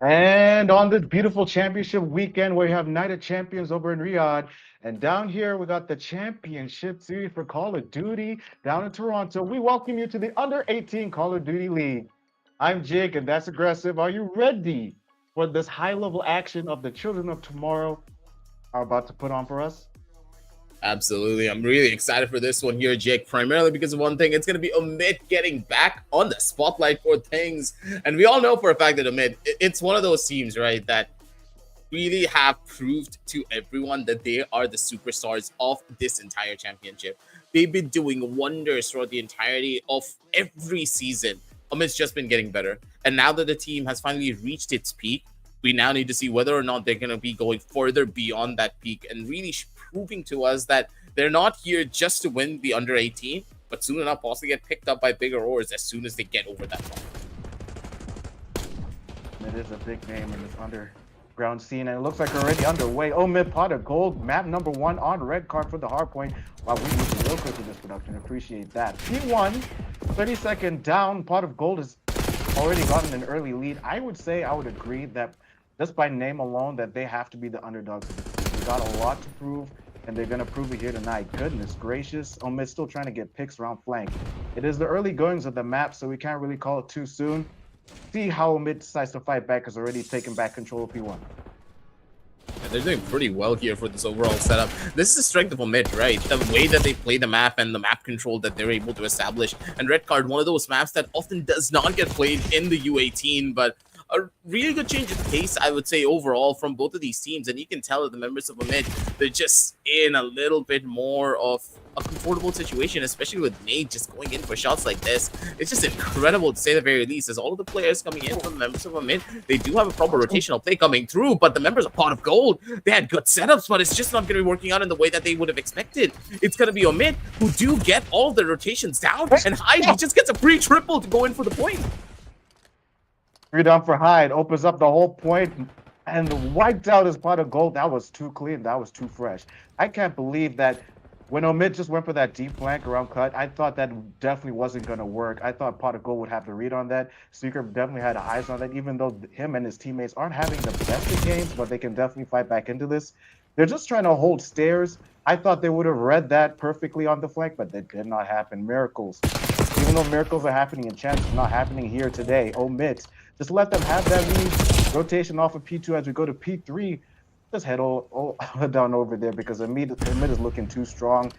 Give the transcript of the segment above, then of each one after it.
And on this beautiful championship weekend, where you have Night of Champions over in Riyadh, and down here we got the championship series for Call of Duty down in Toronto. We welcome you to the Under 18 Call of Duty League. I'm Jake, and that's aggressive. Are you ready for this high-level action of the Children of Tomorrow are about to put on for us? Absolutely. I'm really excited for this one here, Jake, primarily because of one thing. It's going to be Omid getting back on the spotlight for things. And we all know for a fact that Omid, it's one of those teams, right, that really have proved to everyone that they are the superstars of this entire championship. They've been doing wonders throughout the entirety of every season. Omid's just been getting better. And now that the team has finally reached its peak, we now need to see whether or not they're going to be going further beyond that peak and really proving to us that they're not here just to win the under 18, but soon enough also get picked up by bigger oars as soon as they get over that bump. It is a big name in this underground scene, and it looks like we're already underway. Mid pot of gold, map number 1 on red card for the hard point. Wow, we moved real quick in this production. Appreciate that. P1, 30-second down. Pot of gold has already gotten an early lead. I would agree that just by name alone that they have to be the underdogs. They got a lot to prove, and they're going to prove it here tonight. Goodness gracious. Omid's still trying to get picks around flank. It is the early goings of the map, so we can't really call it too soon. See how Omid decides to fight back, has already taken back control of P1. And they're doing pretty well here for this overall setup. This is the strength of Omid, right? The way that they play the map and the map control that they're able to establish. And Red Card, one of those maps that often does not get played in the U18, but a really good change of pace, I would say, overall from both of these teams. And you can tell that the members of Omid, they're just in a little bit more of a comfortable situation, especially with Nate just going in for shots like this. It's just incredible to say the very least, as all of the players coming in from the members of Omid, they do have a proper rotational play coming through, but the members of Pot of Gold, they had good setups, but it's just not going to be working out in the way that they would have expected. It's going to be Omid who do get all of the rotations down, and Hyde, he just gets a pre-triple to go in for the point. 3 down for Hyde, opens up the whole point and wiped out his pot of gold. That was too clean. That was too fresh. I can't believe that when Omid just went for that deep flank around cut, I thought that definitely wasn't going to work. I thought pot of gold would have to read on that. Seeker definitely had eyes on that, even though him and his teammates aren't having the best of games, but they can definitely fight back into this. They're just trying to hold stairs. I thought they would have read that perfectly on the flank, but that did not happen. Miracles. Even though miracles are happening in champs, it's not happening here today. Omid, just let them have that lead. Rotation off of P2 as we go to P3. Just head down over there because Omid is looking too strong.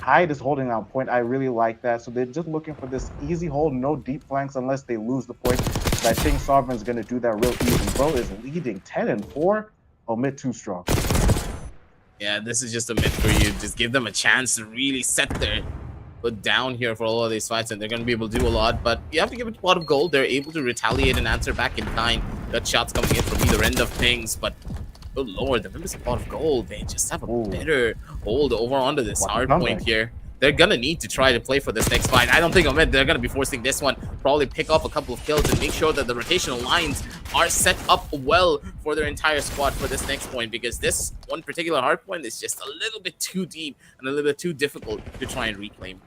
Hyde is holding on point. I really like that. So they're just looking for this easy hold, no deep flanks unless they lose the point. But I think Sovereign's going to do that real easy. Bro is leading 10-4. Omid too strong. Yeah, this is just a myth for you. Just give them a chance to really set their foot down here for all of these fights, and they're going to be able to do a lot. But you have to give it a pot of gold. They're able to retaliate and answer back in kind. Got shots coming in from either end of things, but oh lord, the members of pot of gold, they just have a better hold over onto this hard point here. They're gonna need to try to play for this next fight. I don't think they're gonna be forcing this one. Probably pick off a couple of kills and make sure that the rotational lines are set up well for their entire squad for this next point, because this one particular hard point is just a little bit too deep and a little bit too difficult to try and reclaim.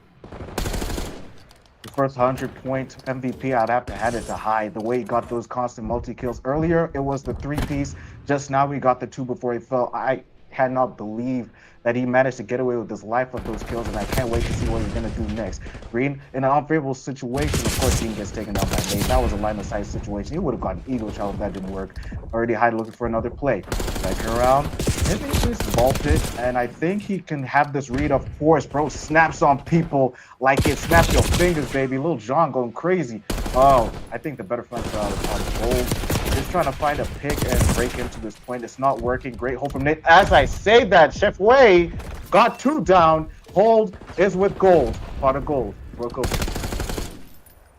The first 100-point MVP, I'd have to hand it to Hyde. The way he got those constant multi-kills. Earlier, it was the 3-piece. Just now, we got the 2 before he fell. I cannot believe that he managed to get away with his life of those kills, and I can't wait to see what he's going to do next. Green, in an unfavorable situation, of course, he gets taken down by Nate. That was a line-of-sight situation. He would have gotten eagle shot if that didn't work. Already Hyde looking for another play. Second round, maybe he's vaulted, and I think he can have this read, of course. Bro snaps on people like it snaps your fingers, baby. Lil Jon going crazy. Oh, I think the better flank style is out of gold. Just trying to find a pick and break into this point. It's not working. Great hold from Nate. As I say that, Chef Wei got 2 down. Hold is with gold. Pot of gold. Broke open.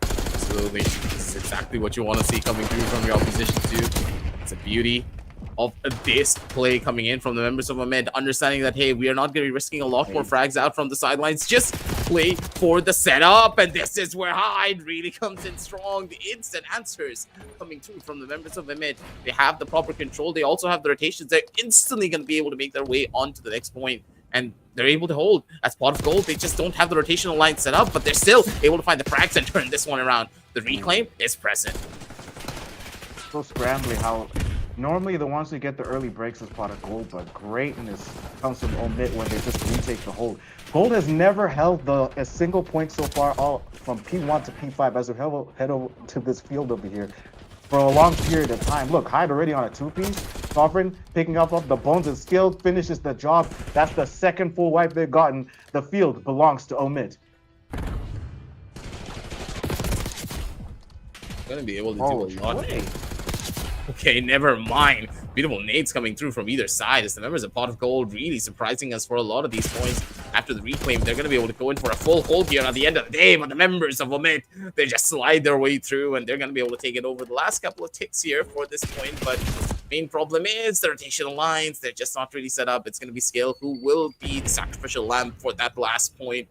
Absolutely. This is exactly what you want to see coming through from your opposition too. It's a beauty of this play coming in from the members of Omid, understanding that, hey, we are not going to be risking a lot more frags out from the sidelines. Just play for the setup, and this is where Hyde really comes in strong. The instant answers coming through from the members of Omid. They have the proper control. They also have the rotations. They're instantly going to be able to make their way on to the next point, and they're able to hold. As pot of gold, they just don't have the rotational line set up, but they're still able to find the frags and turn this one around. The reclaim is present. so scrambly how normally the ones who get the early breaks is pot of gold, but greatness comes from omit when they just retake the hold. Gold has never held a single point so far, all from P1 to P5 as we head over to this field over here for a long period of time. Look, Hyde already on a two-piece. Sovereign picking up the bones and skill, finishes the job. That's the second full wipe they've gotten. The field belongs to omit. Gonna be able to do a lot. Play. Okay, never mind. Beautiful nades coming through from either side as the members of Pot of Gold really surprising us for a lot of these points. After the reclaim, they're going to be able to go in for a full hold here at the end of the day, but the members of Omit, they just slide their way through, and they're going to be able to take it over the last couple of ticks here for this point, but main problem is the rotational lines. They're just not really set up. It's going to be Scale who will be the sacrificial lamb for that last point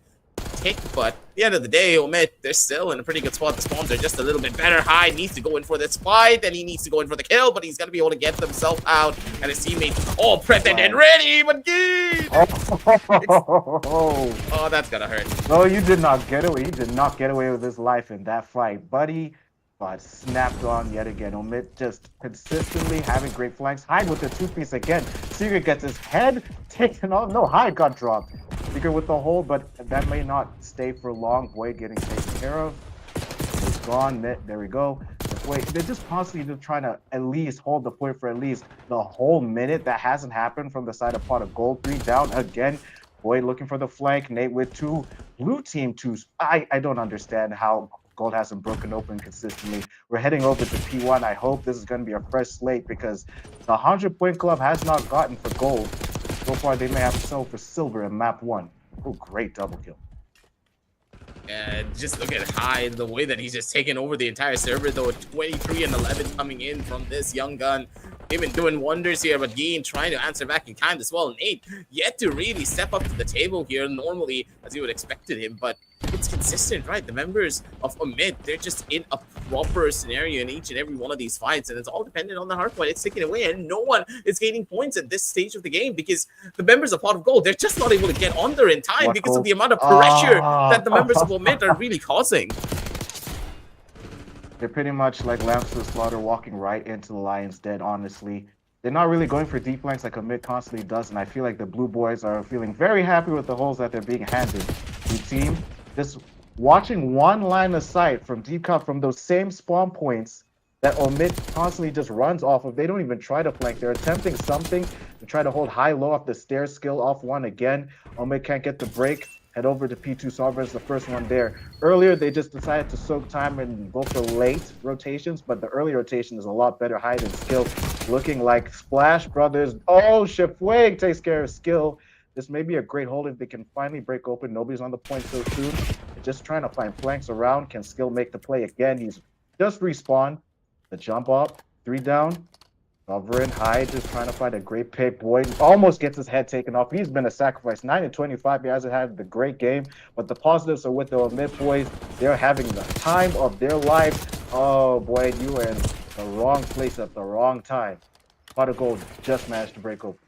tick, but at the end of the day, Omit, they're still in a pretty good spot. The spawns are just a little bit better. Hyde needs to go in for this fight, and he needs to go in for the kill, but he's going to be able to get himself out, and his teammates all prepped and ready, but oh, that's gonna hurt. No, you did not get away. You did not get away with his life in that fight, buddy. But snapped on yet again. Omit just consistently having great flanks. Hyde with the two-piece again. Secret gets his head taken off. No, Hyde got dropped. Secret with the hold, but that may not stay for long. Void getting taken care of. It's gone. There we go. They're just constantly just trying to at least hold the point for at least the whole minute. That hasn't happened from the side of Pot of Gold. 3 down again. Void looking for the flank. Nate with 2. Blue team 2s. I don't understand how Gold hasn't broken open consistently. We're heading over to P1. I hope this is going to be a fresh slate because the 100-point club has not gotten for Gold. So far, they may have sold for silver in map 1. Oh, great double kill. And just look at Hyde, the way that he's just taken over the entire server, though. 23 and 11 coming in from this young gun. They've been doing wonders here, but Geen trying to answer back in kind as well. Nate yet to really step up to the table here normally, as you would expected him, but it's consistent, right? The members of Omit, they're just in a proper scenario in each and every one of these fights, and it's all dependent on the hard point. It's taken away, and no one is gaining points at this stage of the game because the members of Pot of Gold, they're just not able to get on there in time because of the amount of pressure that the members of Omit are really causing. They're pretty much like lambs to the slaughter, walking right into the lion's den, honestly. They're not really going for deep flanks like Omit constantly does, and I feel like the blue boys are feeling very happy with the holes that they're being handed. Blue team, just watching one line of sight from deep cut from those same spawn points that Omit constantly just runs off of. They don't even try to flank. They're attempting something to try to hold high-low off the stairs skill off one again. Omit can't get the break. Head over to P2. Sovereign's the first one there. Earlier, they just decided to soak time and go for late rotations, but the early rotation is a lot better. Hyde and Skill looking like Splash Brothers. Oh, Shifway takes care of Skill. This may be a great hold if they can finally break open. Nobody's on the point so soon. They're just trying to find flanks around. Can Skill make the play again? He's just respawned. The jump up. 3 down. Sovereign, Hyde just trying to find a great pick. Boyd almost gets his head taken off. He's been a sacrifice. 9 and 25. He hasn't had the great game, but the positives are with the Omit boys. They're having the time of their lives. Oh, Boyd, you were in the wrong place at the wrong time. Pot of Gold just managed to break open.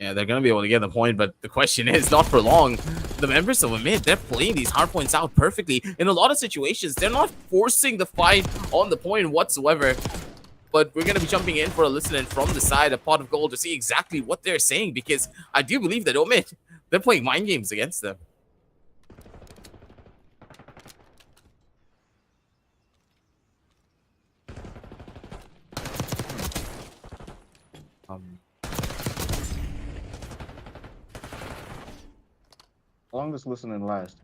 Yeah, they're going to be able to get the point, but the question is not for long. The members of Omit, they're playing these hard points out perfectly. In a lot of situations, they're not forcing the fight on the point whatsoever. But we're going to be jumping in for a listen in from the side of Pot of Gold to see exactly what they're saying, because I do believe that Omit, they're playing mind games against them. How long does listening last?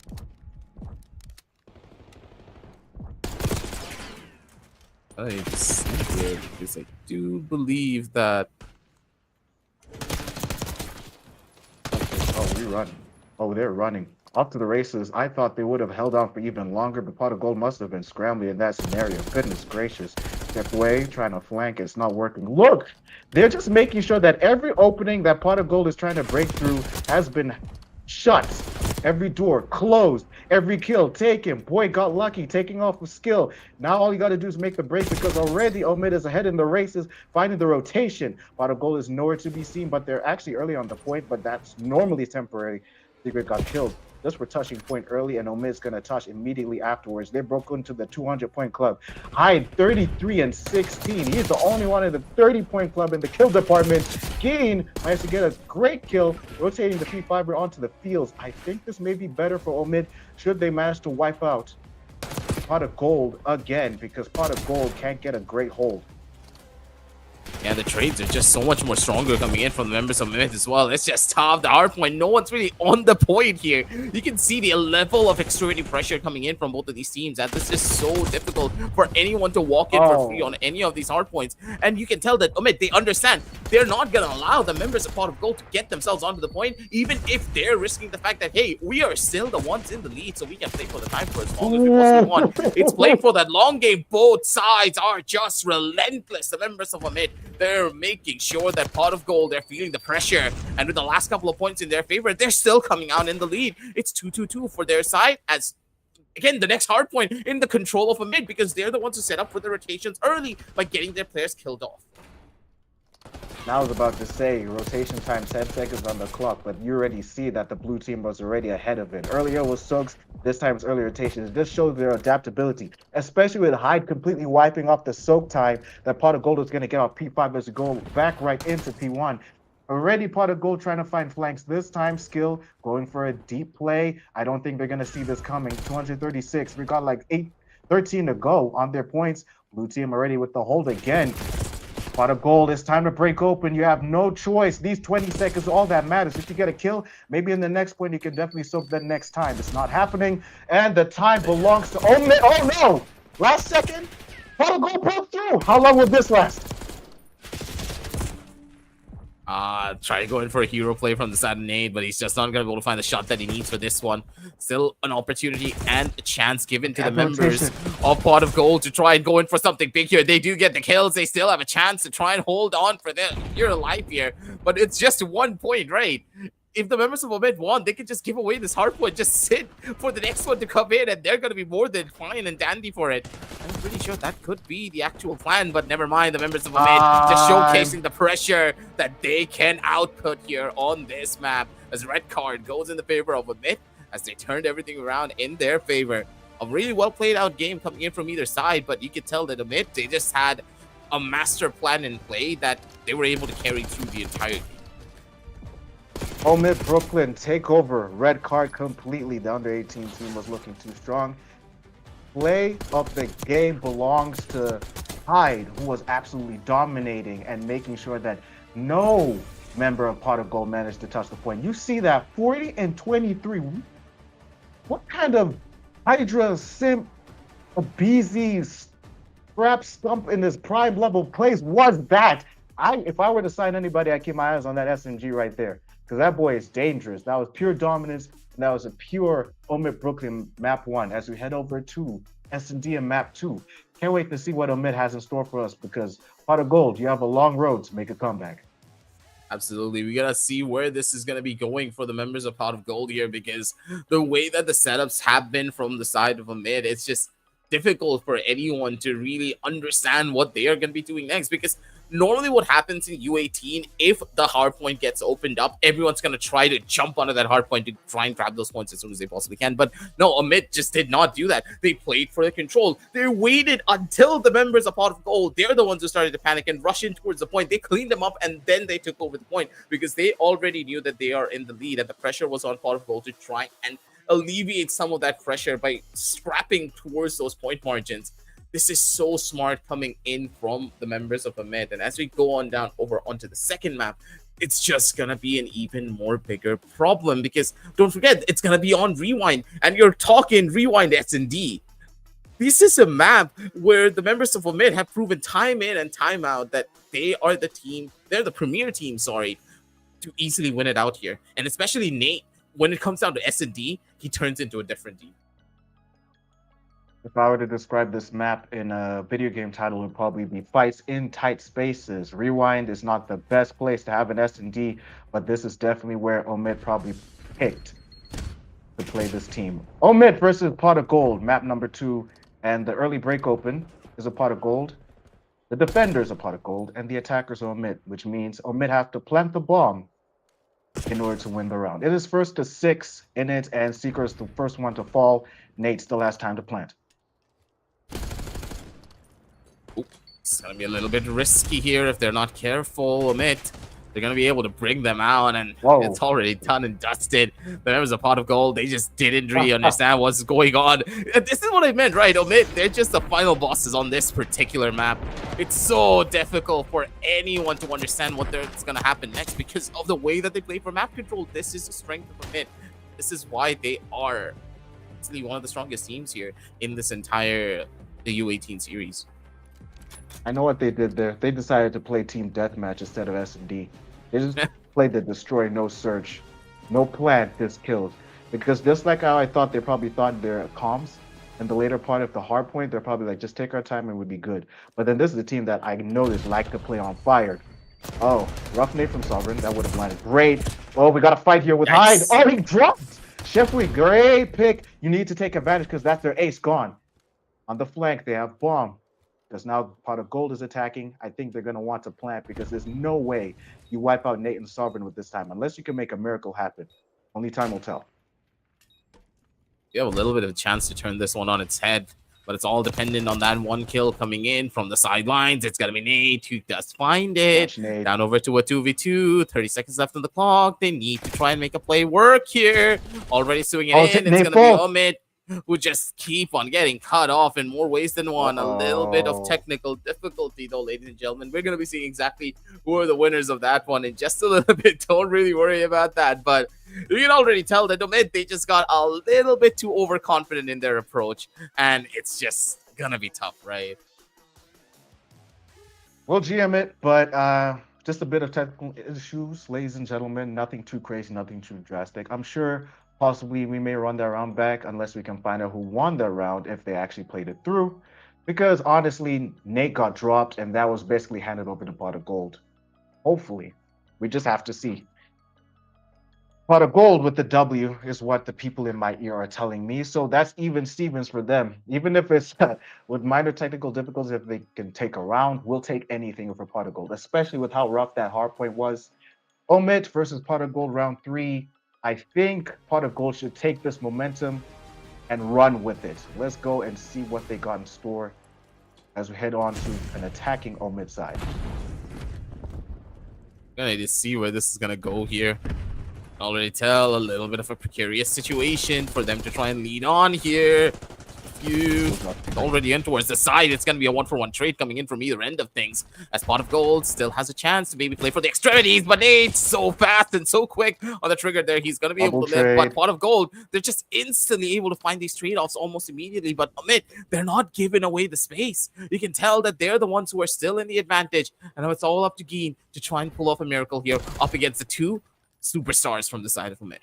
Because I do believe that. Oh, we're running. Oh, they're running. Off to the races. I thought they would have held on for even longer, but Pot of Gold must have been scrambling in that scenario. Goodness gracious. Step away, trying to flank. It's not working. Look! They're just making sure that every opening that Pot of Gold is trying to break through has been shut. Every door closed. Every kill taken. Boy got lucky taking off with Skill. Now all you got to do is make the break because already Omid is ahead in the races, finding the rotation. Pot of Gold is nowhere to be seen, but they're actually early on the point, but that's normally temporary. Secret got killed just for touching point early, and Omid's gonna touch immediately afterwards. They broke into the 200-point club. Hyde 33 and 16. He's the only one in the 30-point club in the kill department. Geen managed to get a great kill, rotating the P5 onto the fields. I think this may be better for Omid should they manage to wipe out Pot of Gold again, because Pot of Gold can't get a great hold. Yeah, the trades are just so much more stronger coming in from the members of Mid as well. It's just tough. The hard point, no one's really on the point here. You can see the level of extreme pressure coming in from both of these teams, and this is so difficult for anyone to walk in for free on any of these hard points. And you can tell that Omid, they understand they're not going to allow the members of Pot of Gold to get themselves onto the point, even if they're risking the fact that, hey, we are still the ones in the lead, so we can play for the time for as long as we possibly want. It's playing for that long game. Both sides are just relentless. The members of Omid, they're making sure that Pot of Gold, they're feeling the pressure, and with the last couple of points in their favor, they're still coming out in the lead. It's 2-2-2 for their side, as again the next hard point in the control of Omid, because they're the ones who set up for the rotations early by getting their players killed off. I was about to say rotation time 10 seconds on the clock, but you already see that the blue team was already ahead of it. Earlier was Suggs, this time it's early rotations. This shows their adaptability, especially with Hyde completely wiping off the soak time that Pot of Gold was going to get off P5 as to go back right into P1. Already Pot of Gold trying to find flanks. This time Skill going for a deep play. I don't think they're going to see this coming. 236. We got like 13 to go on their points. Blue team already with the hold again. Pot of Gold, it's time to break open. You have no choice. These 20 seconds, all that matters. If you get a kill, maybe in the next point, you can definitely soak that next time. It's not happening, and the time belongs to Omid. Oh, no! Last second, Pot of Gold broke through. How long will this last? Try to go in for a hero play from the side of Nade, but he's just not going to be able to find the shot that he needs for this one. Still an opportunity and a chance given to the members of Pot of Gold to try and go in for something big here. They do get the kills. They still have a chance to try and hold on for their life here, but it's just 1 point, right? If the members of Omid want, they could just give away this hard point, just sit for the next one to come in, and they're going to be more than fine and dandy for it. I'm pretty sure that could be the actual plan, but never mind. The members of Omid just showcasing the pressure that they can output here on this map, as red card goes in the favor of Omid, as they turned everything around in their favor. A really well played out game coming in from either side, but you could tell that Omid, they just had a master plan in play that they were able to carry through the entire game. Omid Brooklyn take over. Red card completely. The under 18 team was looking too strong. Play of the game belongs to Hyde, who was absolutely dominating and making sure that no member of Pot of Gold managed to touch the point. You see that 40 and 23. What kind of Hydra simp, a BZ scrap stump in this prime level place was that? If I were to sign anybody, I'd keep my eyes on that SMG right there, because that boy is dangerous. That was pure dominance, and that was a pure Omid Brooklyn map 1 as we head over to S&D and map 2. Can't wait to see what Omid has in store for us, because Pot of Gold, you have a long road to make a comeback. Absolutely. We got to see where this is going to be going for the members of Pot of Gold here, because the way that the setups have been from the side of Omid, it's just difficult for anyone to really understand what they are going to be doing next, because normally what happens in U18, if the hard point gets opened up, everyone's going to try to jump onto that hard point to try and grab those points as soon as they possibly can. But no, Omid just did not do that. They played for the control. They waited until the members of Pot of Gold, they're the ones who started to panic and rush in towards the point. They cleaned them up, and then they took over the point, because they already knew that they are in the lead, and the pressure was on Pot of Gold to try and alleviate some of that pressure by scrapping towards those point margins. This is so smart coming in from the members of Omid. And as we go on down over onto the second map, it's just going to be an even more bigger problem, because don't forget, it's going to be on Rewind, and you're talking Rewind S&D. This is a map where the members of Omid have proven time in and time out that they are the team, they're the premier team, sorry, to easily win it out here. And especially Nate, when it comes down to S&D, he turns into a different team. If I were to describe this map in a video game title, it would probably be fights in tight spaces. Rewind is not the best place to have an S&D, but this is definitely where Omid probably picked to play this team. Omid versus Pot of Gold, map number 2, and the early break open is a Pot of Gold. The defenders are Pot of Gold, and the attackers are Omid, which means Omid have to plant the bomb in order to win the round. It is first to 6 in it, and Seeker is the first one to fall. Nate still has time to plant. It's gonna be a little bit risky here if they're not careful. Omit. They're gonna be able to bring them out, and Whoa. it's already done and dusted. There was a pot of gold. They just didn't really understand what's going on. This is what I meant, right? Omit. They're just the final bosses on this particular map. It's so difficult for anyone to understand what's gonna happen next because of the way that they play for map control. This is the strength of Omit. This is why they are actually one of the strongest teams here in this entire the U18 series. I know what they did there. They decided to play team deathmatch instead of S&D. They just played the destroy, no search, no plant, just kills. Because just like how I thought, they probably thought their comms in the later part of the hard point, they're probably like, just take our time and we'd be good. But then this is the team that I noticed like to play on fire. Oh, rough nade from Sovereign. That would have landed great. Oh, we got a fight here with Hyde. Oh, he dropped. Sheffrey, great pick. You need to take advantage because that's their ace gone. On the flank, they have bomb. Because now Pot of Gold is attacking. I think they're going to want to plant because there's no way you wipe out Nate and Sovereign with this time. Unless you can make a miracle happen. Only time will tell. You have a little bit of a chance to turn this one on its head. But it's all dependent on that one kill coming in from the sidelines. It's going to be Nate who does find it. Down over to a 2v2. 30 seconds left on the clock. They need to try and make a play work here. Already suing it in. It's going to be Omid, who just keep on getting cut off in more ways than one. A little bit of technical difficulty, though, ladies and gentlemen. We're going to be seeing exactly who are the winners of that one in just a little bit. Don't really worry about that. But you can already tell that they just got a little bit too overconfident in their approach. And it's just going to be tough, right? We'll GM it, but just a bit of technical issues, ladies and gentlemen. Nothing too crazy, nothing too drastic. I'm sure possibly we may run that round back unless we can find out who won that round if they actually played it through. Because honestly, Nate got dropped and that was basically handed over to Pot of Gold. Hopefully. We just have to see. Pot of Gold with the W is what the people in my ear are telling me. So that's even Stevens for them. Even if it's with minor technical difficulties, if they can take a round, we'll take anything for Pot of Gold, especially with how rough that hard point was. Omit versus Pot of Gold round 3. I think Pot of Gold should take this momentum and run with it. Let's go and see what they got in store as we head on to an attacking Omid side. Gonna need to see where this is gonna go here. Already tell a little bit of a precarious situation for them to try and lead on here. You already in towards the side. It's gonna be a 1-for-1 trade coming in from either end of things. As Pot of Gold still has a chance to maybe play for the extremities, but Nate's so fast and so quick on the trigger there. He's gonna be able to live. But Pot of Gold, they're just instantly able to find these trade-offs almost immediately. But Omid, they're not giving away the space. You can tell that they're the ones who are still in the advantage. And now it's all up to Geen to try and pull off a miracle here up against the two superstars from the side of Omid.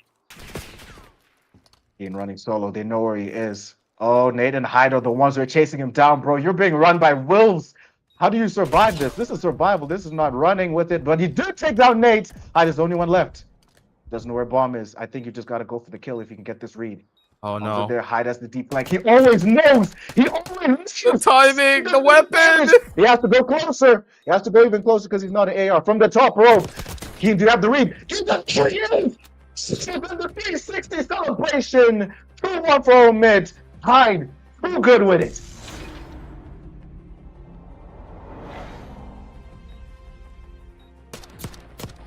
Geen running solo. They know where he is. Oh, Nate and Hyde are the ones who are chasing him down, bro. You're being run by wolves. How do you survive this? This is survival. This is not running with it. But he did take down Nate. Hyde is the only one left. Doesn't know where bomb is. I think you just got to go for the kill if you can get this read. Oh, no. There, Hyde has the deep flank. He always knows. He always knows. The timing, the weapon. He has to go closer. He has to go even closer because he's not an AR. From the top row. He do you have the read. Get the kill. The 360 celebration. 2-1 for Omid. Hyde, too good with it.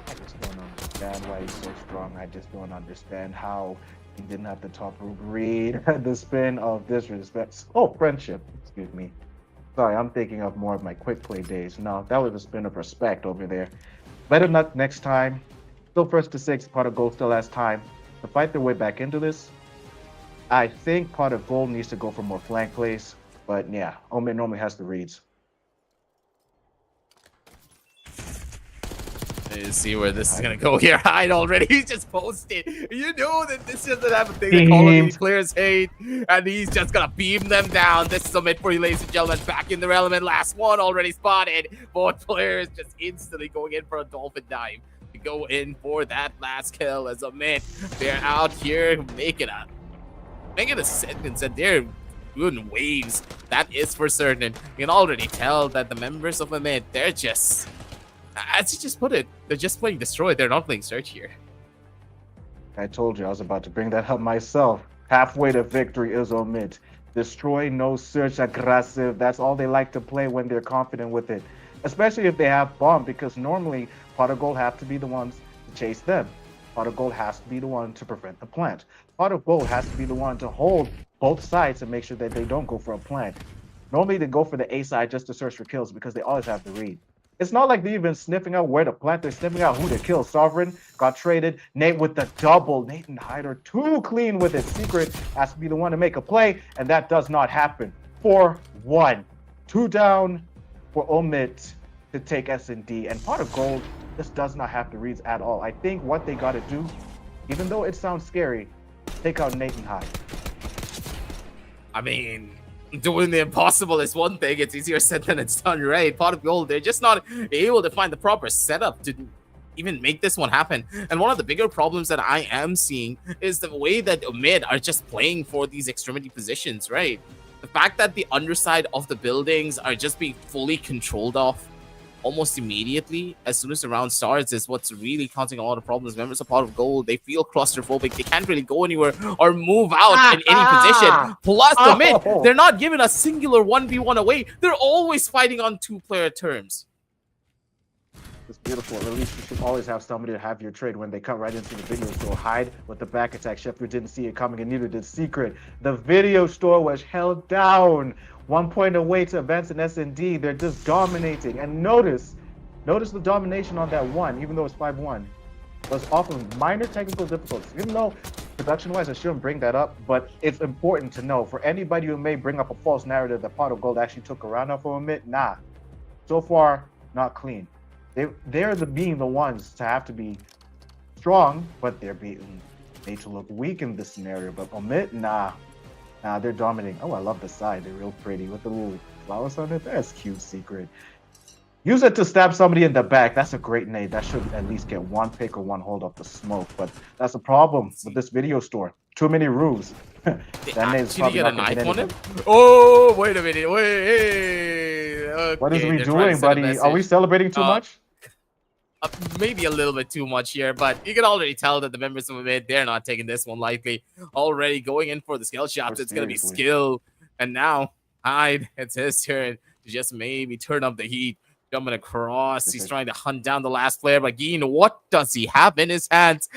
I just don't understand why he's so strong. I just don't understand how he didn't have the top root read the spin of disrespect. Oh, friendship. Excuse me. Sorry, I'm thinking of more of my quick play days. No, that was a spin of respect over there. Better not next time. Still first to 6. Pot of Gold still has time to fight their way back into this. I think Pot of Gold needs to go for more flank plays, but yeah, Omid normally has the reads. Let's see where this is gonna go here. Hyde already. He's just posted. You know that this doesn't have a thing to call him. He clears hate, and he's just gonna beam them down. This is Omid for you, ladies and gentlemen. Back in their element. Last one already spotted. Both players just instantly going in for a dolphin dive to go in for that last kill as Omid. They're out here making a sentence that they're doing waves. That is for certain. You can already tell that the members of Omid, they're just, as you just put it, they're just playing Destroy. They're not playing Search here. I told you I was about to bring that up myself. Halfway to victory is omit. Destroy, no search, aggressive. That's all they like to play when they're confident with it. Especially if they have bomb, because normally pot of gold have to be the ones to chase them. Pot of gold has to be the one to prevent the plant. Pot of gold has to be the one to hold both sides and make sure that they don't go for a plant. Normally they go for the A side just to search for kills because they always have the read. It's not like they're even sniffing out where to plant. They're sniffing out who to kill. Sovereign got traded. Nate with the double. Nate and Hyder too clean with it. Secret has to be the one to make a play, and that does not happen. 4-1. 2 down for Omit to take S&D. And Pot of Gold just does not have the reads at all. I think what they got to do, even though it sounds scary, take out Nate and Hyder. I mean, doing the impossible is one thing. It's easier said than it's done, right? Pot of Gold, they're just not able to find the proper setup to even make this one happen. And one of the bigger problems that I am seeing is the way that Omid are just playing for these extremity positions, right? The fact that the underside of the buildings are just being fully controlled off almost immediately as soon as the round starts is what's really causing a lot of problems. Members of Pot of Gold, they feel claustrophobic. They can't really go anywhere or move out in any position. Plus the mid, they're not giving a singular 1v1 away. They're always fighting on 2-player terms. It's beautiful. At least you should always have somebody to have your trade when they come right into the video store. Hide with the back attack. Sheffield didn't see it coming, and neither did Secret. The video store was held down. 1 point away to advance in S&D. They're just dominating. And notice the domination on that one, even though it's 5-1. Was off of minor technical difficulties. Even though production-wise I shouldn't bring that up, but it's important to know. For anybody who may bring up a false narrative that Pot of Gold actually took a round off for a minute, nah. So far, not clean. They're being the ones to have to be strong, but they're being made to look weak in this scenario. But Omit, nah, they're dominating. Oh, I love the side. They're real pretty with the little flowers on it. That's cute. Secret. Use it to stab somebody in the back. That's a great nade. That should at least get 1 pick or 1 hold off the smoke. But that's a problem with this video store. Too many rules. That nade's probably not gonna get anything. Oh, wait a minute. Wait. Okay, what is we doing, buddy? Are we celebrating too much? Maybe a little bit too much here, but you can already tell that the members of mid, they're not taking this one lightly. Already going in for the skill shots. It's going to be skill. And now, Hyde, it's his turn to just maybe turn up the heat. Jumping across. He's trying to hunt down the last player. But Geen, what does he have in his hands?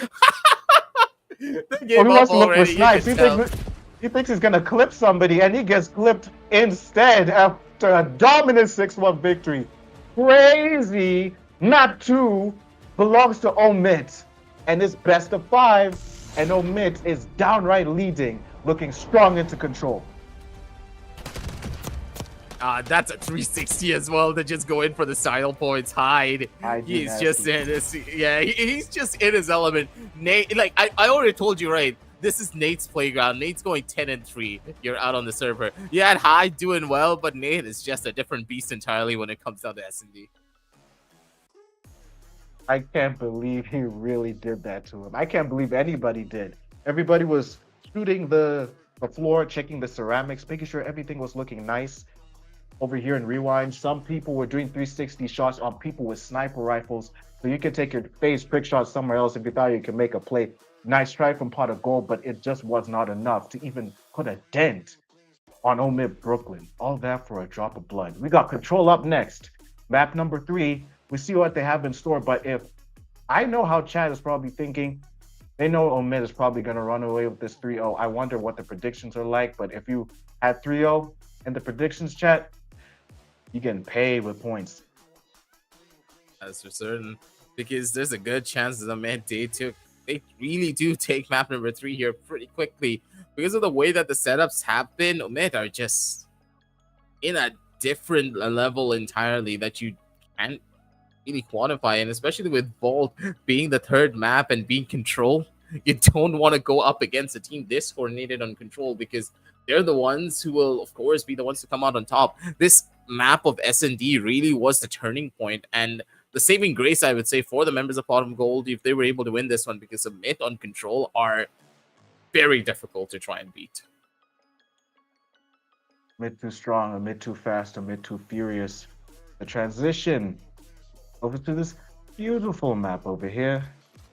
He wants to look for snipes. He thinks he's going to clip somebody, and he gets clipped instead after a dominant 6-1 victory. Crazy. Not 2 belongs to Omit, and it's best of 5, and Omit is downright leading, looking strong into control. That's a 360 as well to just go in for the style points. Hyde, he's just in this. Yeah, he's just in his element. Nate, like I already told you, right? This is Nate's playground. Nate's going 10-3. You're out on the server. You had Hyde doing well, but Nate is just a different beast entirely when it comes down to S&D. I can't believe he really did that to him. I can't believe anybody did. Everybody was shooting the floor, checking the ceramics, making sure everything was looking nice. Over here in Rewind, some people were doing 360 shots on people with sniper rifles. So you can take your phase prick shot somewhere else if you thought you could make a play. Nice try from Pot of Gold, but it just was not enough to even put a dent on Omid Brooklyn. All that for a drop of blood. We got Control up next. Map number 3. We see what they have in store, but if I know how Chad is probably thinking, they know Omid is probably going to run away with this 3-0. I wonder what the predictions are like, but if you had 3-0 in the predictions chat, you're getting paid with points. That's for certain, because there's a good chance that Omid they really do take map number 3 here pretty quickly because of the way that the setups have been. Omid are just in a different level entirely that you can't really quantify, and especially with Vault being the 3rd map and being Control, you don't want to go up against a team this coordinated on Control because they're the ones who will, of course, be the ones to come out on top. This map of S&D really was the turning point and the saving grace, I would say, for the members of Pot of Gold if they were able to win this one, because the mid on Control are very difficult to try and beat. Mid too strong, or mid too fast, or mid too furious. The transition over to this beautiful map over here.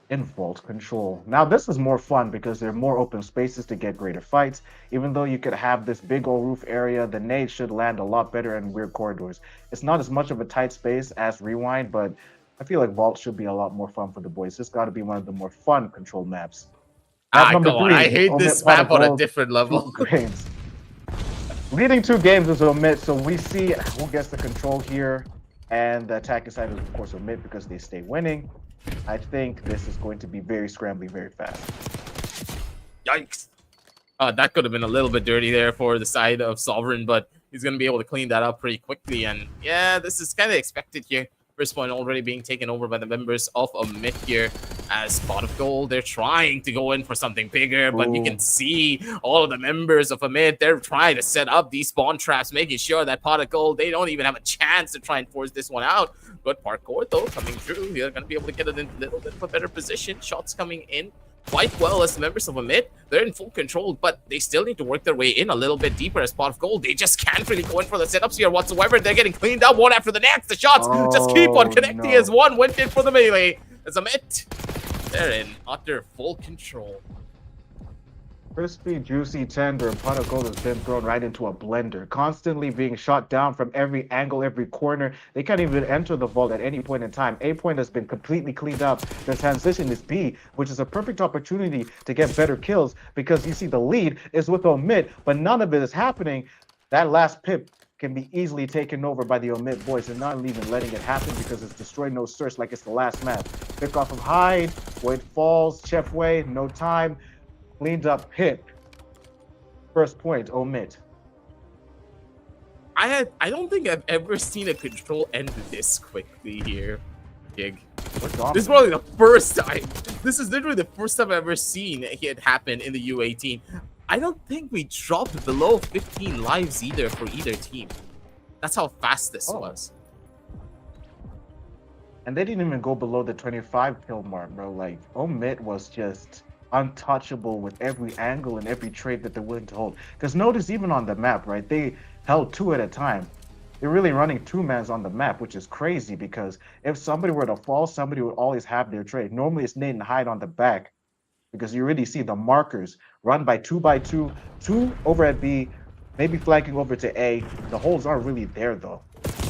in vault control. Now this is more fun because there are more open spaces to get greater fights. Even though you could have this big old roof area, the nade should land a lot better in weird corridors. It's not as much of a tight space as Rewind, but I feel like vault should be a lot more fun for the boys. This got to be one of the more fun control maps. Map number Come on. I 3, hate Omit this Pot of map on a Gold, different 2 level. grains. Leading 2 games is Omit, so we see who gets the control here. And the attacking side is, of course, Omit because they stay winning. I think this is going to be very scrambly, very fast. Yikes. That could have been a little bit dirty there for the side of Sovereign, but he's going to be able to clean that up pretty quickly. And yeah, this is kind of expected here. First point already being taken over by the members of Omit here. As Pot of Gold, they're trying to go in for something bigger, but you can see all of the members of Omit, they're trying to set up these spawn traps, making sure that Pot of Gold, they don't even have a chance to try and force this one out. Good parkour, though, coming through. They're going to be able to get it in a little bit of a better position. Shots coming in quite well as the members of Omit. They're in full control, but they still need to work their way in a little bit deeper as Pot of Gold. They just can't really go in for the setups here whatsoever. They're getting cleaned up one after the next. The shots just keep on connecting as one went in for the melee. As Omit, they're in utter full control. Crispy, juicy, tender, Pot of Gold has been thrown right into a blender, constantly being shot down from every angle, every corner. They can't even enter the vault at any point in time. A point has been completely cleaned up. The transition is B, which is a perfect opportunity to get better kills because you see the lead is with Omit, but none of it is happening. That last pip can be easily taken over by the Omit boys and not even letting it happen because it's destroy no search like it's the last map. Pick off of Hyde, Void Falls, Chef Way, no time. Cleaned up hit. First point, Omit. I don't think I've ever seen a control end this quickly here, Gig. This is probably the first time. This is literally the first time I've ever seen it happen in the U18. I don't think we dropped below 15 lives either for either team. That's how fast this was. And they didn't even go below the 25 kill mark, bro. Like, Omit was just untouchable with every angle and every trade that they're willing to hold. Because notice even on the map, right, they held 2 at a time. They're really running 2-mans on the map, which is crazy because if somebody were to fall, somebody would always have their trade. Normally it's Nate and Hyde on the back because you really see the markers run by 2 by 2, 2 over at B, maybe flanking over to A. The holes aren't really there though.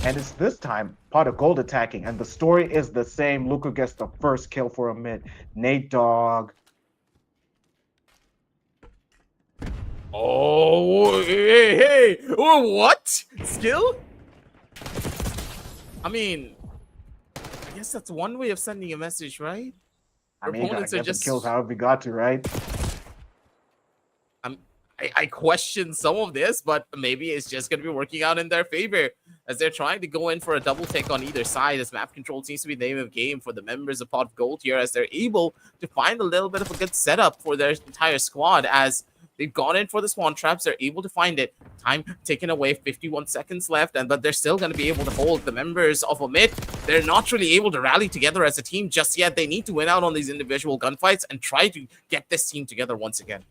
And it's this time Pot of Gold attacking, and the story is the same. Luca gets the first kill for Omit. Nate Dogg. Oh, hey, oh, what? Skill? I mean, I guess that's one way of sending a message, right? I mean, opponents are just kills however we got to, right? I question some of this, but maybe it's just going to be working out in their favor as they're trying to go in for a double take on either side. As map control seems to be the name of game for the members of Pot of Gold here, as they're able to find a little bit of a good setup for their entire squad. As they've gone in for the spawn traps, they're able to find it. Time taken away, 51 seconds left, but they're still going to be able to hold the members of Omit. They're not really able to rally together as a team just yet. They need to win out on these individual gunfights and try to get this team together once again.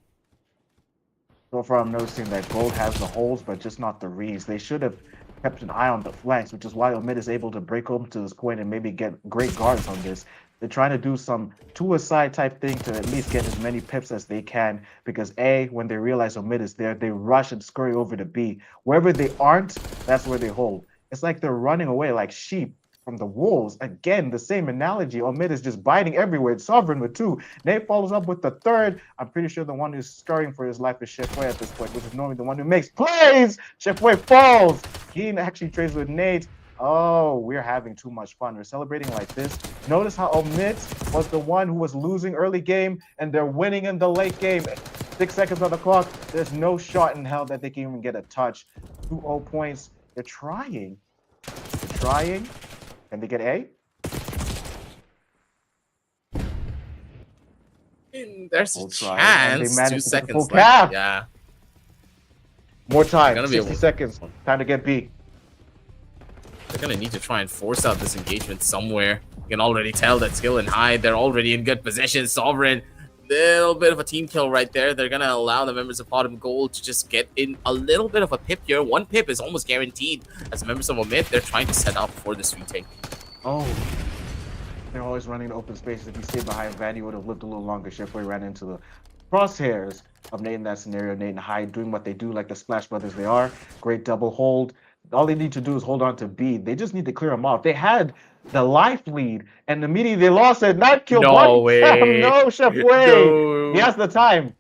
So far, I'm noticing that Gold has the holes, but just not the reads. They should have kept an eye on the flanks, which is why Omit is able to break open to this point and maybe get great guards on this. They're trying to do some two-a-side type thing to at least get as many pips as they can, because A, when they realize Omit is there, they rush and scurry over to B. Wherever they aren't, that's where they hold. It's like they're running away like sheep from the wolves. Again, the same analogy. Omit is just biting everywhere. It's Sovereign with 2. Nate follows up with the 3rd. I'm pretty sure the one who's scurrying for his life is Chef Way at this point, which is normally the one who makes plays. Chef Way falls. Keen actually trades with Nate. Oh, we're having too much fun. We're celebrating like this. Notice how Omit was the one who was losing early game, and they're winning in the late game. 6 seconds on the clock. There's no shot in hell that they can even get a touch. 2-0 points. They're trying. They're trying. Can they get A? There's a chance. 2 seconds left. Yeah. More time. 60 seconds. Time to get B. They're going to need to try and force out this engagement somewhere. You can already tell that Skill and Hyde, they're already in good position. Sovereign, little bit of a team kill right there. They're going to allow the members of Pot of Gold to just get in a little bit of a pip here. 1 pip is almost guaranteed. As members of Omit, they're trying to set up for this retake. Oh. They're always running to open spaces. If he stayed behind Van, he would have lived a little longer. Chefway ran into the crosshairs of Nate in that scenario. Nate and Hyde doing what they do like the Splash Brothers they are. Great double hold. All they need to do is hold on to B. They just need to clear them off. They had the life lead, and immediately they lost it. Not kill No Buddy. way. No, Chefway. No. He has the time.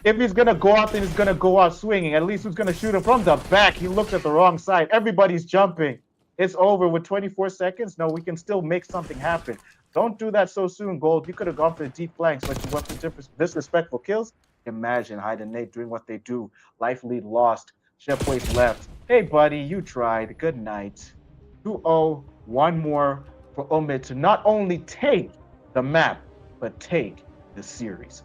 If he's going to go out, then he's going to go out swinging. At least who's going to shoot him from the back? He looked at the wrong side. Everybody's jumping. It's over with 24 seconds. No, we can still make something happen. Don't do that so soon, Gold. You could have gone for the deep flanks, but you went for disrespectful kills. Imagine Hyde and Nate doing what they do. Life lead lost. Chefway's left. Hey, buddy, you tried. Good night. 2-0. One more for Omid to not only take the map, but take the series.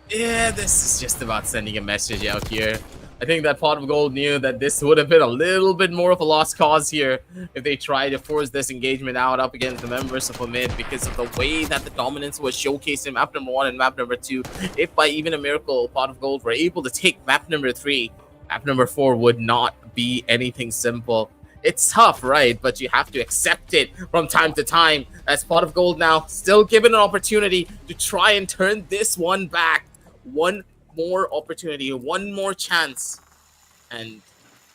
Yeah, this is just about sending a message out here. I think that Pot of Gold knew that this would have been a little bit more of a lost cause here if they tried to force this engagement out up against the members of Omid because of the way that the dominance was showcased in map number 1 and map number 2. If by even a miracle Pot of Gold were able to take map number 3, map number 4 would not be anything simple. It's tough, right? But you have to accept it from time to time as Pot of Gold now still given an opportunity to try and turn this one back. One more opportunity, one more chance, and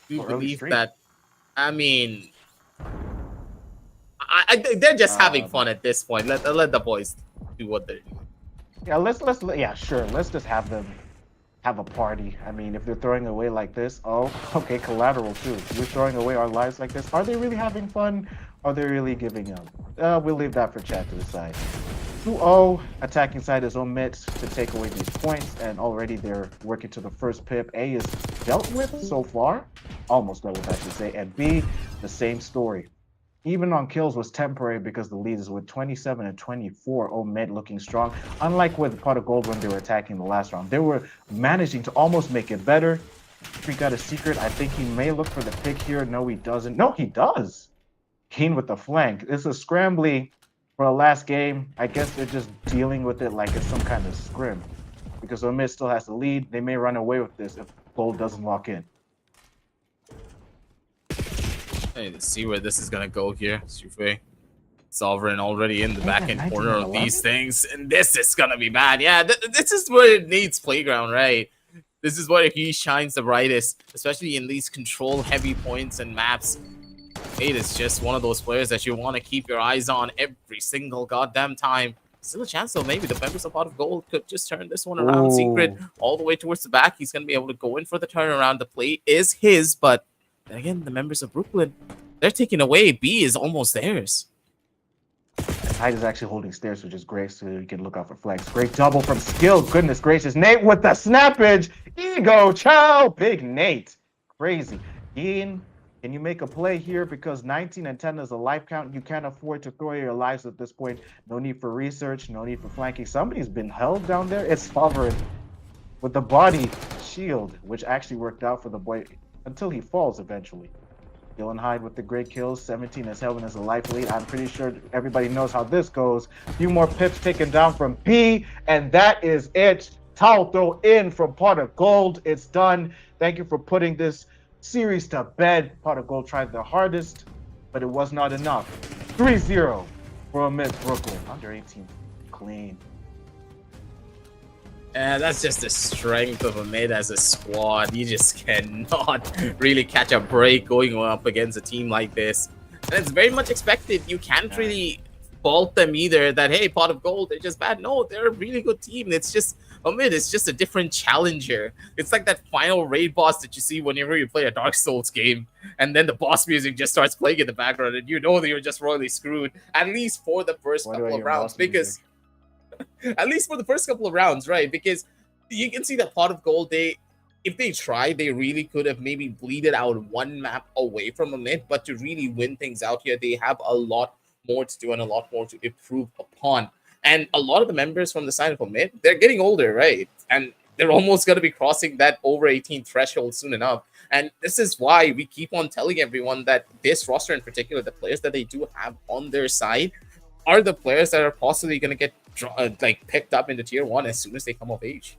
we believe that. I mean, they're just having fun at this point. Let the boys do what they're doing. Yeah, sure. Let's just have them have a party. I mean, if they're throwing away like this, oh, okay, collateral too. We're throwing away our lives like this. Are they really having fun? Are they really giving up? We'll leave that for chat to decide. 2-0, attacking side is Omid to take away these points, and already they're working to the first pip. A is dealt with so far, almost dealt with I should say, and B, the same story. Even on kills was temporary because the lead is with 27 and 24, Omid looking strong. Unlike with Pot of Gold when they were attacking the last round, they were managing to almost make it better. We got a secret. I think he may look for the pick here. No, he doesn't. No, he does. Keen with the flank. It's a scrambly for the last game. I guess they're just dealing with it like it's some kind of scrim. Because Omid still has the lead. They may run away with this if Gold doesn't lock in. I need to see where this is going to go here. Sufei. Sovereign already in the back-end corner of these things. And this is going to be bad. Yeah, this is where it needs playground, right? This is where he shines the brightest. Especially in these control-heavy points and maps. Nate is just one of those players that you want to keep your eyes on every single goddamn time. Still a chance, though. Maybe the members of Pot of Gold could just turn this one around. Ooh. Secret all the way towards the back. He's going to be able to go in for the turnaround. The play is his, but then again, the members of Brooklyn, they're taking away. B is almost theirs. Hyde is actually holding stairs, which is great, so you can look out for flanks. Great double from Skill. Goodness gracious. Nate with the snappage. Ego, chow. Big Nate. Crazy. Ian, can you make a play here? Because 19 and 10 is a life count. You can't afford to throw your lives at this point. No need for research. No need for flanking. Somebody's been held down there. It's Sovereign with the body shield, which actually worked out for the boy until he falls eventually. Dylan Hyde with the great kills. 17 is held as a life lead. I'm pretty sure everybody knows how this goes. A few more pips taken down from P, and that is it. Towel throw in from Pot of Gold. It's done. Thank you for putting this series to bed. Pot of Gold tried their hardest, but it was not enough. 3-0 for Omid Brooklyn. Under 18, clean. And that's just the strength of Omid as a squad. You just cannot really catch a break going up against a team like this. And it's very much expected. You can't really fault them either that, hey, Pot of Gold, they're just bad. No, they're a really good team. It's just, Omid is just a different challenger. It's like that final raid boss that you see whenever you play a Dark Souls game. And then the boss music just starts playing in the background and you know that you're just royally screwed. At least for the first couple of rounds. Because... At least for the first couple of rounds, right? Because you can see that Pot of Gold, if they tried, they really could have maybe bleeded out one map away from Omid. But to really win things out here, they have a lot more to do and a lot more to improve upon. And a lot of the members from the side of Omid, they're getting older, right? And they're almost going to be crossing that over 18 threshold soon enough. And this is why we keep on telling everyone that this roster in particular, the players that they do have on their side, are the players that are possibly going to get picked up into tier 1 as soon as they come of age.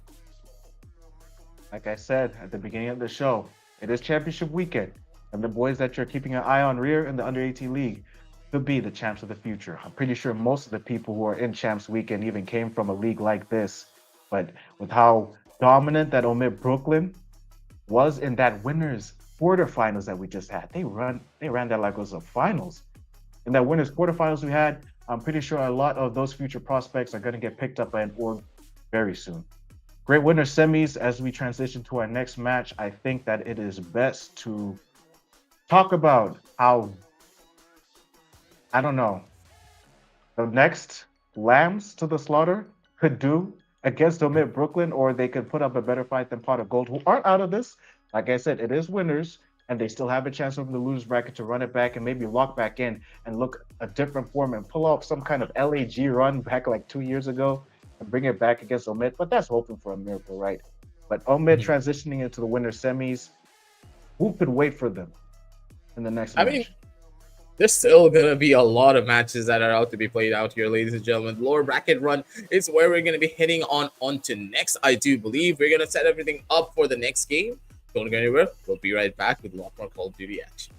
Like I said at the beginning of the show, it is championship weekend, and the boys that you're keeping an eye on rear in the under 18 league, could be the champs of the future. I'm pretty sure most of the people who are in champs weekend even came from a league like this. But with how dominant that Omid Brooklyn was in that winners quarterfinals that we just had, they ran that like it was a finals. In that winners quarterfinals we had, I'm pretty sure a lot of those future prospects are going to get picked up by an org very soon. Great winner semis. As we transition to our next match, I think that it is best to talk about how, I don't know, the next Lambs to the Slaughter could do against Omid Brooklyn, or they could put up a better fight than Pot of Gold, who aren't out of this. Like I said, it is winners, and they still have a chance over the losers bracket to run it back and maybe lock back in and look a different form and pull off some kind of LAG run back like 2 years ago and bring it back against Omid. But that's hoping for a miracle, right? But Omid transitioning into the winner semis, who could wait for them in the next match? I mean, there's still going to be a lot of matches that are out to be played out here, ladies and gentlemen. The lower bracket run is where we're going to be heading on to next. I do believe we're going to set everything up for the next game. Don't go anywhere. We'll be right back with a lot more Call of Duty action.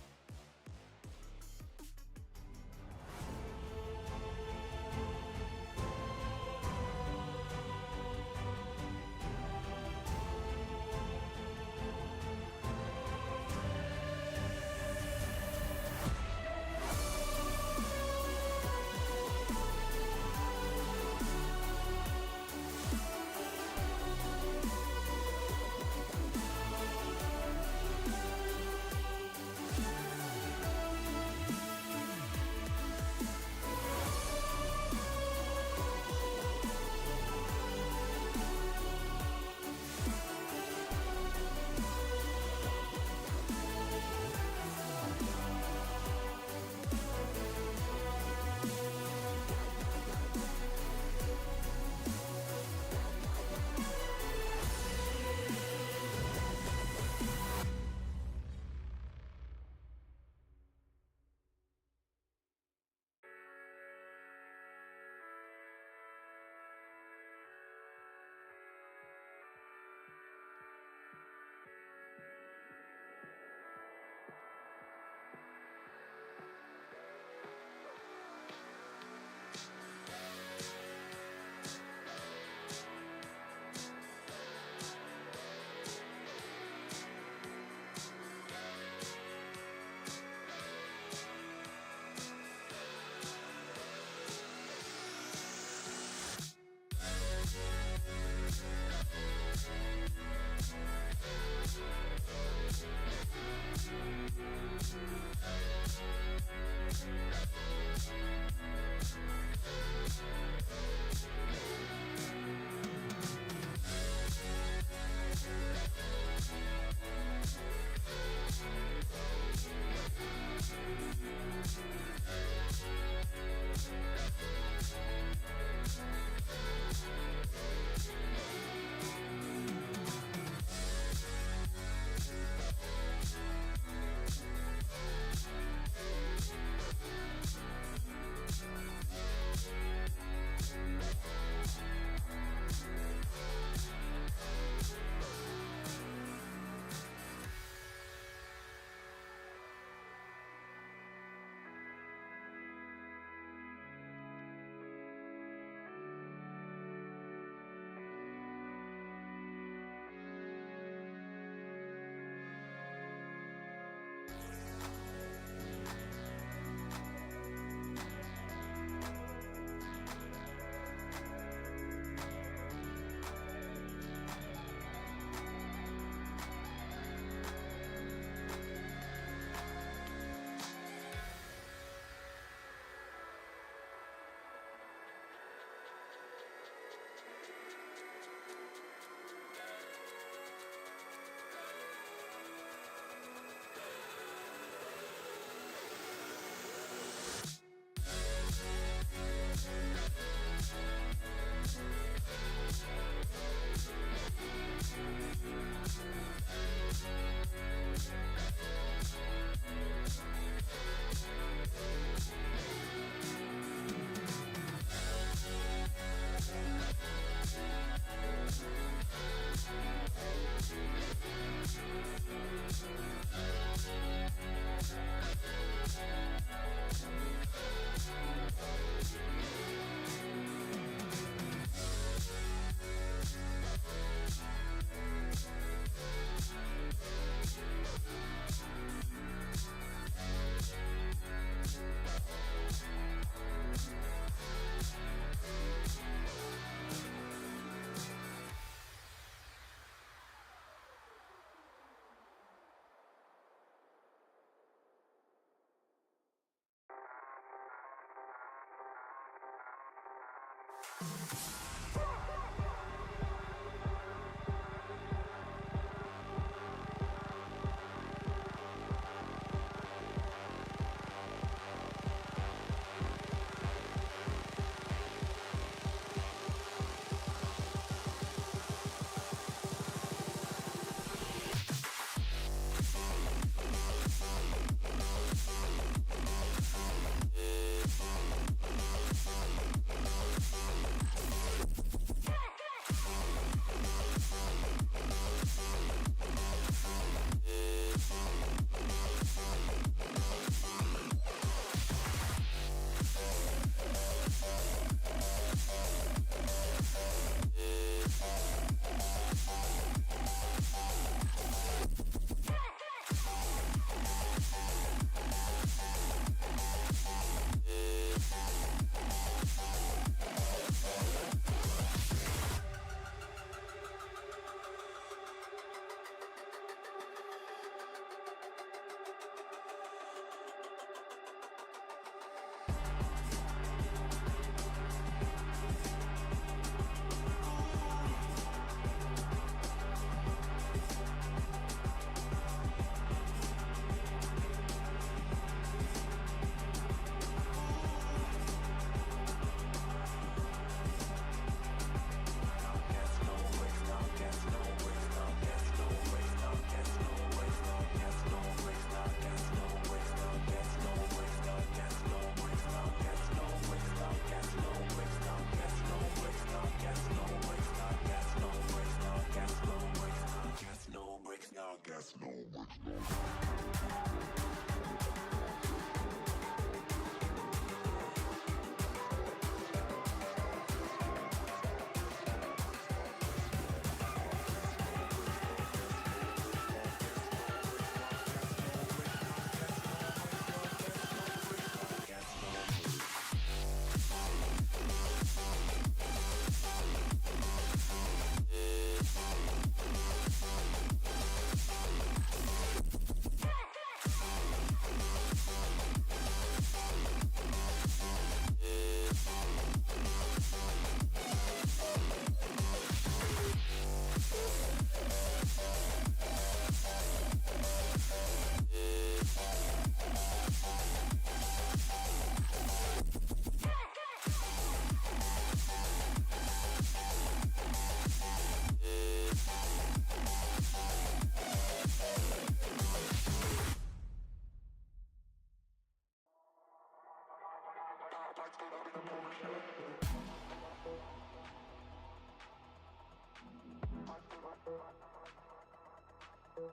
Pop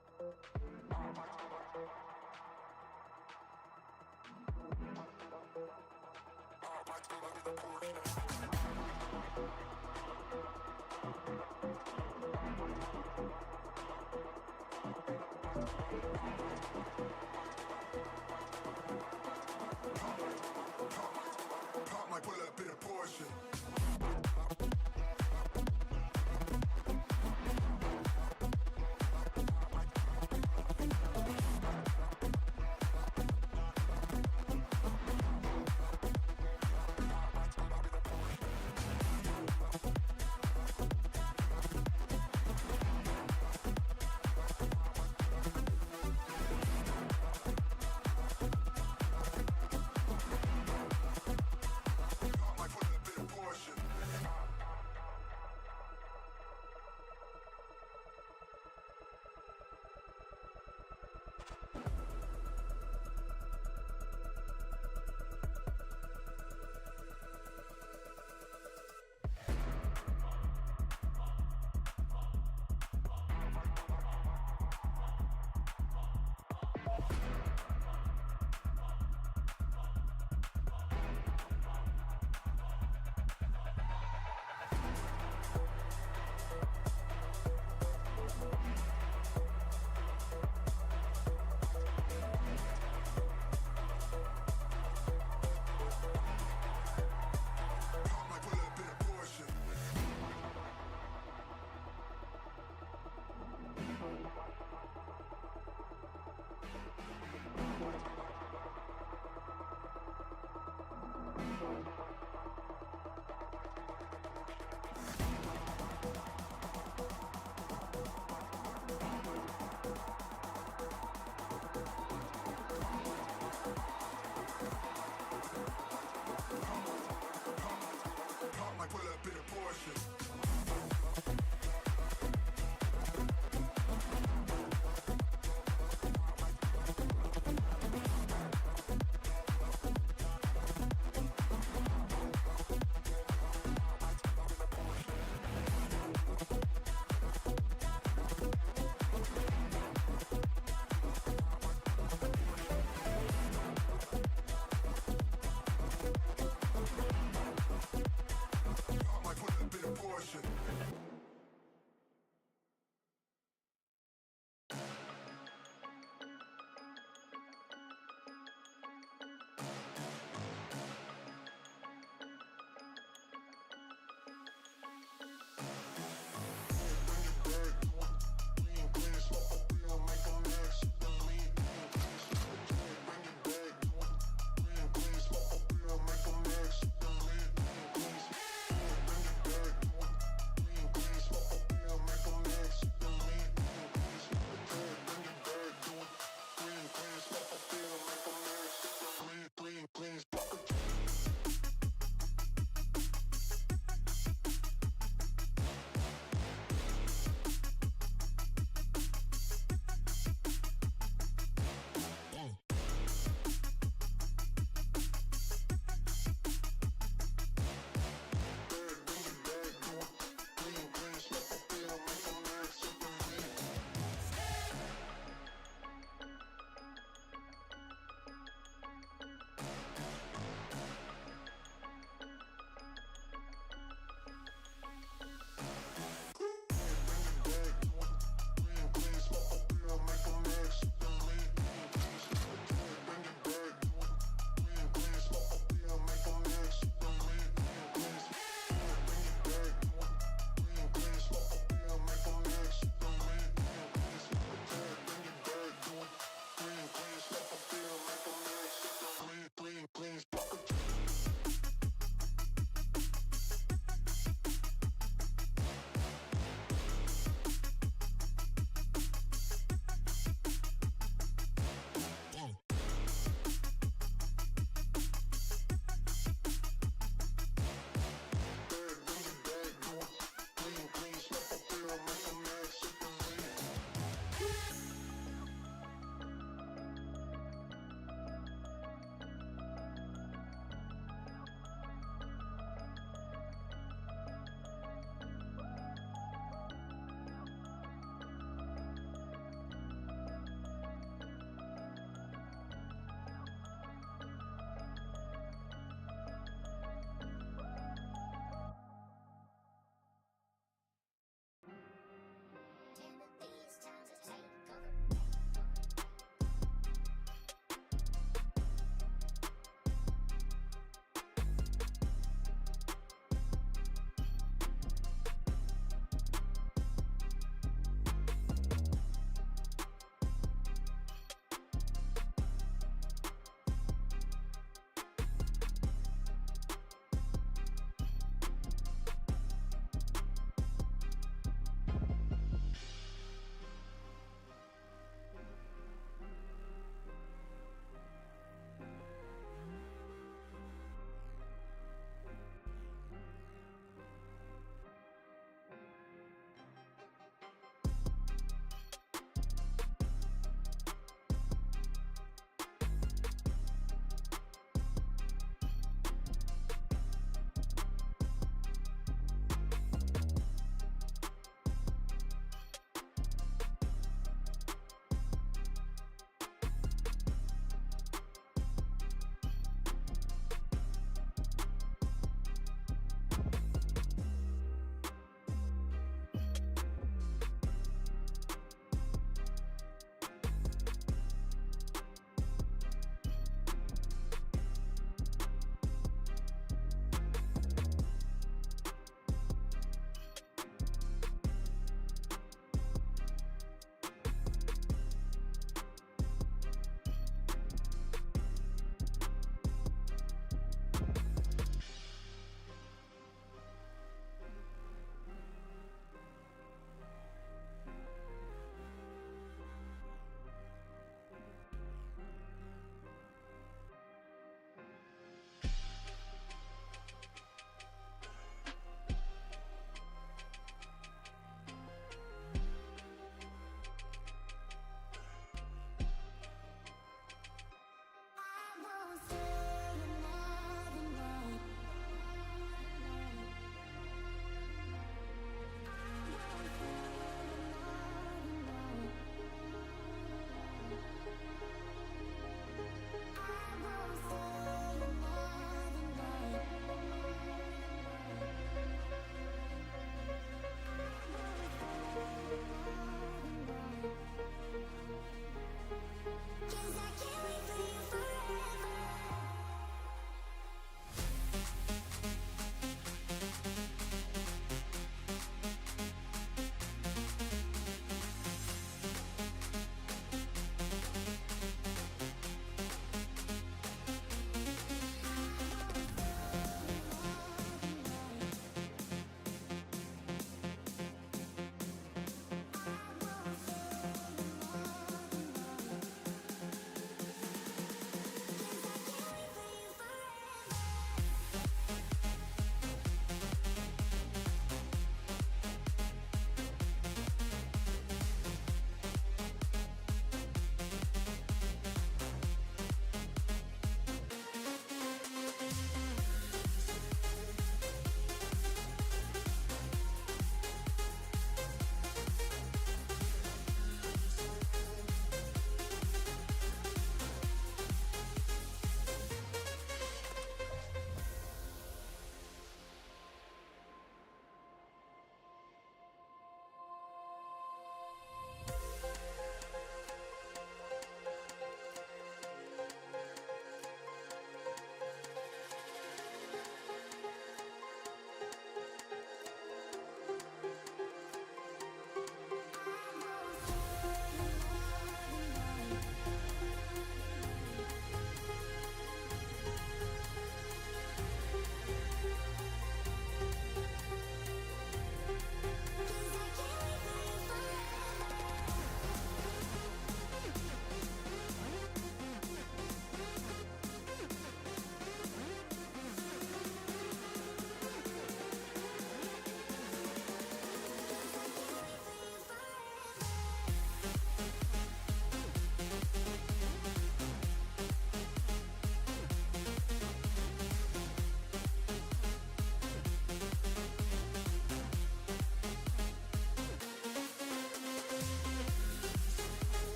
my bullet, bit of portion. Pop my bullet, bit of portion.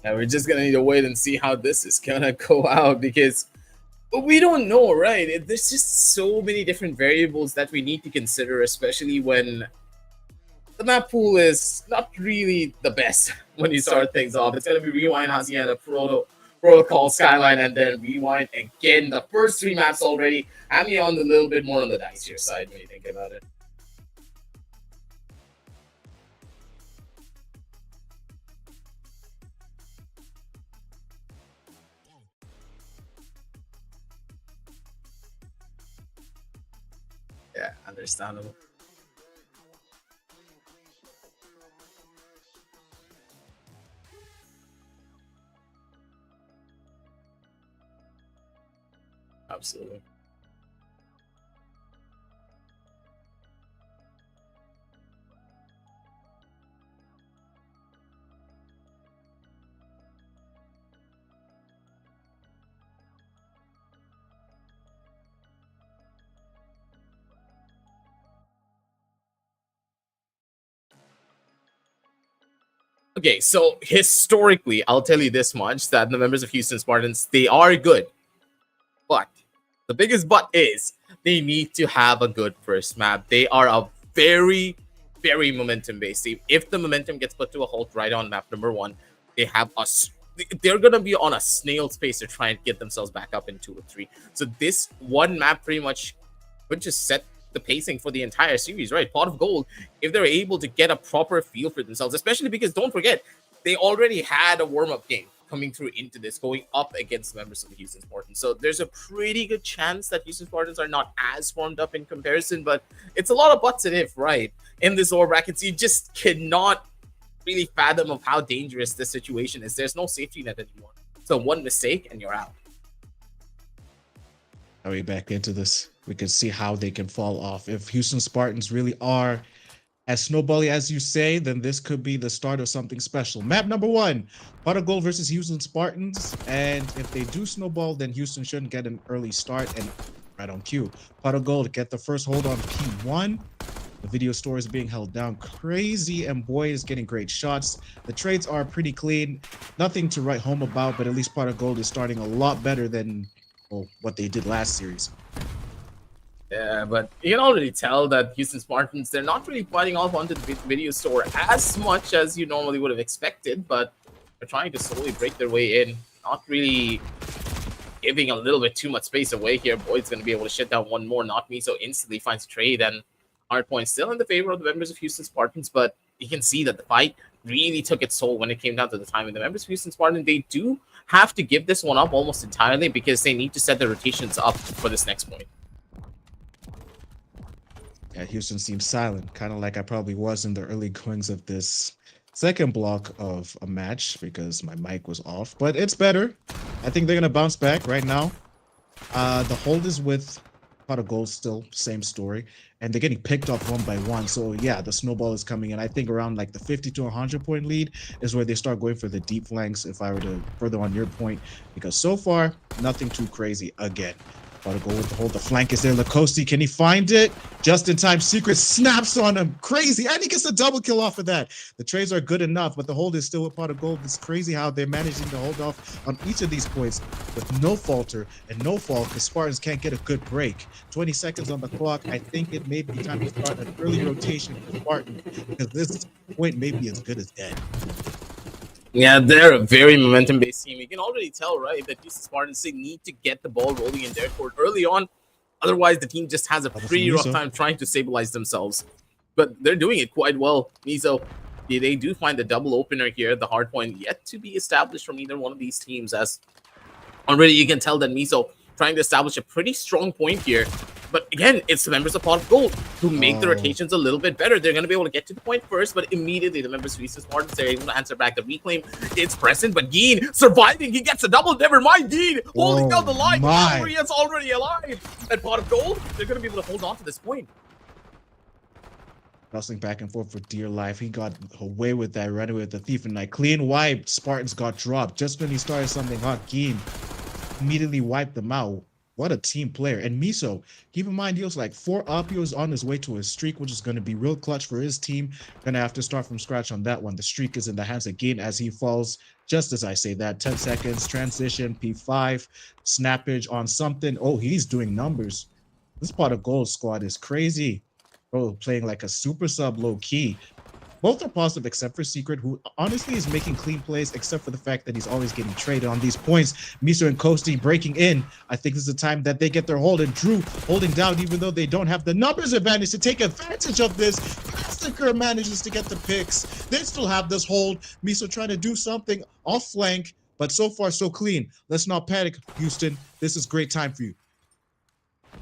And we're just gonna need to wait and see how this is gonna go out because we don't know, right? There's just so many different variables that we need to consider, especially when the map pool is not really the best when you start things off. It's gonna be Rewind, Hacienda, Protocol, Skyline, and then Rewind again. The first three maps already. I'm on a little bit more on the dicier side when you think about it. Yeah, understandable. Absolutely. Okay, so historically, I'll tell you this much that the members of Houston Spartans, they are good. But the biggest but is they need to have a good first map. They are a very, very momentum based team. If the momentum gets put to a halt right on map number one, they have us. They're gonna be on a snail's pace to try and get themselves back up in 2 or 3. So this one map pretty much would just set the pacing for the entire series, right? Pot of gold, if they're able to get a proper feel for themselves, especially because don't forget, they already had a warm-up game coming through into this, going up against members of the Houston Spartans. So there's a pretty good chance that Houston Spartans are not as formed up in comparison, but it's a lot of buts and if, right? In this lower brackets, you just cannot really fathom of how dangerous this situation is. There's no safety net anymore. So one mistake and you're out. Are we back into this? We can see how they can fall off. If Houston Spartans really are as snowbally as you say, then this could be the start of something special. Map number one, Pot of Gold versus Houston Spartans. And if they do snowball, then Houston shouldn't get an early start and right on cue. Pot of Gold get the first hold on P1. The video store is being held down crazy, and Boy is getting great shots. The trades are pretty clean. Nothing to write home about, but at least Pot of Gold is starting a lot better than what they did last series. Yeah, but you can already tell that Houston Spartans, they're not really fighting off onto the video store as much as you normally would have expected, but they're trying to slowly break their way in. Not really giving a little bit too much space away here. Boyd's going to be able to shut down one more. Not me, so instantly finds trade, and hardpoint still in the favor of the members of Houston Spartans, but you can see that the fight really took its toll when it came down to the time. And the members of Houston Spartans, they do have to give this one up almost entirely because they need to set their rotations up for this next point. Yeah, Houston seems silent, kind of like I probably was in the early goings of this second block of a match because my mic was off, but it's better. I think they're going to bounce back right now. The hold is with Pot of Gold still, same story, and they're getting picked off one by one. So yeah, the snowball is coming in. I think around like the 50 to 100 point lead is where they start going for the deep flanks, if I were to further on your point, because so far, nothing too crazy again. Pot of Gold with the hold. The flank is there. Lacoste, can he find it? Just in time, Secret snaps on him. Crazy. And he gets a double kill off of that. The trades are good enough, but the hold is still with Pot of Gold. It's crazy how they're managing to hold off on each of these points with no falter and no fall because Spartans can't get a good break. 20 seconds on the clock. I think it may be time to start an early rotation for Spartan because this point may be as good as dead. Yeah, they're a very momentum-based team. You can already tell, right, that Houston Spartans, they need to get the ball rolling in their court early on. Otherwise, the team just has a pretty rough time trying to stabilize themselves. But they're doing it quite well. Miso, they do find the double opener here. The hard point yet to be established from either one of these teams, as already you can tell that Miso trying to establish a pretty strong point here. But again, it's the members of Pot of Gold who make the rotations a little bit better. They're going to be able to get to the point first, but immediately the members of Houston Spartans, they're able to answer back the reclaim. It's present, but Geen surviving. He gets a double. Never mind, Geen holding down the line. Is already alive. And Pot of Gold, they're going to be able to hold on to this point. Wrestling back and forth for dear life. He got away with that, ran away with the thief and night. Clean wipe. Spartans got dropped just when he started something hot. Geen immediately wiped them out. What a team player. And Miso, keep in mind, he was like 4 Opios on his way to a streak, which is going to be real clutch for his team. Going to have to start from scratch on that one. The streak is in the hands again as he falls. Just as I say that, 10 seconds, transition, P5, snappage on something. Oh, he's doing numbers. This part of Gold Squad is crazy. Bro, playing like a super sub low key. Both are positive except for Secret, who honestly is making clean plays, except for the fact that he's always getting traded on these points. Miso and Kosti breaking in. I think this is the time that they get their hold, and Drew holding down, even though they don't have the numbers advantage to take advantage of this. Massacre manages to get the picks. They still have this hold. Miso trying to do something off flank, but so far so clean. Let's not panic, Houston. This is great time for you.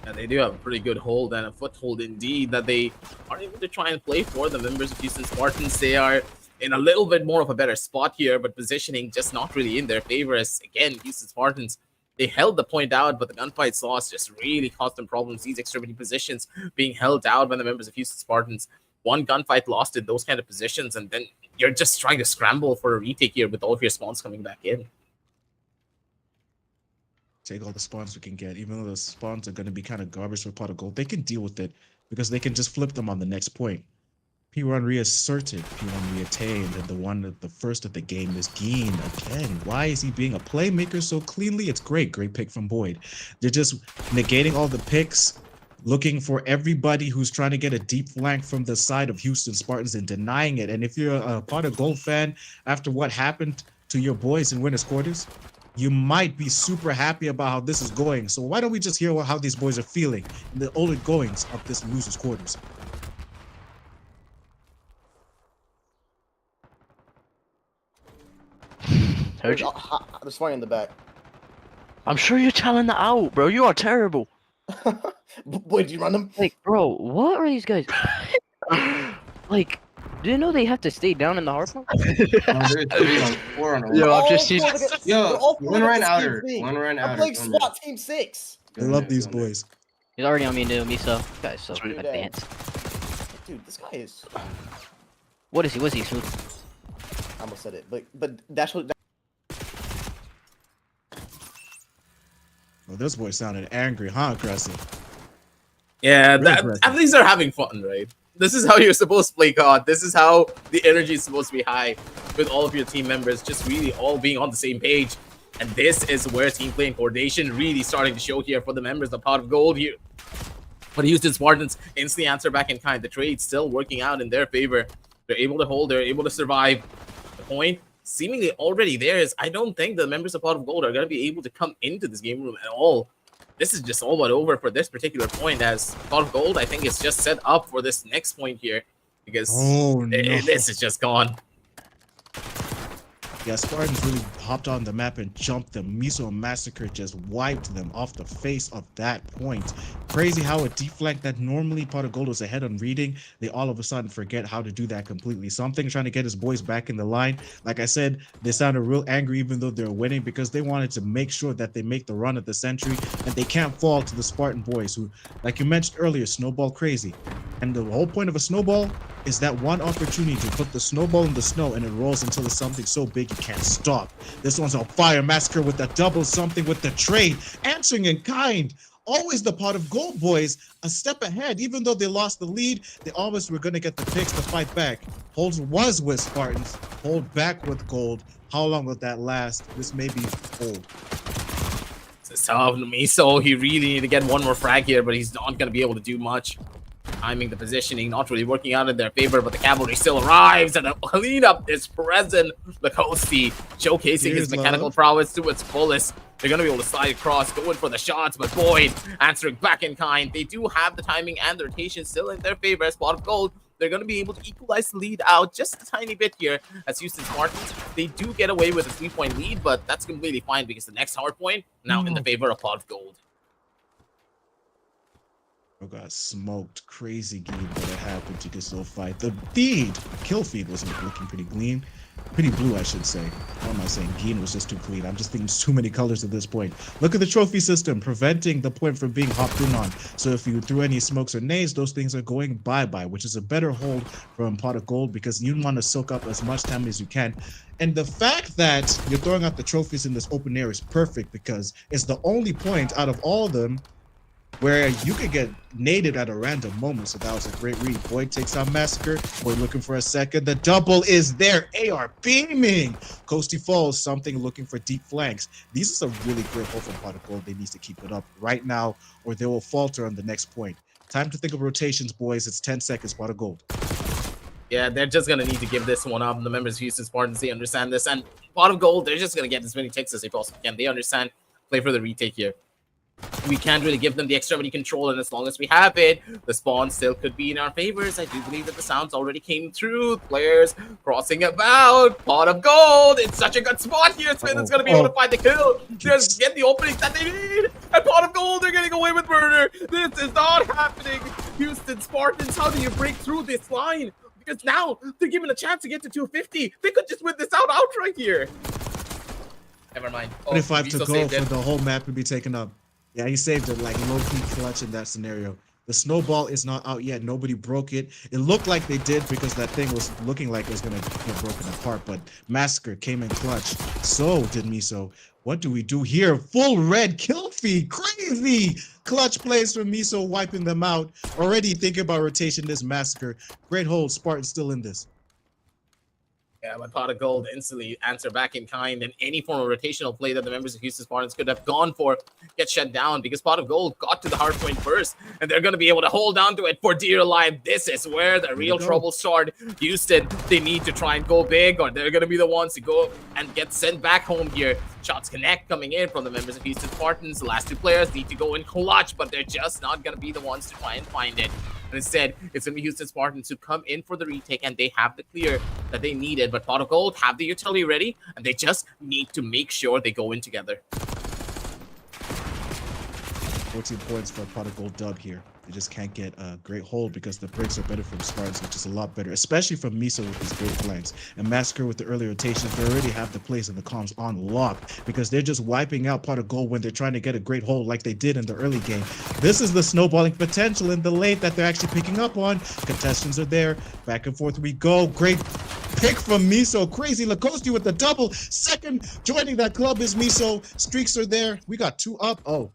And they do have a pretty good hold and a foothold indeed that they are able to try and play for the members of Houston Spartans. They are in a little bit more of a better spot here, but positioning just not really in their favor as, again, Houston Spartans, they held the point out, but the gunfights lost just really caused them problems. These extremity positions being held out by the members of Houston Spartans. One gunfight lost in those kind of positions, and then you're just trying to scramble for a retake here with all of your spawns coming back in. Take all the spawns we can get, even though the spawns are going to be kind of garbage for pot of gold. They can deal with it because they can just flip them on the next point. P1 reasserted, P1 reattained, and the first of the game is Geen again. Why is he being a playmaker so cleanly? It's great pick from Boyd. They're just negating all the picks, looking for everybody who's trying to get a deep flank from the side of Houston Spartans and denying it. And if you're a pot of gold fan, after what happened to your boys in Winners Quarters, you might be super happy about how this is going. So why don't we just hear how these boys are feeling in the early goings of this losers quarters? Heard you. There's one in the back. I'm sure you're telling that out, bro. You are terrible. Boy, do you run them? Like, bro, what are these guys? Like, do you know they have to stay down in the hard point? Yo, I've just seen. Yo, One run outer. One run outer. I'm playing SWAT Team 6. I love these boys. He's already on me, new Miso. This guy's so advanced. Dude, this guy is. What is he? What's he? Smooth. I almost said it, but that's what. Well, this boy sounded angry, huh, Aggressive? Yeah, Really aggressive. at least they're having fun, right? This is how you're supposed to play COD. This is how the energy is supposed to be high with all of your team members just really all being on the same page. And this is where team play and coordination really starting to show here for the members of Pot of Gold here. But Houston Spartans instantly answer back in kind. The trade still working out in their favor. They're able to hold. They're able to survive. The point seemingly already there is I don't think the members of Pot of Gold are going to be able to come into this game room at all. This is just all but over for this particular point as Pot of Gold, I think, is just set up for this next point here because this is just gone. Yeah, Spartans really hopped on the map and jumped them. Miso and Massacre just wiped them off the face of that point. Crazy how a deep flank that normally Pot of Gold was ahead on reading, they all of a sudden forget how to do that completely. Something trying to get his boys back in the line. Like I said, they sounded real angry even though they're winning because they wanted to make sure that they make the run at the century and they can't fall to the Spartan boys who, like you mentioned earlier, snowball crazy. And the whole point of a snowball is that one opportunity to put the snowball in the snow and it rolls until it's something so big you can't stop. This one's on fire. Massacre with the double something with the trade. Answering in kind. Always the Pot of Gold boys a step ahead. Even though they lost the lead, they always were going to get the picks to fight back. Hold was with Spartans. Hold back with Gold. How long will that last? This may be old. It's tough. Miso, he really need to get one more frag here, but he's not going to be able to do much. Timing, the positioning, not really working out in their favor, but the cavalry still arrives, and the cleanup is present. The Kosti showcasing his mechanical prowess to its fullest. They're going to be able to slide across, going for the shots, but Boyd answering back in kind. They do have the timing and the rotation still in their favor as Pot of Gold. They're going to be able to equalize the lead out just a tiny bit here as Houston Spartans. They do get away with a 3-point lead, but that's completely fine because the next hard point now in the favor of Pot of Gold. Bro got smoked. Crazy game, but it happened. You can still fight. The kill feed wasn't looking pretty clean. Pretty blue, I should say. What am I saying? Geen was just too clean. I'm just thinking it's too many colors at this point. Look at the trophy system, preventing the point from being hopped in on. So if you threw any smokes or nades, those things are going bye-bye, which is a better hold from Pot of Gold because you want to soak up as much time as you can. And the fact that you're throwing out the trophies in this open air is perfect because it's the only point out of all of them where you could get naded at a random moment. So that was a great read. Boyd takes out Massacre. Boyd looking for a second. The double is there. AR beaming. Coasty falls. Something looking for deep flanks. These is a really great hold from Pot of Gold. They need to keep it up right now or they will falter on the next point. Time to think of rotations, boys. It's 10 seconds. Pot of Gold. Yeah, they're just going to need to give this one up. The members of Houston Spartans, they understand this. And Pot of Gold, they're just going to get as many takes as they possibly can. They understand. Play for the retake here. We can't really give them the extremity control, and as long as we have it, the spawn still could be in our favors. I do believe that the sounds already came through. Players crossing about. Pot of Gold. It's such a good spot here. Spin is going to be able to find the kill. Just get the openings that they need. And Pot of Gold, they're getting away with murder. This is not happening. Houston Spartans, how do you break through this line? Because now they're given a chance to get to 250. They could just win this outright here. Never mind. 25 to go for the whole map to be taken up. Yeah, he saved it like low-key clutch in that scenario. The snowball is not out yet. Nobody broke it. It looked like they did because that thing was looking like it was going to get broken apart. But Massacre came in clutch. So did Miso. What do we do here? Full red kill feed. Crazy. Clutch plays from Miso wiping them out. Already thinking about rotation this Massacre. Great hold. Spartan still in this. Yeah, but Pot of Gold instantly answer back in kind, and any form of rotational play that the members of Houston Spartans could have gone for gets shut down because Pot of Gold got to the hard point first, and they're going to be able to hold on to it for dear life. This is where the real trouble started. Houston, they need to try and go big, or they're going to be the ones to go and get sent back home here. Shots connect coming in from the members of Houston Spartans. The last two players need to go in clutch, but they're just not going to be the ones to try and find it. And instead, it's going to be Houston Spartans who come in for the retake, and they have the clear that they needed. But Pot of Gold have the utility ready, and they just need to make sure they go in together. 14 points for a Pot of Gold dub here. They just can't get a great hold because the breaks are better from Spartans, which is a lot better, especially from Miso with his great flanks. And Massacre with the early rotations, they already have the plays and the comms on lock because they're just wiping out Pot of Gold when they're trying to get a great hold like they did in the early game. This is the snowballing potential in the late that they're actually picking up on. Contestants are there. Back and forth we go. Great pick from Miso. Crazy Lacoste with the double. Second joining that club is Miso. Streaks are there. We got 2 up. Oh,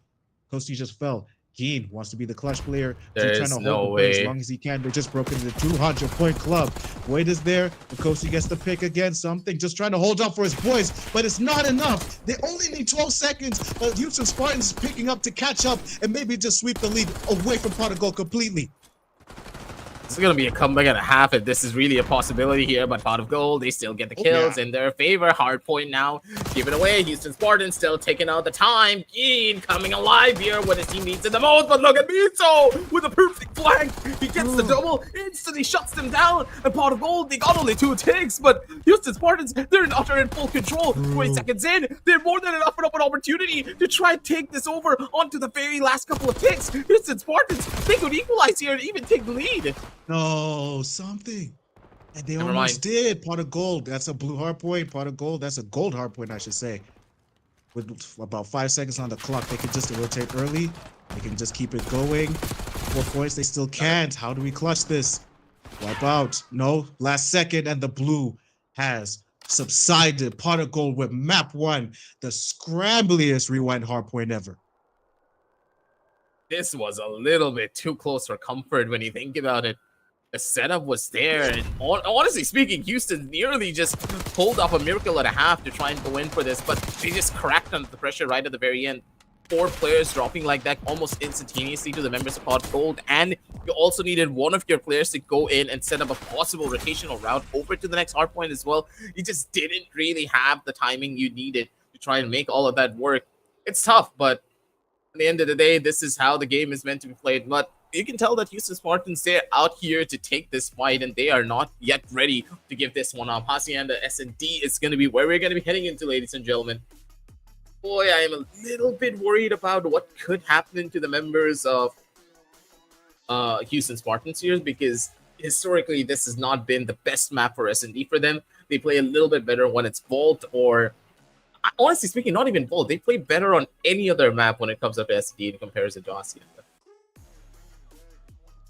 Costi just fell. Geen wants to be the clutch player. There's trying to no hold the way. as long as he can. They're just broken into 200-point club. Boyd is there. Lacoste gets the pick again. Something just trying to hold up for his boys, but it's not enough. They only need 12 seconds. But Houston Spartans is picking up to catch up and maybe just sweep the lead away from Pot of Gold completely. This is going to be a comeback and a half if this is really a possibility here, but Pot of Gold, they still get the kills in their favor. Hard point now. Give it away. Houston Spartans still taking out the time. Geen coming alive here when his team needs it the most, but look at Miso with a perfect flank. He gets the double, instantly shuts them down, and Pot of Gold, they got only 2 ticks, but Houston Spartans, they're in utter and full control. 20 seconds in, they're more than enough of an opportunity to try and take this over onto the very last couple of ticks. Houston Spartans, they could equalize here and even take the lead. No, something. And they almost did. Pot of Gold. That's a blue hard point. Pot of Gold. That's a gold hard point, I should say. With about 5 seconds on the clock, they can just rotate early. They can just keep it going. 4 points. They still can't. How do we clutch this? Wipe out. No. Last second, and the blue has subsided. Pot of Gold with map 1. The scrambliest rewind hard point ever. This was a little bit too close for comfort when you think about it. The setup was there, and honestly speaking, Houston nearly just pulled off a miracle and a half to try and go in for this, but they just cracked under the pressure right at the very end. 4 players dropping like that almost instantaneously to the members of Pot of Gold, and you also needed one of your players to go in and set up a possible rotational route over to the next hard point as well. You just didn't really have the timing you needed to try and make all of that work. It's tough, but at the end of the day, this is how the game is meant to be played. But you can tell that Houston Spartans, they're out here to take this fight, and they are not yet ready to give this one up. Hacienda S&D is going to be where we're going to be heading into, ladies and gentlemen. Boy, I am a little bit worried about what could happen to the members of Houston Spartans here, because historically this has not been the best map for S&D for them. They play a little bit better when it's Vault, or honestly speaking, not even Vault. They play better on any other map when it comes up to S&D in comparison to Hacienda.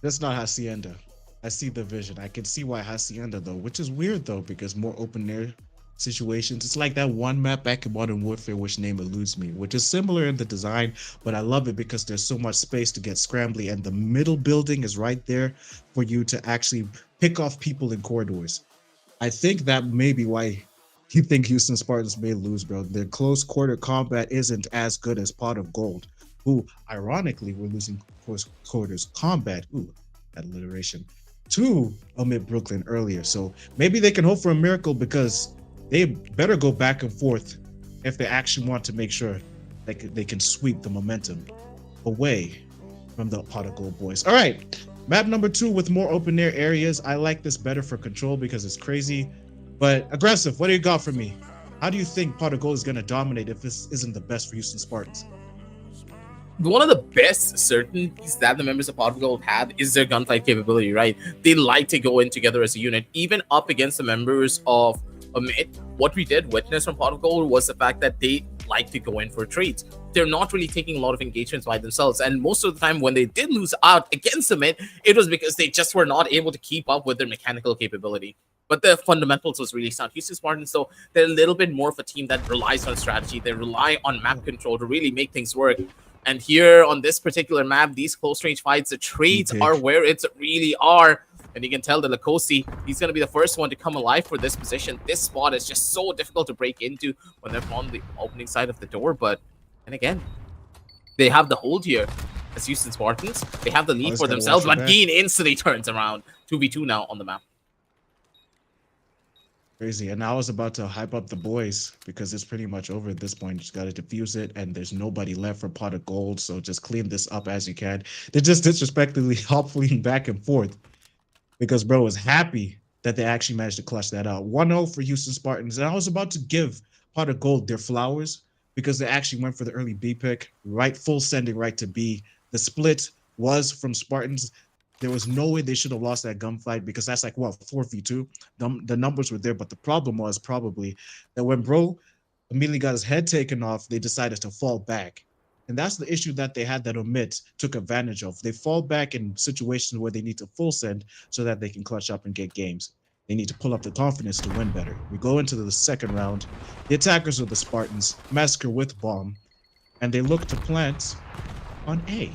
That's not Hacienda. I see the vision. I can see why Hacienda though, which is weird though, because more open air situations. It's like that one map back in Modern Warfare, which name eludes me, which is similar in the design, but I love it because there's so much space to get scrambly, and the middle building is right there for you to actually pick off people in corridors. I think that may be why you think Houston Spartans may lose, bro. Their close quarter combat isn't as good as Pot of Gold, who ironically were losing close quarters combat. Ooh, that alliteration. To Omid Brooklyn earlier. So maybe they can hope for a miracle, because they better go back and forth if they actually want to make sure they can sweep the momentum away from the Pot of Gold boys. All right, map number 2 with more open air areas. I like this better for control because it's crazy, but aggressive. What do you got for me? How do you think Pot of Gold is going to dominate if this isn't the best for Houston Spartans? One of the best certainties that the members of Pot of Gold have is their gunfight capability, right? They like to go in together as a unit, even up against the members of Omid. What we did witness from Pot of Gold was the fact that they like to go in for trades. They're not really taking a lot of engagements by themselves, and most of the time when they did lose out against Omid, it was because they just were not able to keep up with their mechanical capability. But the fundamentals was really sound. Houston Spartans, so they're a little bit more of a team that relies on strategy. They rely on map control to really make things work. And here on this particular map, these close range fights, the trades are where it's really are. And you can tell that Lacoste, he's going to be the first one to come alive for this position. This spot is just so difficult to break into when they're on the opening side of the door. But, and again, they have the hold here as Houston Spartans. They have the lead for themselves, but Geen instantly turns around. 2v2 now on the map. Crazy. And I was about to hype up the boys because it's pretty much over at this point. You just got to defuse it, and there's nobody left for Pot of Gold. So just clean this up as you can. They're just disrespectfully hopping back and forth because bro was happy that they actually managed to clutch that out. 1-0 for Houston Spartans. And I was about to give Pot of Gold their flowers because they actually went for the early B pick, right? Full sending right to B. The split was from Spartans. There was no way they should have lost that gunfight because that's like, what, 4v2? The numbers were there, but the problem was probably that when bro immediately got his head taken off, they decided to fall back. And that's the issue that they had that Omid took advantage of. They fall back in situations where they need to full send so that they can clutch up and get games. They need to pull up the confidence to win better. We go into the second round. The attackers are the Spartans, Massacre with bomb, and they look to plant on A.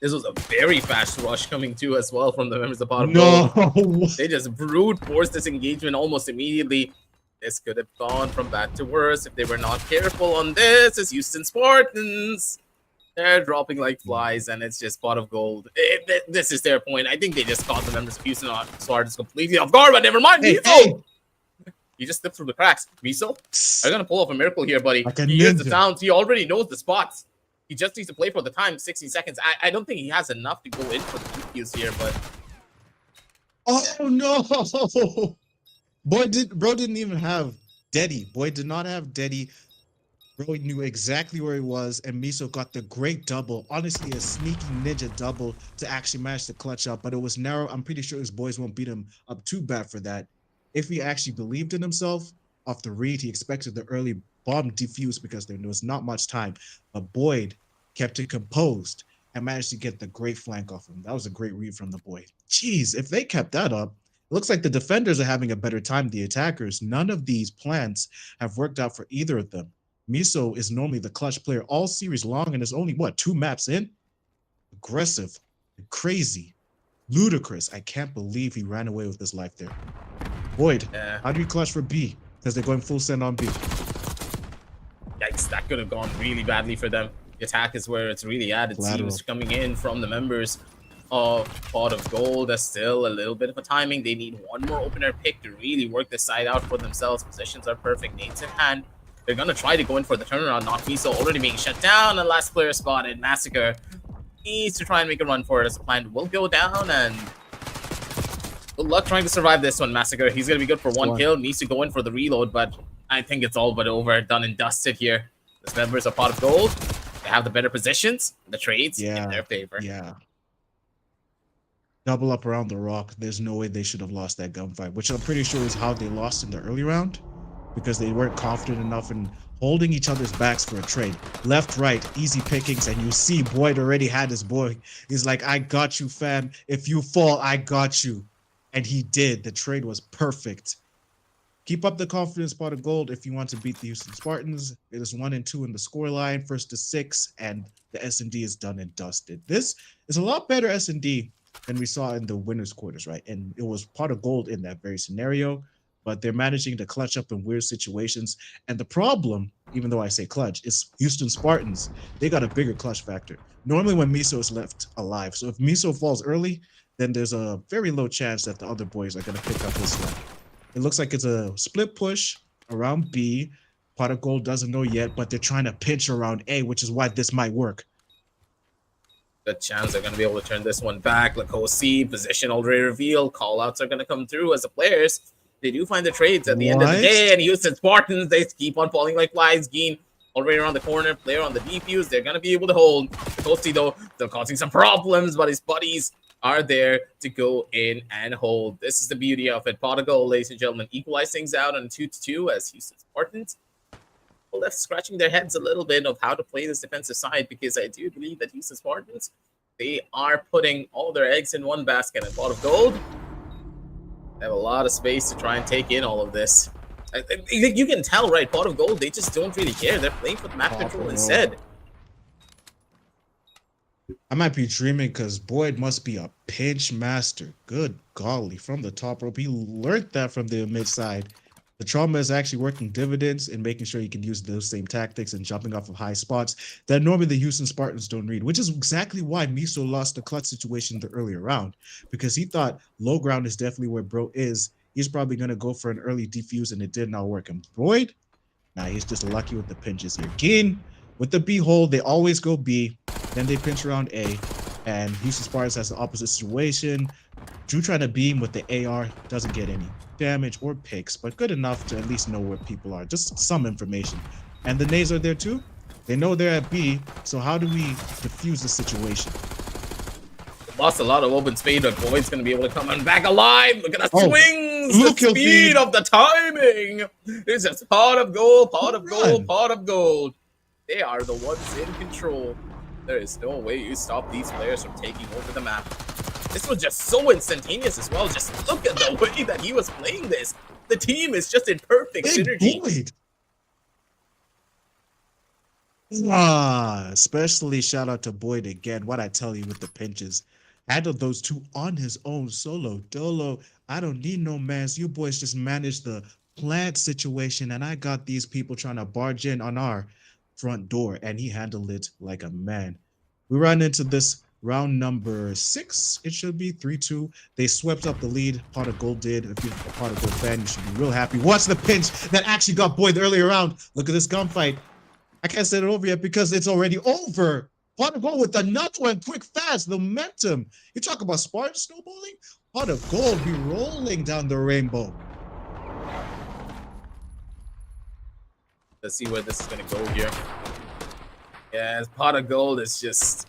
This was a very fast rush coming too as well from the members of Pot of Gold. No! They just brute forced this engagement almost immediately. This could have gone from bad to worse if they were not careful on this. It's Houston Spartans. They're dropping like flies, and it's just Pot of Gold. This is their point. I think they just caught the members of Houston Spartans completely off guard, but never mind. Hey, Miso! hey. You just slipped through the cracks. Miso, are you going to pull off a miracle here, buddy? Like a He hears ninja. the sounds. He already knows the spots. He just needs to play for the time, 60 seconds. I don't think he has enough to go in for the kills here, but... Oh no! Bro didn't even have Deddy. Boy did not have Deddy. Bro knew exactly where he was, and Miso got the great double. Honestly, a sneaky ninja double to actually manage to clutch up, but it was narrow. I'm pretty sure his boys won't beat him up too bad for that. If he actually believed in himself, off the read, he expected the early bomb defuse because there was not much time. But Boyd kept it composed and managed to get the great flank off him. That was a great read from the boy. Jeez, if they kept that up, it looks like the defenders are having a better time than the attackers. None of these plans have worked out for either of them. Miso is normally the clutch player all series long and is only, what, 2 maps in? Aggressive, crazy, ludicrous. I can't believe he ran away with his life there. Boyd, how do you clutch for B? Because they're going full send on B. Yikes, that could have gone really badly for them. The attack is where it's really at. It seems coming in from the members of Pot of Gold. That's still a little bit of a timing. They need one more opener pick to really work this side out for themselves. Positions are perfect. Nades in hand. They're going to try to go in for the turnaround. Not Miso already being shut down. And last player spotted. Massacre needs to try and make a run for it as the plan will go down. And good luck trying to survive this one, Massacre. He's going to be good for one kill. Needs to go in for the reload, but I think it's all but over. Done and dusted here. This members of Pot of Gold. They have the better positions, the trades Yeah, in their favor. yeah. Double up around the rock. There's no way they should have lost that gunfight, which I'm pretty sure is how they lost in the early round, because they weren't confident enough in holding each other's backs for a trade. Left, right, easy pickings, and you see Boyd already had his boy. He's like, I got you, fam. If you fall, I got you. And he did. The trade was perfect. Keep up the confidence, pot of gold, if you want to beat the Houston Spartans. It is 1-2 in the scoreline, 1st to 6, and the S&D is done and dusted. This is a lot better S&D than we saw in the winners' quarters, right? And it was pot of gold in that very scenario, but they're managing to clutch up in weird situations. And the problem, even though I say clutch, is Houston Spartans. They got a bigger clutch factor. Normally when Miso is left alive. So if Miso falls early, then there's a very low chance that the other boys are going to pick up his slack. It looks like it's a split push around B. Pot of gold doesn't know yet, but they're trying to pinch around A, which is why this might work. The chance they're going to be able to turn this one back. Lacosi, position already revealed. Callouts are going to come through as the players. They do find the trades at the end of the day. And Houston Spartans, they keep on falling like flies. Geen already around the corner. Player on the defuse. They're going to be able to hold. Lacosi, though, still causing some problems, but his buddies are there to go in and hold. This is the beauty of it. Pot of gold, ladies and gentlemen, equalize things out on 2-2 as Houston Spartans left scratching their heads a little bit of how to play this defensive side, because I do believe that Houston Spartans, they are putting all their eggs in one basket. And pot of gold, they have a lot of space to try and take in all of this. You can tell, right? Pot of gold, they just don't really care. They're playing for the map control instead. I might be dreaming because Boyd must be a pinch master. Good golly, from the top rope. He learned that from the mid side. The trauma is actually working dividends and making sure you can use those same tactics and jumping off of high spots that normally the Houston Spartans don't read, which is exactly why Miso lost the clutch situation the earlier round, because he thought low ground is definitely where bro is. He's probably going to go for an early defuse, and it did not work. And Boyd, nah, he's just lucky with the pinches here. Geen, with the B hold, they always go B, then they pinch around A, and Houston Spartans has the opposite situation. Drew trying to beam with the AR, doesn't get any damage or picks, but good enough to at least know where people are, just some information. And the nades are there too. They know they're at B, so how do we defuse the situation? Lost a lot of open speed, but Boyd's going to be able to come on back alive. Look at the swings, the speed of the timing. This is pot of gold, pot of gold, pot of gold. They are the ones in control. There is no way you stop these players from taking over the map. This was just so instantaneous as well. Just look at the way that he was playing this. The team is just in perfect synergy. Boyd. Especially shout out to Boyd again. What I tell you with the pinches. Handled those two on his own, solo, dolo. I don't need no mans. You boys just managed the plant situation, and I got these people trying to barge in on our front door, and he handled it like a man. We run into this round number 6, it should be 3-2. They swept up the lead. Pot of gold did. If you're a Pot of Gold fan, you should be real happy. Watch the pinch that actually got Boyd the earlier round. Look at this gunfight. I can't say it over yet because it's already over. Pot of gold with another one, quick, fast, the momentum. You talk about Spartan snowballing? Pot of gold be rolling down the rainbow. Let's see where this is going to go here. Yeah, pot of gold is just...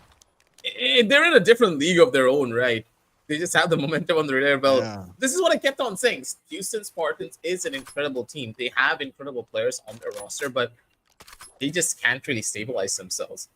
They're in a different league of their own, right? They just have the momentum on their belt. Yeah. This is what I kept on saying. Houston Spartans is an incredible team. They have incredible players on their roster, but they just can't really stabilize themselves.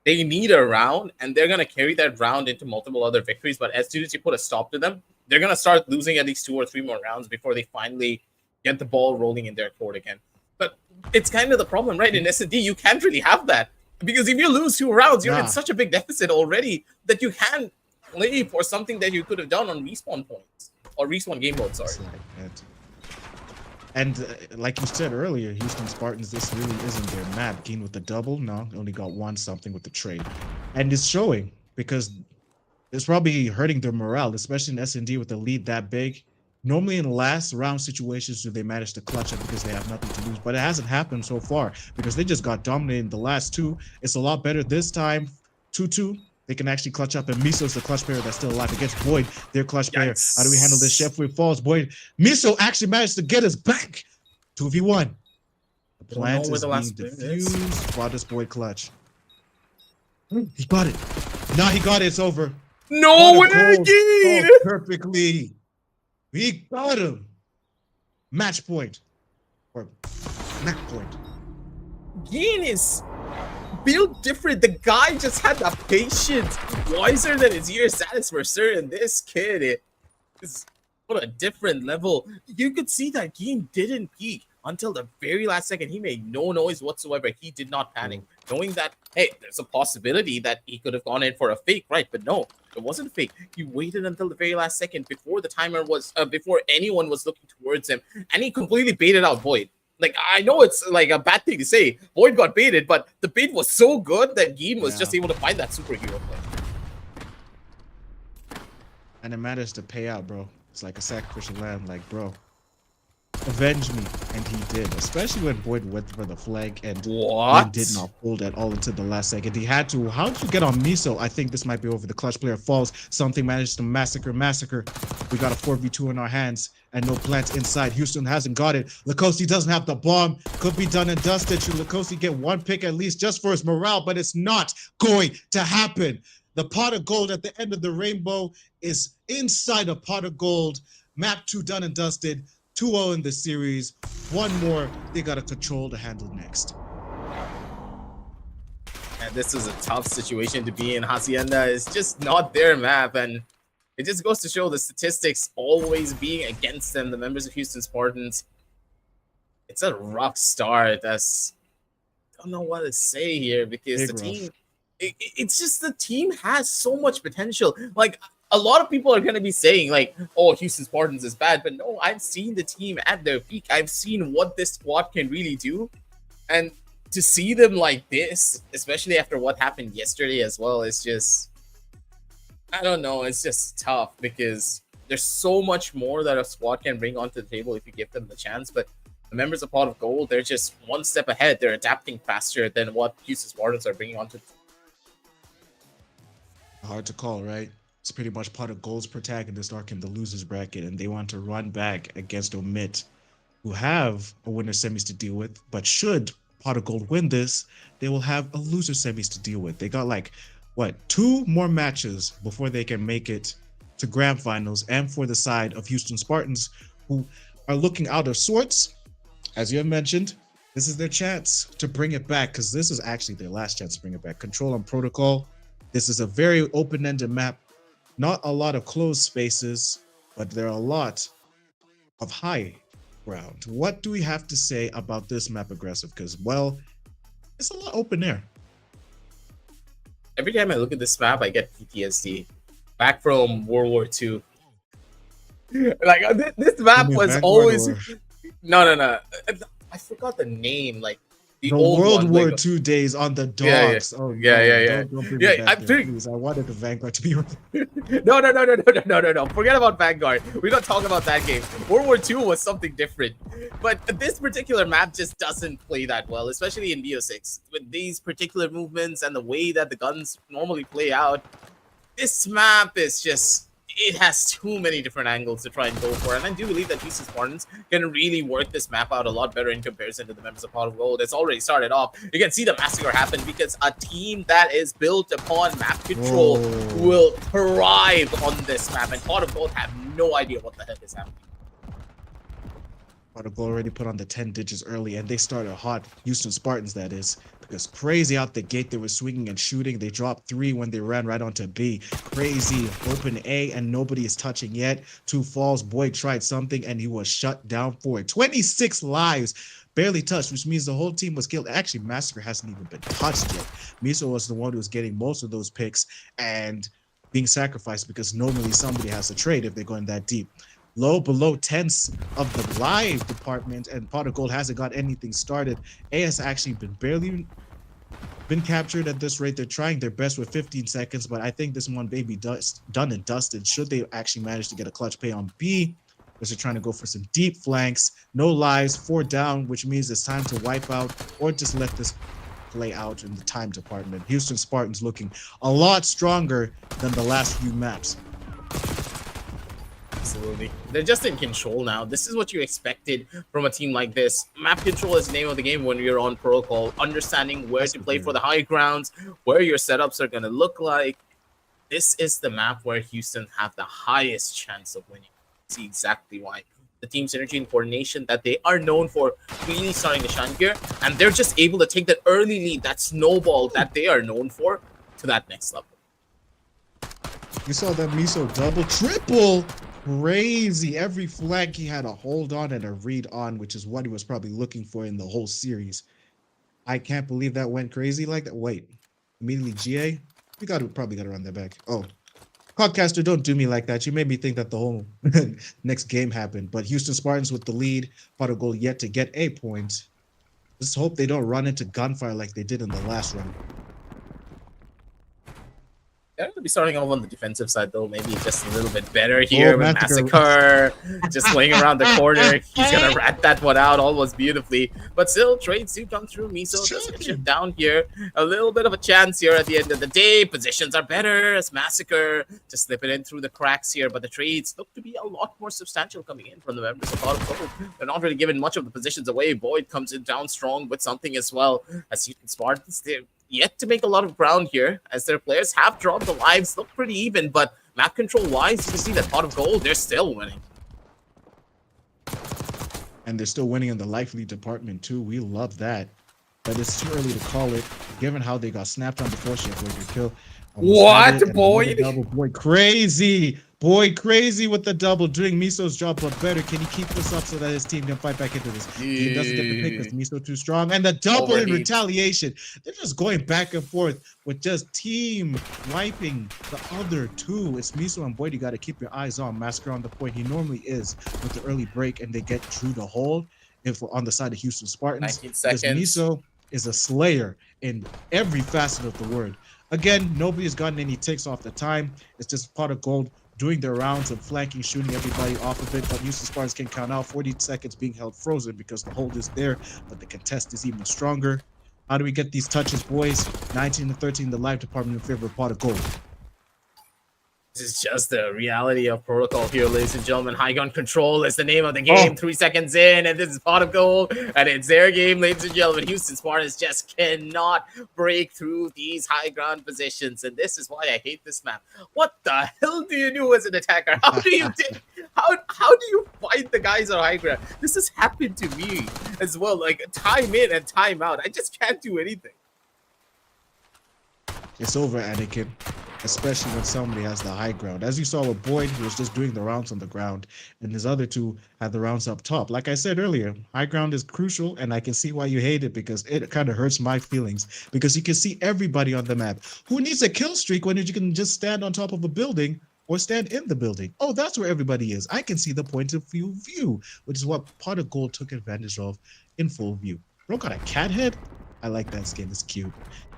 They need a round, and they're going to carry that round into multiple other victories. But as soon as you put a stop to them, they're going to start losing at least 2 or 3 more rounds before they finally get the ball rolling in their court again. But it's kind of the problem, right? In S&D, you can't really have that. Because if you lose 2 rounds, you're in such a big deficit already that you can't play for something that you could have done on respawn points. Or respawn game mode, sorry. And like you said earlier, Houston Spartans, this really isn't their map. Geen with the double, no, only got 1 something with the trade. And it's showing because it's probably hurting their morale, especially in S&D with the lead that big. Normally in last round situations do they manage to clutch it because they have nothing to lose, but it hasn't happened so far because they just got dominated in the last 2. It's a lot better this time. 2-2. They can actually clutch up, and Miso's the clutch player that's still alive against Boyd, their clutch player. How do we handle this? Chef with falls. Boyd. Miso actually managed to get us back. 2v1. The plant is being diffused. While this Boyd clutch. He got it. Now he got it. It's over. No, Pot of winner gold again! solved perfectly. We got him. Match point. Or match point. Gene is built different. The guy just had the patience. Wiser than his years, Satis Mercer, and this kid is what a different level. You could see that Gene didn't peek until the very last second. He made no noise whatsoever. He did not panic, knowing that, hey, there's a possibility that he could have gone in for a fake, right? But no, it wasn't a fake. He waited until the very last second before the timer was, before anyone was looking towards him, and he completely baited out Void. Like, I know it's like a bad thing to say. Void got baited, but the bait was so good that Gene was just able to find that superhero play. And it matters to pay out, bro. It's like a sacrificial lamb. Like, bro, avenge me. And he did. Especially when Void went for the flag and What? did not hold at all until the last second. He had to. How did you get on Miso? I think this might be over. The clutch player falls. Something managed to massacre. We got a 4v2 in our hands. And no plants inside. Houston hasn't got it. Lacoste doesn't have the bomb. Could be done and dusted. Should Lacoste get one pick at least just for his morale? But it's not going to happen. The pot of gold at the end of the rainbow is inside a pot of gold. Map 2 done and dusted. 2-0 in the series. One more. They got a control to handle next. And this is a tough situation to be in. Hacienda is just not their map, and it just goes to show the statistics always being against them, the members of Houston Spartans. It's a rough start. I don't know what to say here, because the team, it's just the team has so much potential. Like, a lot of people are going to be saying, like, oh, Houston Spartans is bad. But no, I've seen the team at their peak. I've seen what this squad can really do. And to see them like this, especially after what happened yesterday as well, is just, I don't know. It's just tough, because there's so much more that a squad can bring onto the table if you give them the chance. But the members of Pot of Gold, they're just one step ahead. They're adapting faster than what Houston Spartans are bringing onto. Hard to call, right? It's pretty much Pot of Gold's protagonist arc in the losers bracket, and they want to run back against Omit, who have a winner semis to deal with. But should Pot of Gold win this, they will have a loser semis to deal with. They got like, what, 2 more matches before they can make it to grand finals. And for the side of Houston Spartans, who are looking out of sorts, as you have mentioned, this is their chance to bring it back, because this is actually their last chance to bring it back. Control on protocol. This is a very open-ended map. Not a lot of closed spaces, but there are a lot of high ground. What do we have to say about this map, Aggressive? Because, well, it's a lot open air. Every time I look at this map, I get PTSD. Back from World War II. Like, this map was always... No. I forgot the name. Like, the old World one, War like, II days on the docks. Yeah. Oh, Yeah. Don't bring me back I'm there, please. I wanted the Vanguard to be... No. Forget about Vanguard. We don't talk about that game. World War II was something different. But this particular map just doesn't play that well, especially in BO6. With these particular movements and the way that the guns normally play out, this map is just... It has too many different angles to try and go for. And I do believe that Houston Spartans can really work this map out a lot better in comparison to the members of Pot of Gold. It's already started off. You can see the massacre happen, because a team that is built upon map control will thrive on this map. And Pot of Gold have no idea what the heck is happening. Pot of Gold already put on the 10 digits early, and they started hot. Houston Spartans, that is. Because crazy out the gate, they were swinging and shooting. They dropped 3 when they ran right onto B. Crazy open A, and nobody is touching yet. 2 falls. Boy tried something, and he was shut down for it. 26 lives, barely touched, which means the whole team was killed. Actually, Massacre hasn't even been touched yet. Miso was the one who was getting most of those picks and being sacrificed, because normally somebody has to trade if they're going that deep. Low below 10ths of the live department, and Pot of Gold hasn't got anything started. A has actually been captured at this rate. They're trying their best with 15 seconds, but I think this one may be done and dusted should they actually manage to get a clutch pay on B, because they're trying to go for some deep flanks. No lives, 4 down, which means it's time to wipe out or just let this play out in the time department. Houston Spartans looking a lot stronger than the last few maps. Absolutely. They're just in control now. This is what you expected from a team like this. Map control is the name of the game when you're on protocol. Understanding where to play for the high grounds, where your setups are going to look like. This is the map where Houston have the highest chance of winning. See exactly why. The team synergy and coordination that they are known for really starting to shine here. And they're just able to take that early lead, that snowball that they are known for, to that next level. You saw that Miso double, triple. Crazy. Every flank he had a hold on and a read on, which is what he was probably looking for in the whole series. I can't believe that went crazy like that. Wait, immediately GA? We probably got to run that back. Oh, podcaster, don't do me like that. You made me think that the whole next game happened. But Houston Spartans with the lead, pot of goal yet to get a point. Just hope they don't run into gunfire like they did in the last round. They're going to be starting off on the defensive side, though. Maybe just a little bit better here with Massacre. Massacre. Just playing around the corner. He's going to rat that one out almost beautifully. But still, trades do come through. Miso does get shut down here. A little bit of a chance here at the end of the day. Positions are better as Massacre just slipping in through the cracks here. But the trades look to be a lot more substantial coming in from the members of Bottom Gold. They're not really giving much of the positions away. Boyd comes in down strong with something as well. As Houston Spartans, they're yet to make a lot of ground here as their players have dropped. The lives look pretty even, but map control wise, you can see that Pot of Gold, they're still winning. And they're still winning in the life lead department too. We love that. But it's too early to call it, given how they got snapped on before she avoided your kill. What, Boyd? Boyd crazy. Boyd crazy with the double, doing Miso's job, but better. Can he keep this up so that his team can fight back into this? He doesn't get the pick because Miso too strong. And the double in retaliation. They're just going back and forth with just team wiping the other two. It's Miso and Boyd. You got to keep your eyes on. Massacre on the point. He normally is with the early break, and they get through the hole. If we're on the side of Houston Spartans, 19 seconds. Miso is a slayer in every facet of the word. Again, nobody has gotten any takes off the time. It's just Pot of Gold doing their rounds and flanking, shooting everybody off of it. But Houston Spartans can count out 40 seconds being held frozen because the hold is there, but the contest is even stronger. How do we get these touches, boys? 19 to 13, the live department in favor of Pot of Gold. This is just the reality of protocol here, ladies and gentlemen. High gun control is the name of the game. 3 seconds in, and this is Pot of Gold, and it's their game, ladies and gentlemen. Houston Spartans just cannot break through these high ground positions, and this is why I hate this map. What the hell do you do as an attacker? How do you how do you fight the guys on high ground? This has happened to me as well, like time in and time out. I just can't do anything. It's over, Anakin. Especially when somebody has the high ground. As you saw with Boyd, he was just doing the rounds on the ground, and his other two had the rounds up top. Like I said earlier, high ground is crucial, and I can see why you hate it, because it kind of hurts my feelings, because you can see everybody on the map. Who needs a kill streak when you can just stand on top of a building or stand in the building? Oh, that's where everybody is. I can see the point of view, which is what Pot of Gold took advantage of in full view. Bro got a cat head? I like that skin. It's cute.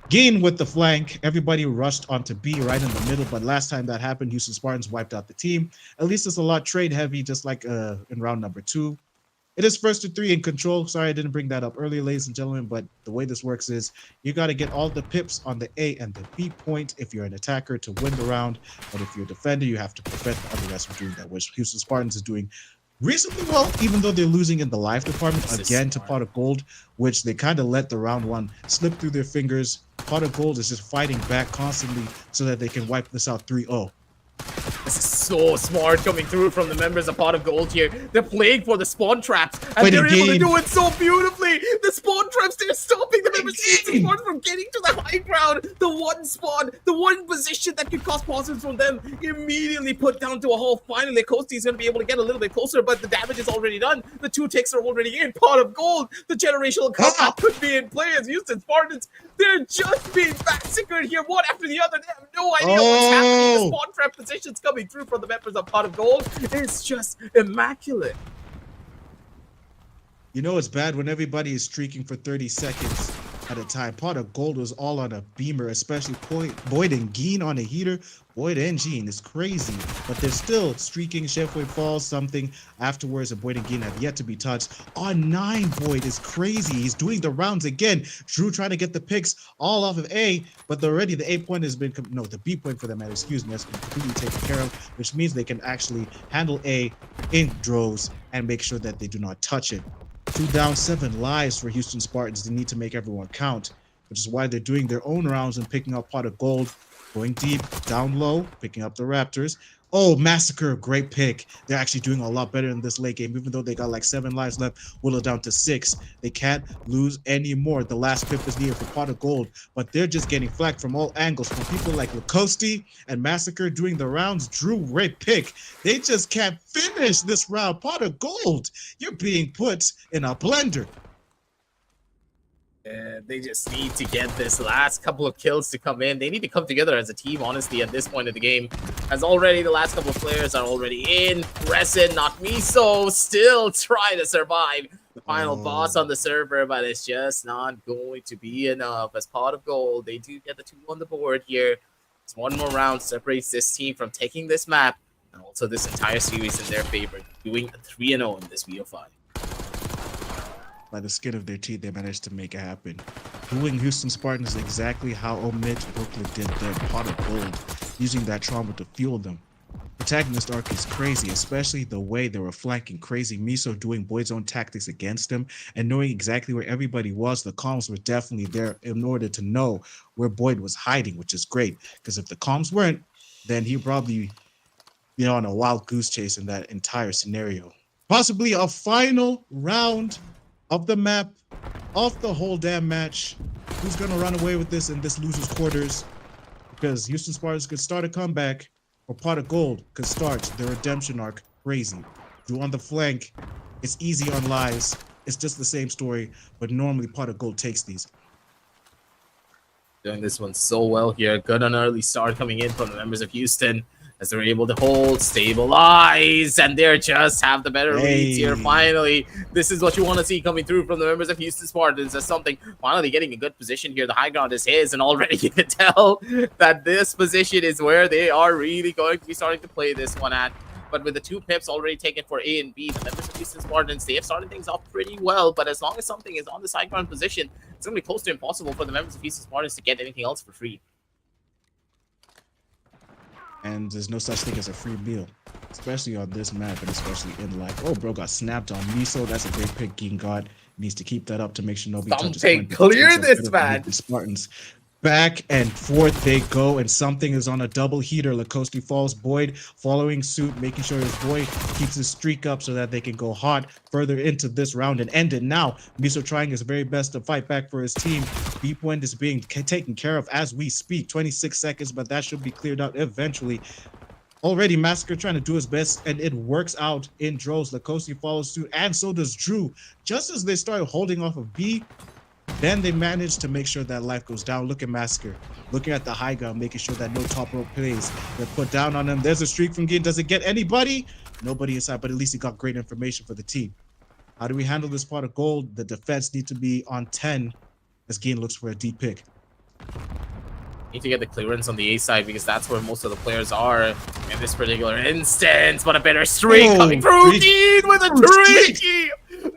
Gain with the flank. Everybody rushed onto B right in the middle, but last time that happened, Houston Spartans wiped out the team. At least it's a lot trade heavy, just like in round number 2. It is 1st to 3 in control. Sorry I didn't bring that up earlier, ladies and gentlemen, but the way this works is you got to get all the pips on the A and the B point if you're an attacker to win the round, but if you're a defender, you have to prevent the other guys from doing that, which Houston Spartans is doing reasonably well, even though they're losing in the live department again to Pot of Gold, which they kind of let the round 1 slip through their fingers. Pot of Gold is just fighting back constantly so that they can wipe this out 3-0. This is so smart coming through from the members of Pot of Gold here. They're playing for the spawn traps, and But they're able to again- do it so beautifully. The spawn traps, they're stopping the members of the Spartans from getting to the high ground. The one spawn, the one position that could cause positives from them, immediately put down to a hole. Finally, Kosti's going to be able to get a little bit closer, but the damage is already done. The 2 ticks are already in. Pot of Gold, the generational comeback could be in play as Houston Spartans. They're just being massacred here, one after the other. They have no idea what's happening. The spawn trap positions coming through from the members of Pot of Gold. It's just immaculate. You know it's bad when everybody is streaking for 30 seconds at a time. Pot of Gold was all on a beamer, especially Boyd and Geen on a heater. Boyd and Geen is crazy, but they're still streaking. Chefway falls something afterwards, and Boyd and Geen have yet to be touched. On 9, Boyd is crazy. He's doing the rounds again. Drew trying to get the picks all off of A, but already the A point has been, no, the B point for that matter, excuse me, has been completely taken care of, which means they can actually handle A in droves and make sure that they do not touch it. 2 down, 7 lives for Houston Spartans. They need to make everyone count, which is why they're doing their own rounds and picking up Pot of Gold, going deep, down low, picking up the Raptors. Oh, Massacre, great pick. They're actually doing a lot better in this late game, even though they got like 7 lives left, whittled down to 6. They can't lose anymore. The last pip is needed for Pot of Gold, but they're just getting flack from all angles, from people like Lacoste and Massacre doing the rounds. Drew, great pick. They just can't finish this round. Pot of Gold, you're being put in a blender. They just need to get this last couple of kills to come in. They need to come together as a team, honestly, at this point of the game. As already the last couple of players are already in. Crescent, not Miso, still trying to survive. The final boss on the server, but it's just not going to be enough. As Pot of Gold, they do get the 2 on the board here. It's 1 more round separates this team from taking this map, and also this entire series in their favor, doing 3-0 in this BO5. By the skin of their teeth, they managed to make it happen. Doing Houston Spartans exactly how Omid Brooklyn did their Pot of Gold, using that trauma to fuel them. Protagonist arc is crazy, especially the way they were flanking crazy Miso, doing Boyd's own tactics against him, and knowing exactly where everybody was. The comms were definitely there in order to know where Boyd was hiding, which is great, because if the comms weren't, then he'd probably be on a wild goose chase in that entire scenario. Possibly a final round of the map, off the whole damn match. Who's gonna run away with this in this loser's quarters? Because Houston Spartans could start a comeback, or Pot of Gold could start their redemption arc crazy. Drew on the flank, it's easy on lives. It's just the same story, but normally Pot of Gold takes these. Doing this one so well here. Good an early start coming in from the members of Houston, as they're able to hold, stabilize, and they just have the better reads here. Finally, this is what you want to see coming through from the members of Houston Spartans. As something finally getting a good position here. The high ground is his, and already you can tell that this position is where they are really going to be starting to play this one at. But with the 2 pips already taken for A and B, the members of Houston Spartans, they have started things off pretty well. But as long as something is on the high ground position, it's going to be close to impossible for the members of Houston Spartans to get anything else for free. And there's no such thing as a free meal, especially on this map and especially in life. Oh, bro got snapped on Miso. That's a great pick. Geen God needs to keep that up to make sure nobody touches point. Clear this, man. The Spartans. Back and forth they go, and something is on a double heater. Lacoste falls, Boyd following suit, making sure his boy keeps his streak up so that they can go hot further into this round and end it now. Miso trying his very best to fight back for his team. B-point is being taken care of as we speak. 26 seconds, but that should be cleared out eventually. Already Massacre trying to do his best, and it works out in droves. Lacoste follows suit, and so does Drew. Just as they start holding off of B, then they manage to make sure that life goes down. Look at Massacre, looking at the high ground, making sure that no top rope plays. They're put down on him. There's a streak from Geen. Does it get anybody? Nobody inside, but at least he got great information for the team. How do we handle this Pot of Gold? The defense need to be on 10 as Geen looks for a deep pick. Need to get the clearance on the A side, because that's where most of the players are in this particular instance. But a better streak coming through. Geen with a streak.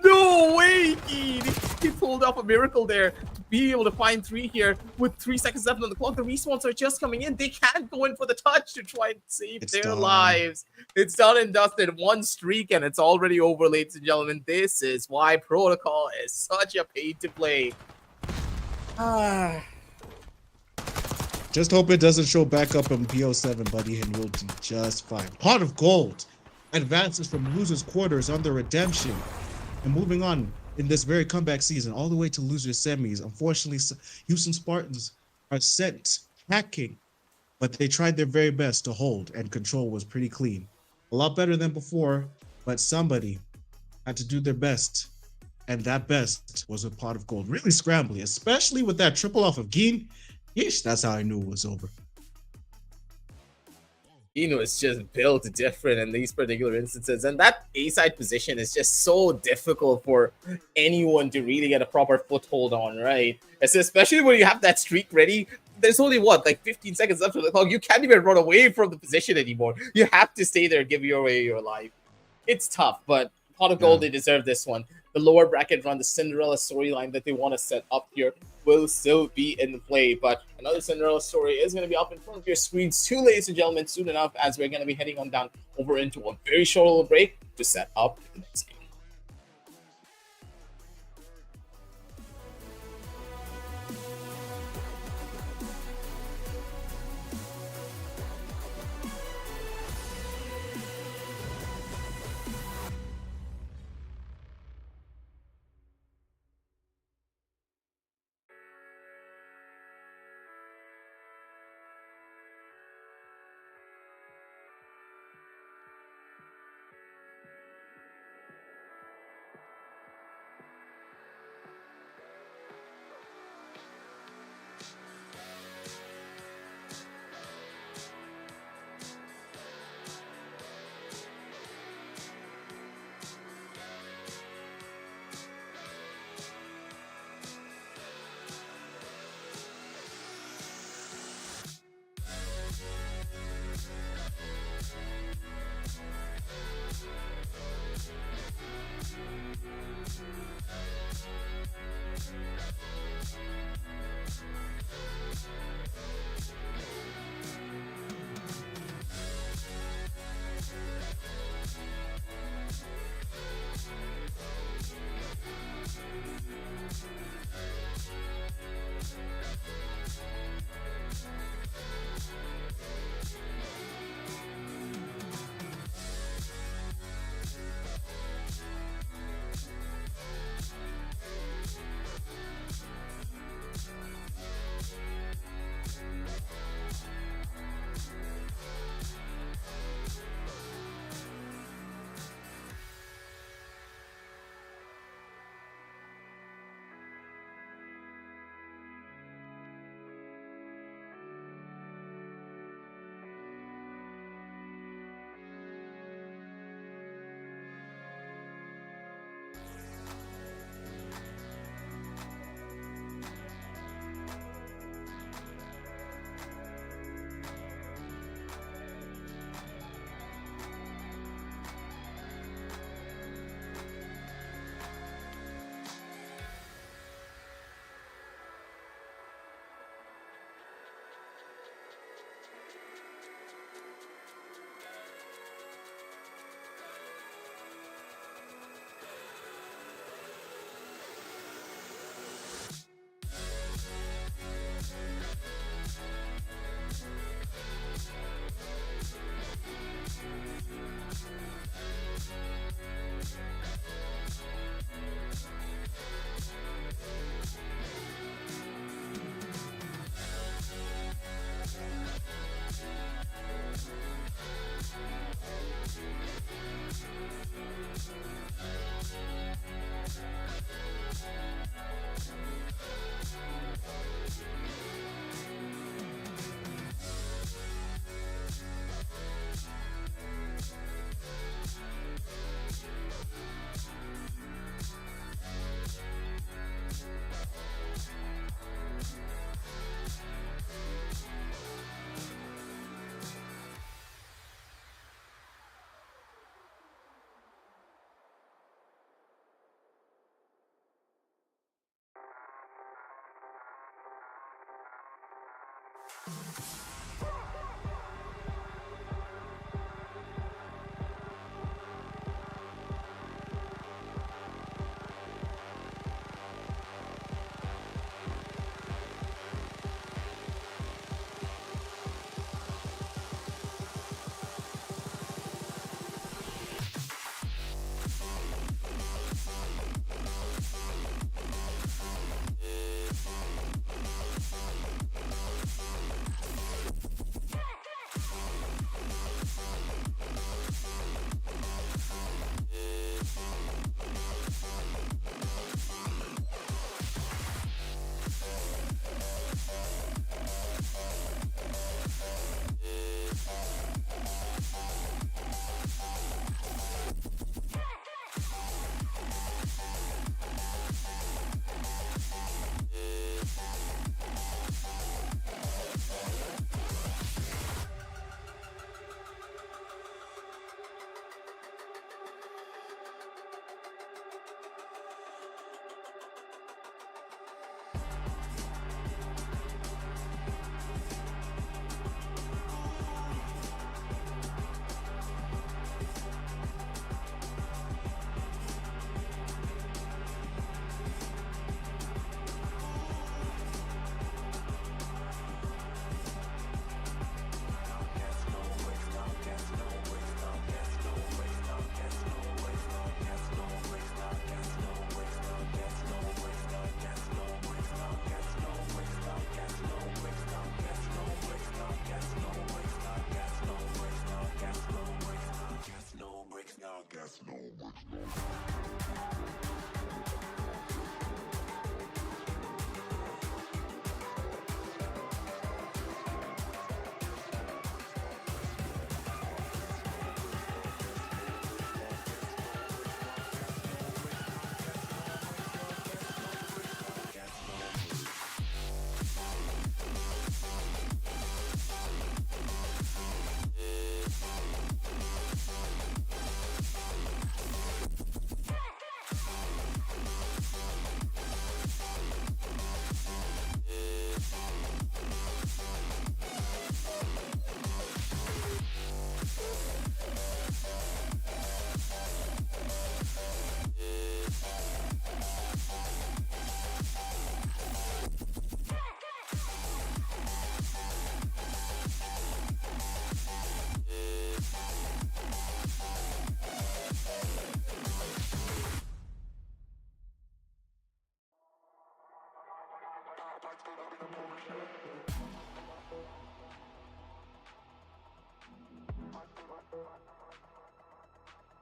No way, Geen. He pulled off a miracle there to be able to find 3 here with 3 seconds left on the clock. The respawns are just coming in. They can't go in for the touch to try and save their lives. It's done and dusted. 1 streak, and it's already over, ladies and gentlemen. This is why Protocol is such a pain to play. Just hope it doesn't show back up in BO7, buddy, and we'll do just fine. Pot of Gold advances from losers' quarters on the redemption. And moving on in this very comeback season, all the way to losers' semis. Unfortunately, Houston Spartans are sent hacking, but they tried their very best to hold, and control was pretty clean. A lot better than before, but somebody had to do their best. And that best was a Pot of Gold. Really scrambly, especially with that triple off of Geen. Yeesh, that's how I knew it was over. Is just built different in these particular instances, and that A side position is just so difficult for anyone to really get a proper foothold on, right? Especially when you have that streak ready. There's only what, like 15 seconds left of the clock. You can't even run away from the position anymore. You have to stay there, give away your life. It's tough, but Pot of Gold, they deserve this one. The lower bracket run, the Cinderella storyline that they want to set up here will still be in play. But another Cinderella story is going to be up in front of your screens too, ladies and gentlemen, soon enough, as we're going to be heading on down over into a very short little break to set up the next game.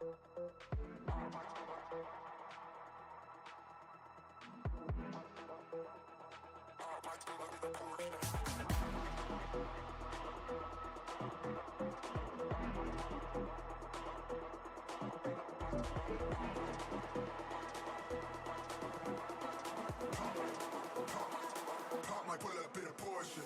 Pop my bullet, bit of portion.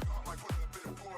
Pop my bullet, bit of portion.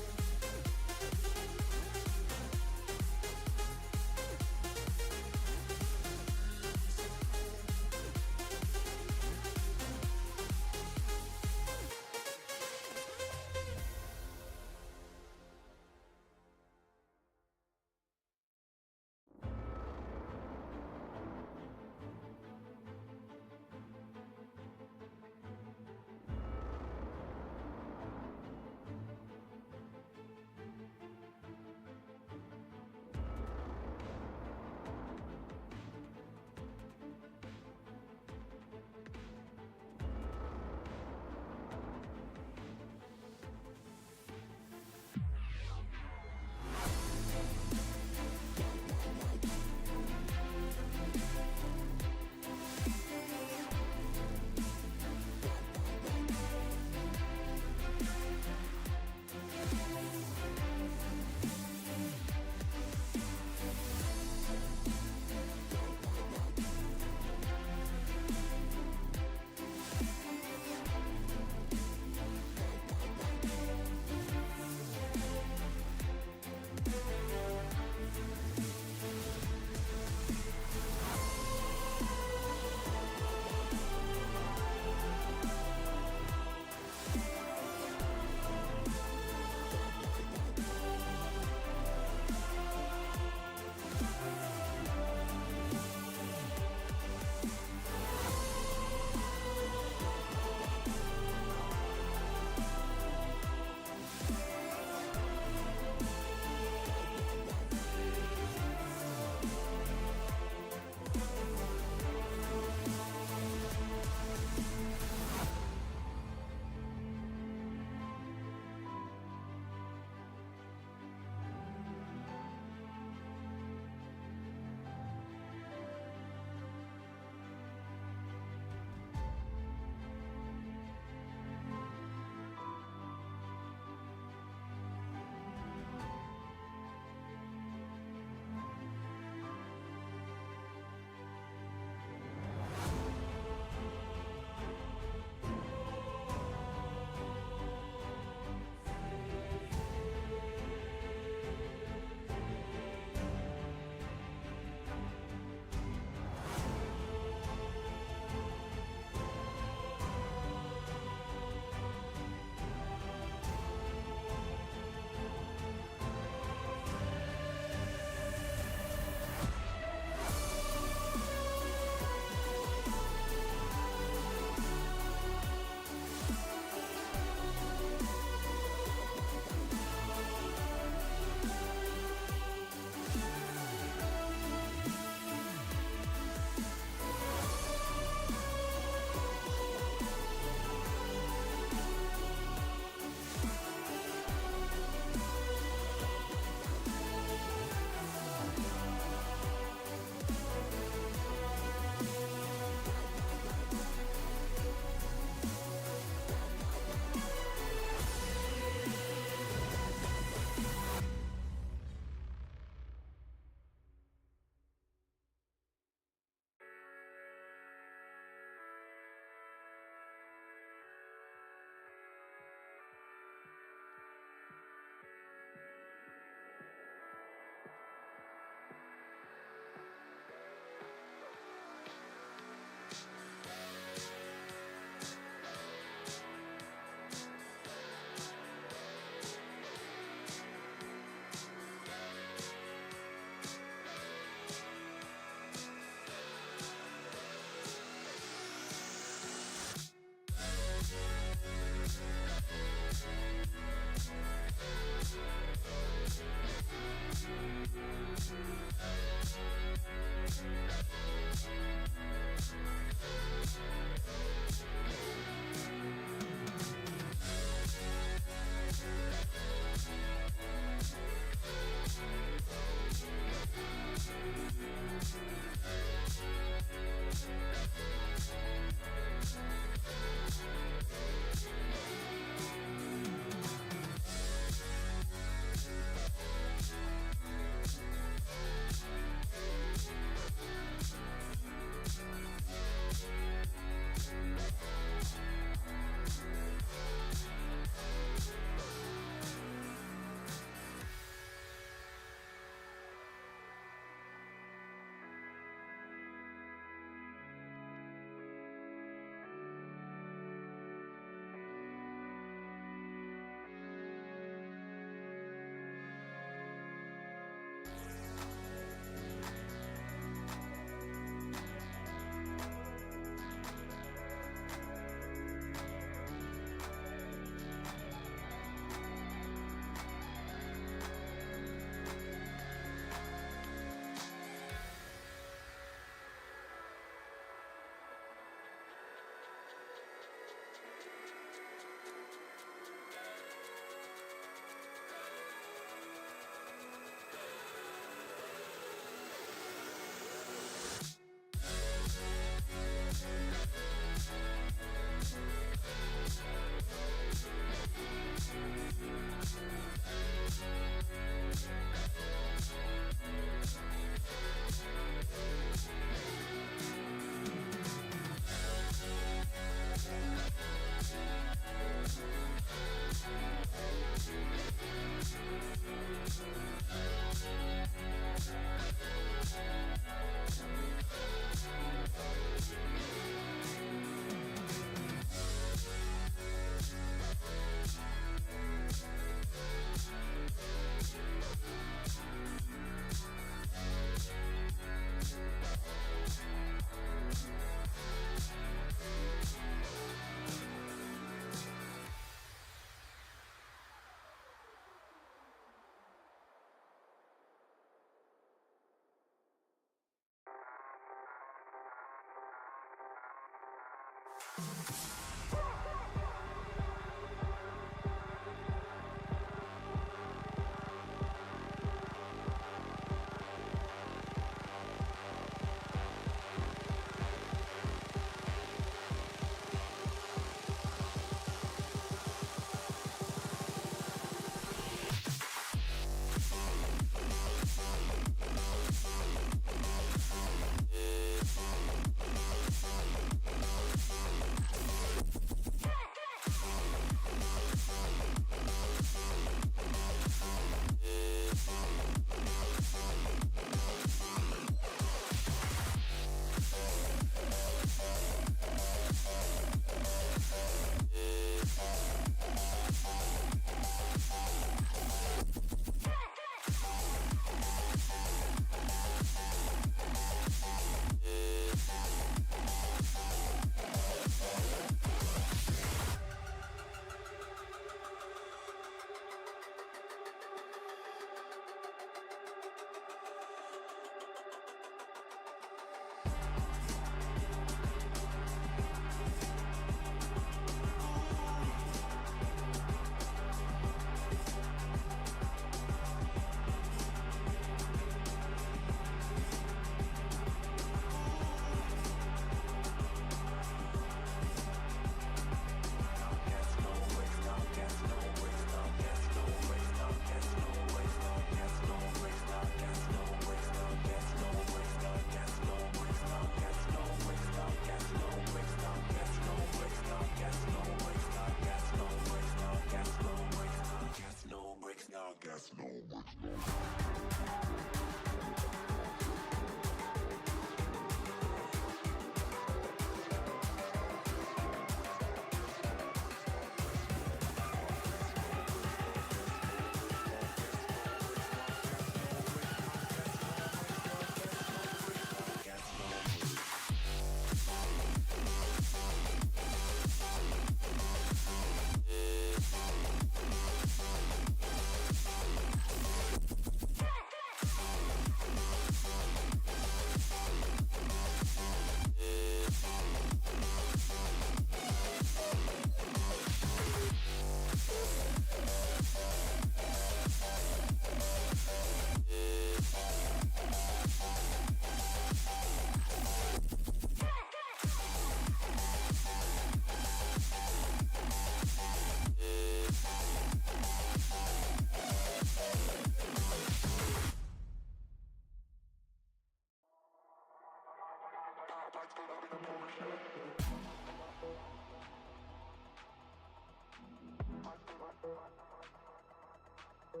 Pop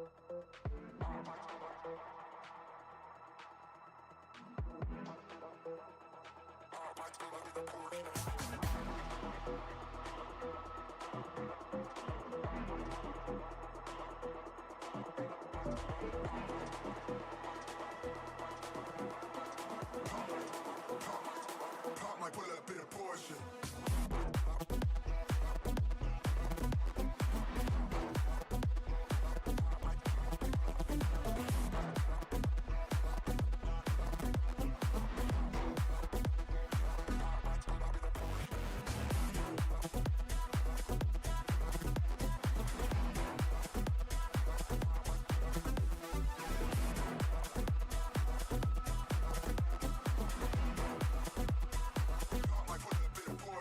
my bullet, bit of portion. Pop my bullet, bit of portion.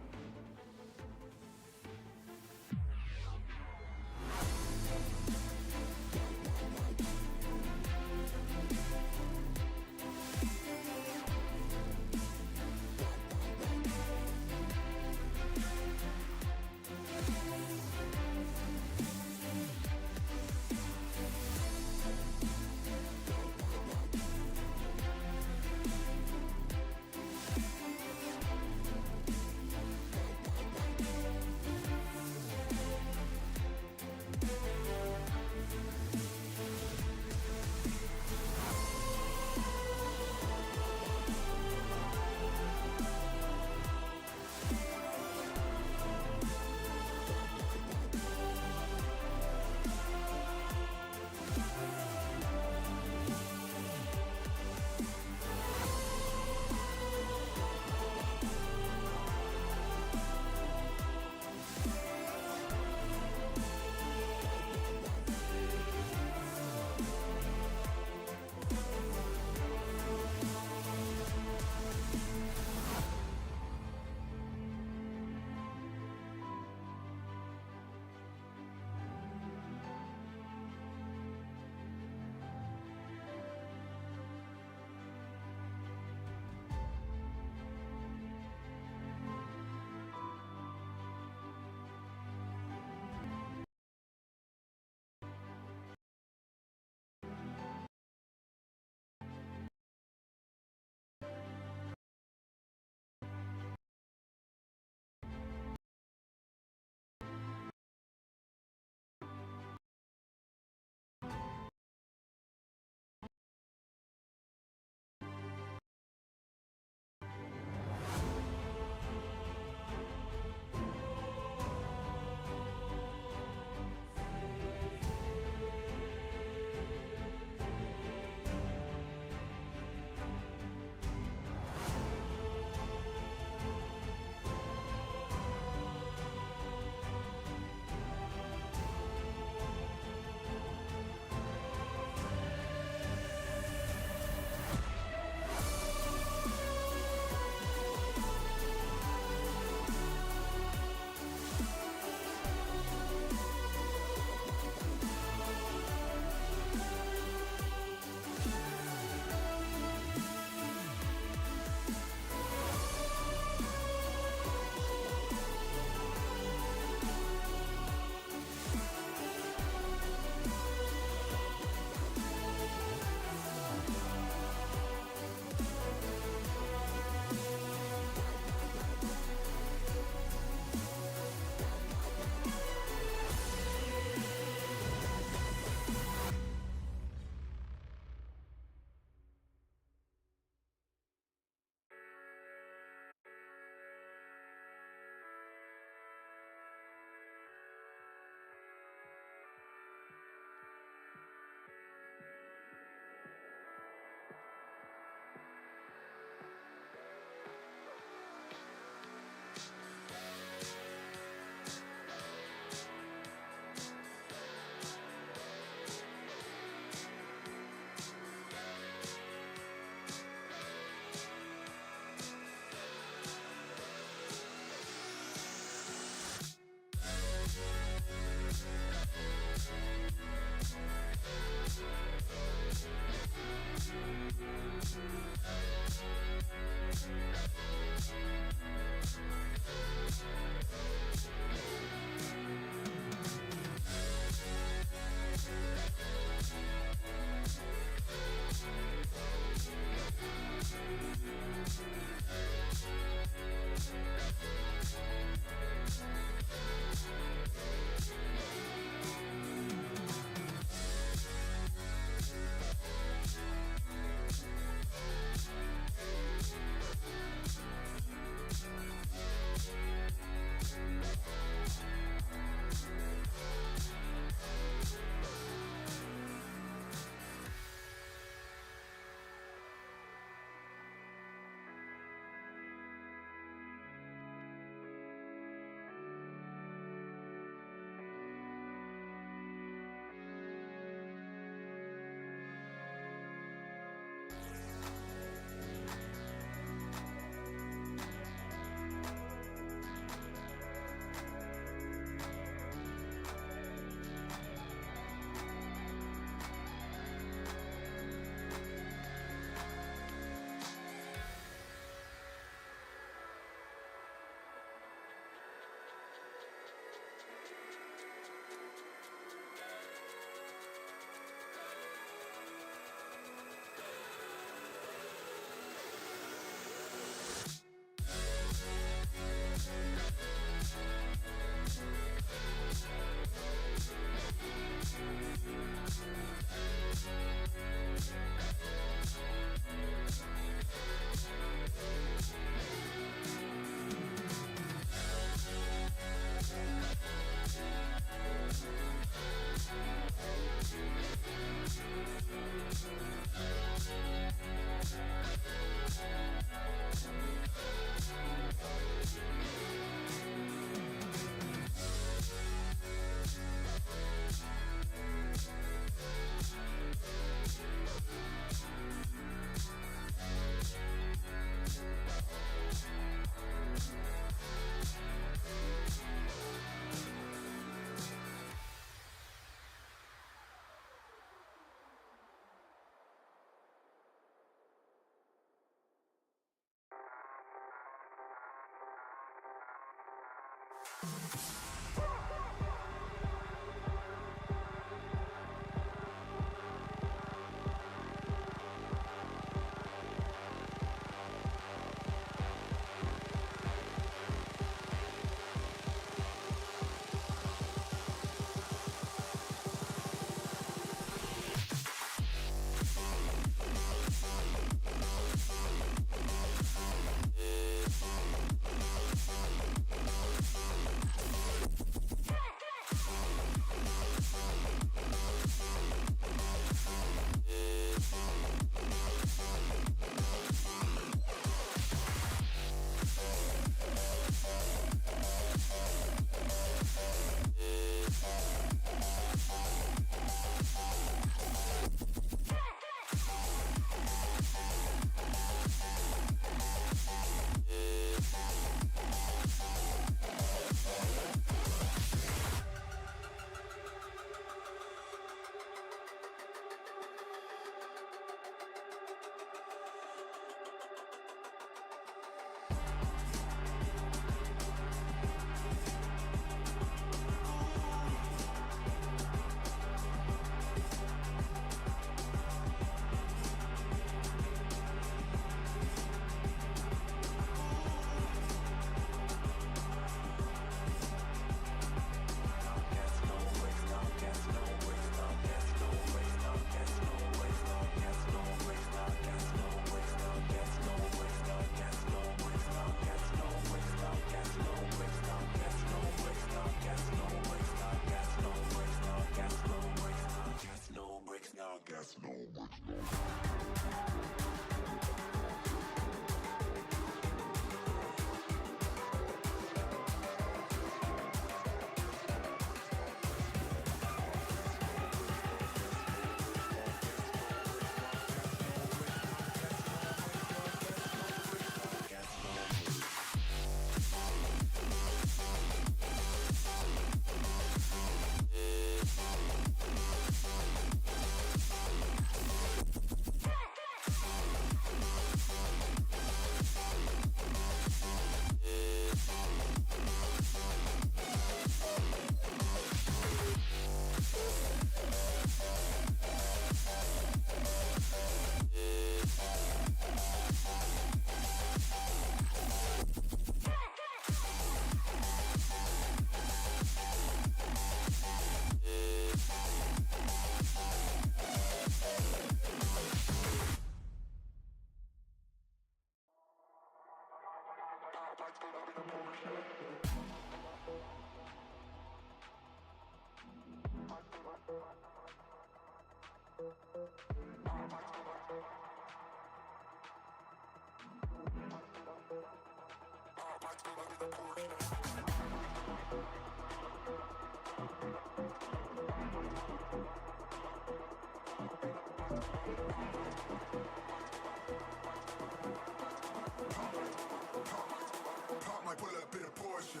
Pop my bullet, bit of portion.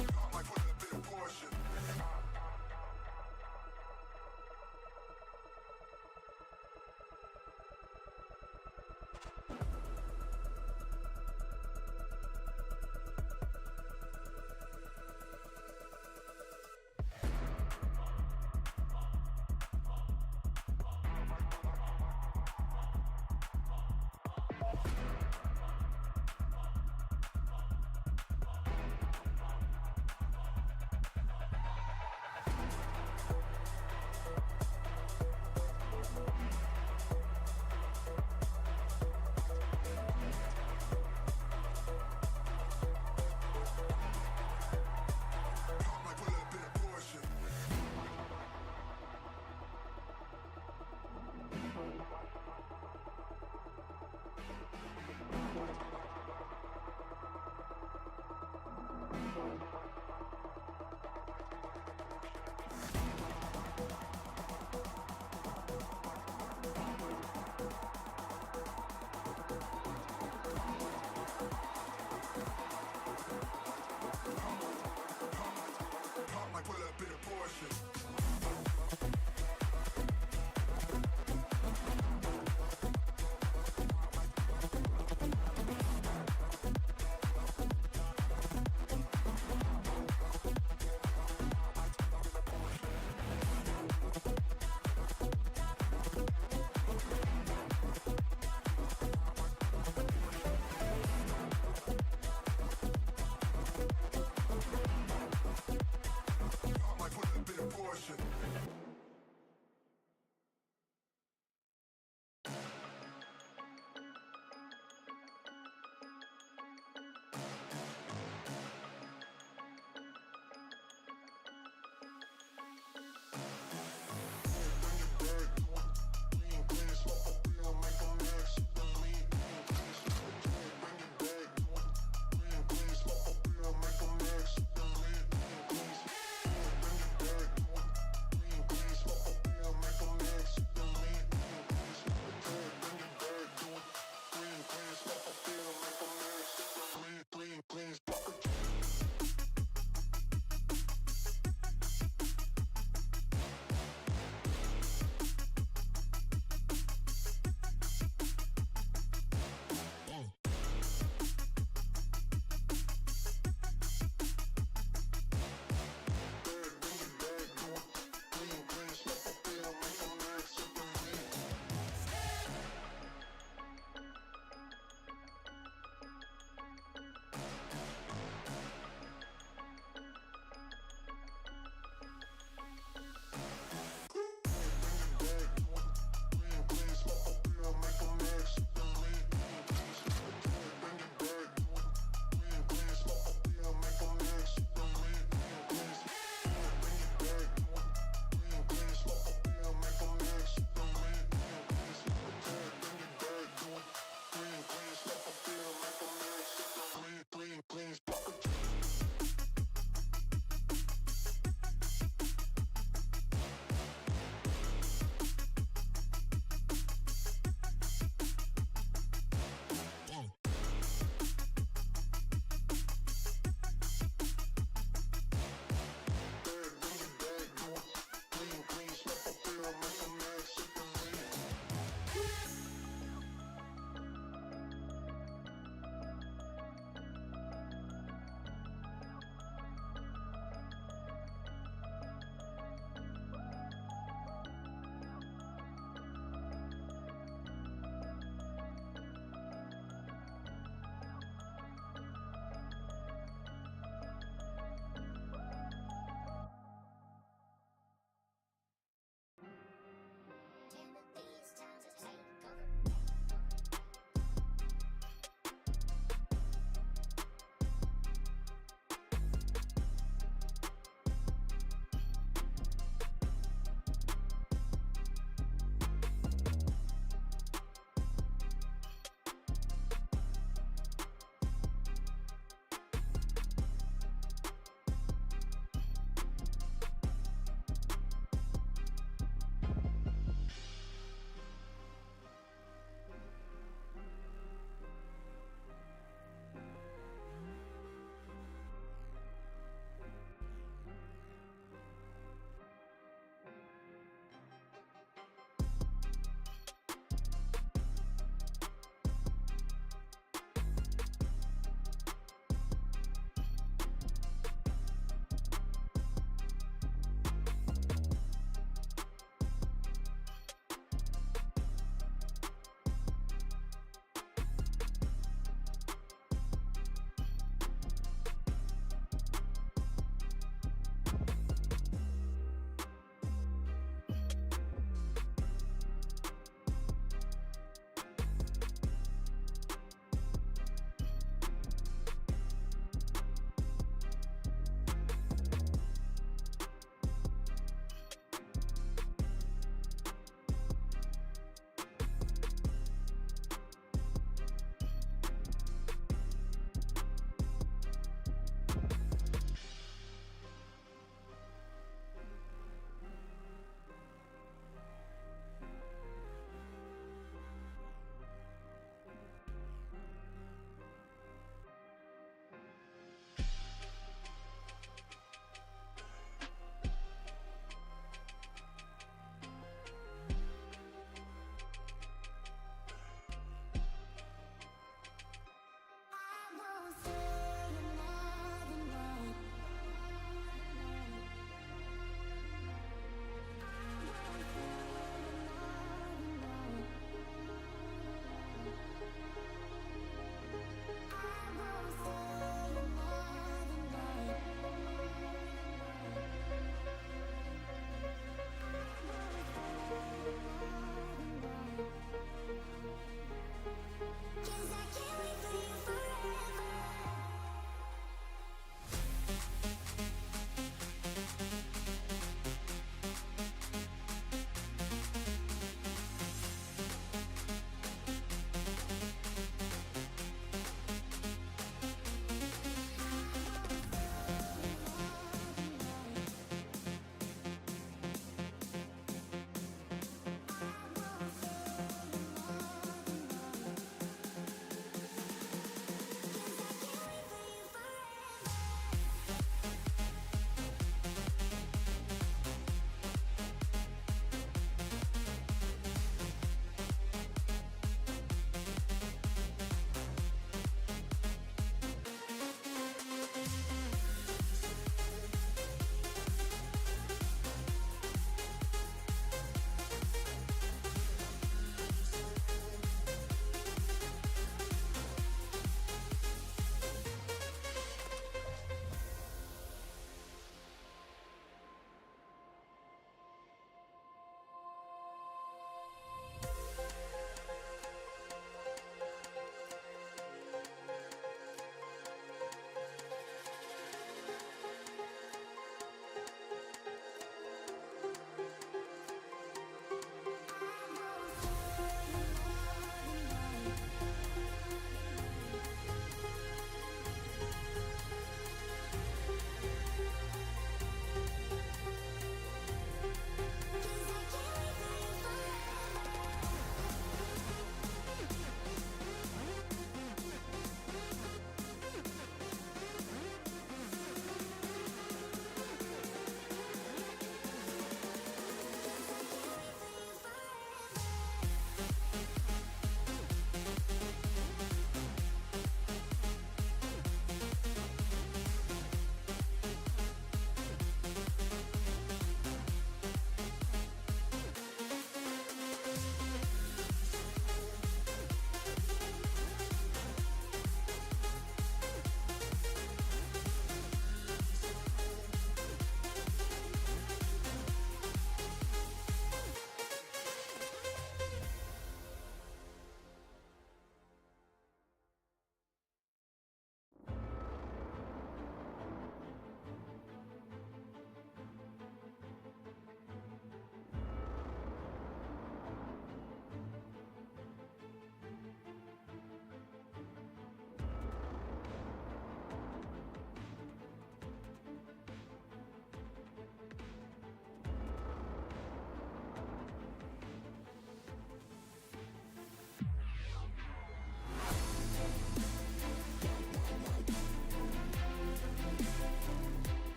Pop my bullet, bit of portion.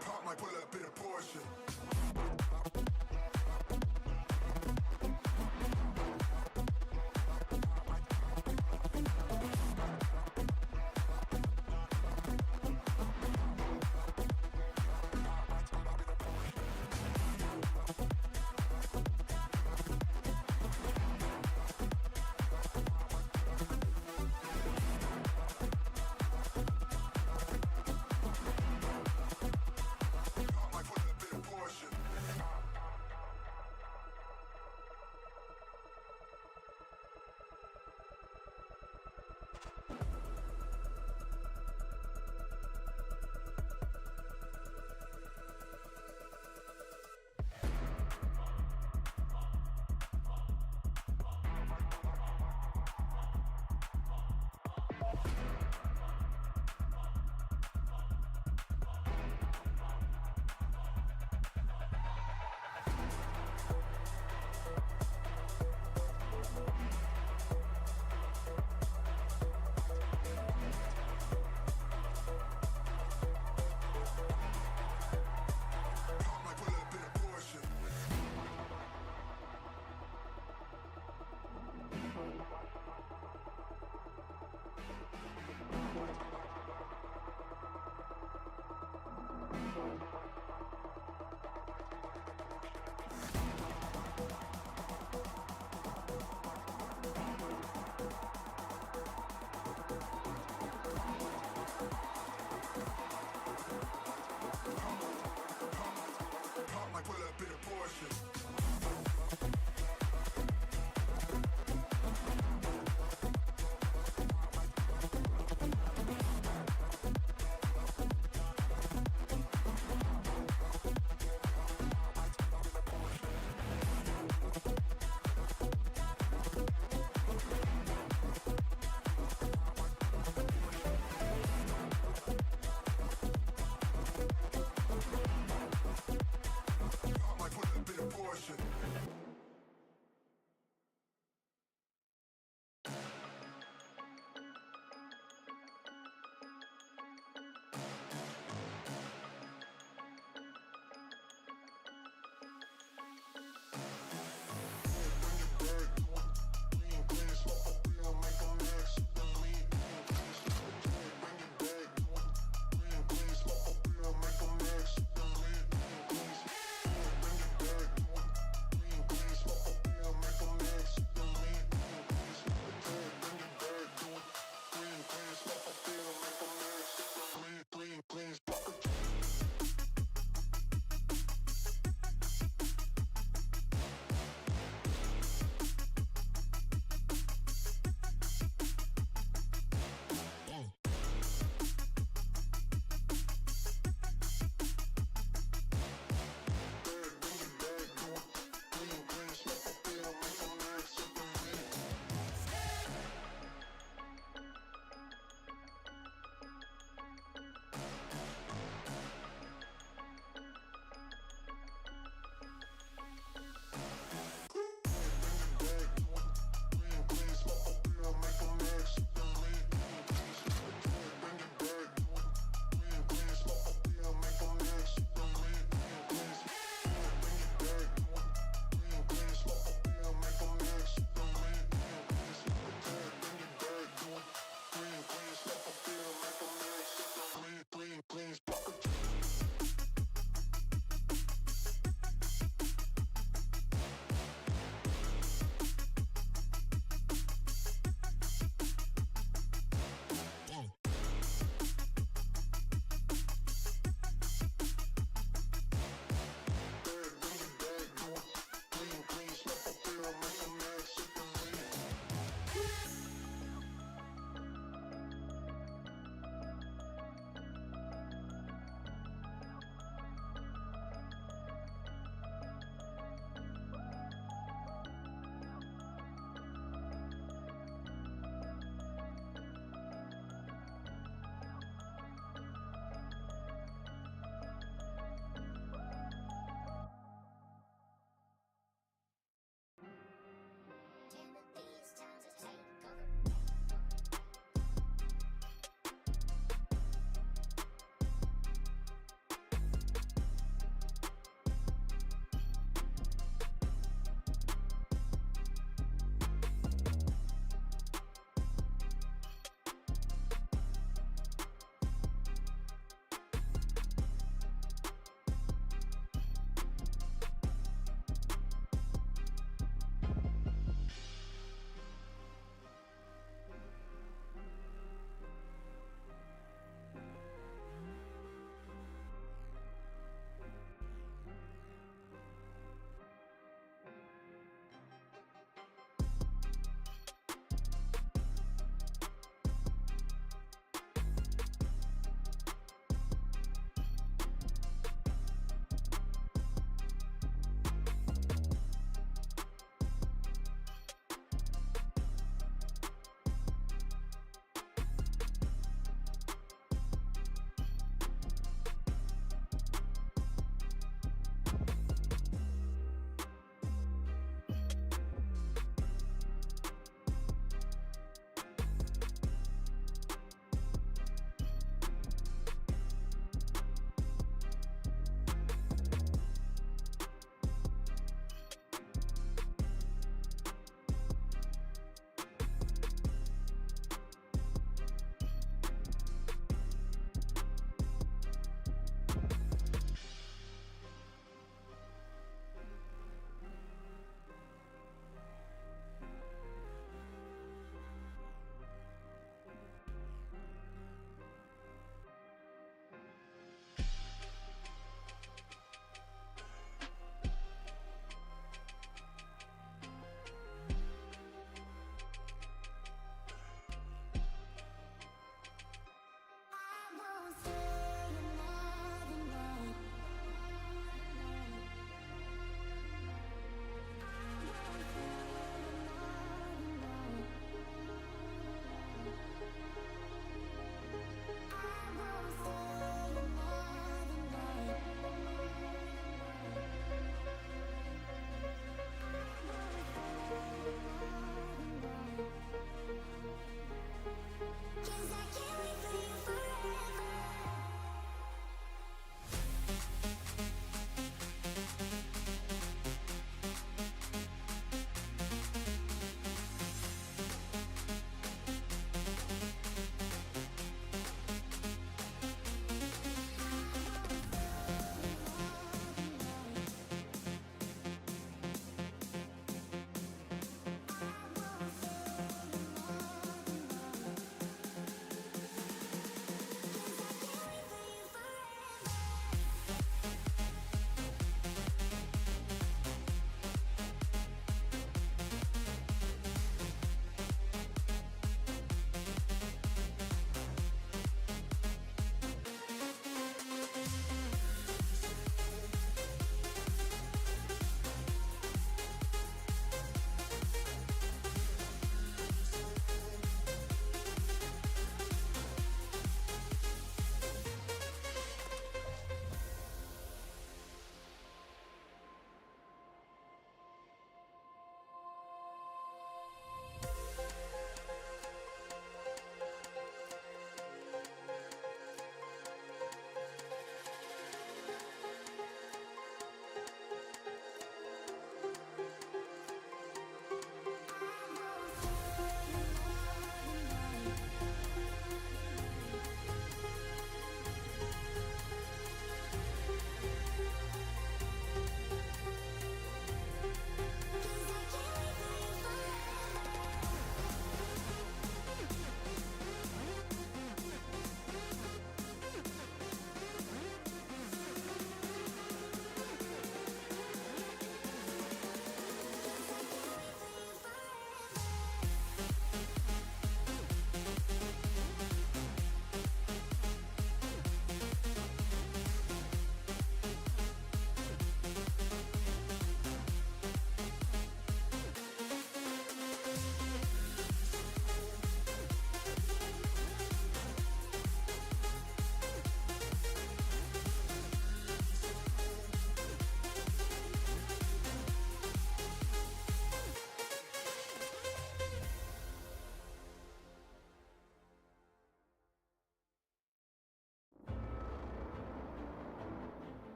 Pop my bullet, bit of portion. Pop my bullet, bit of portion.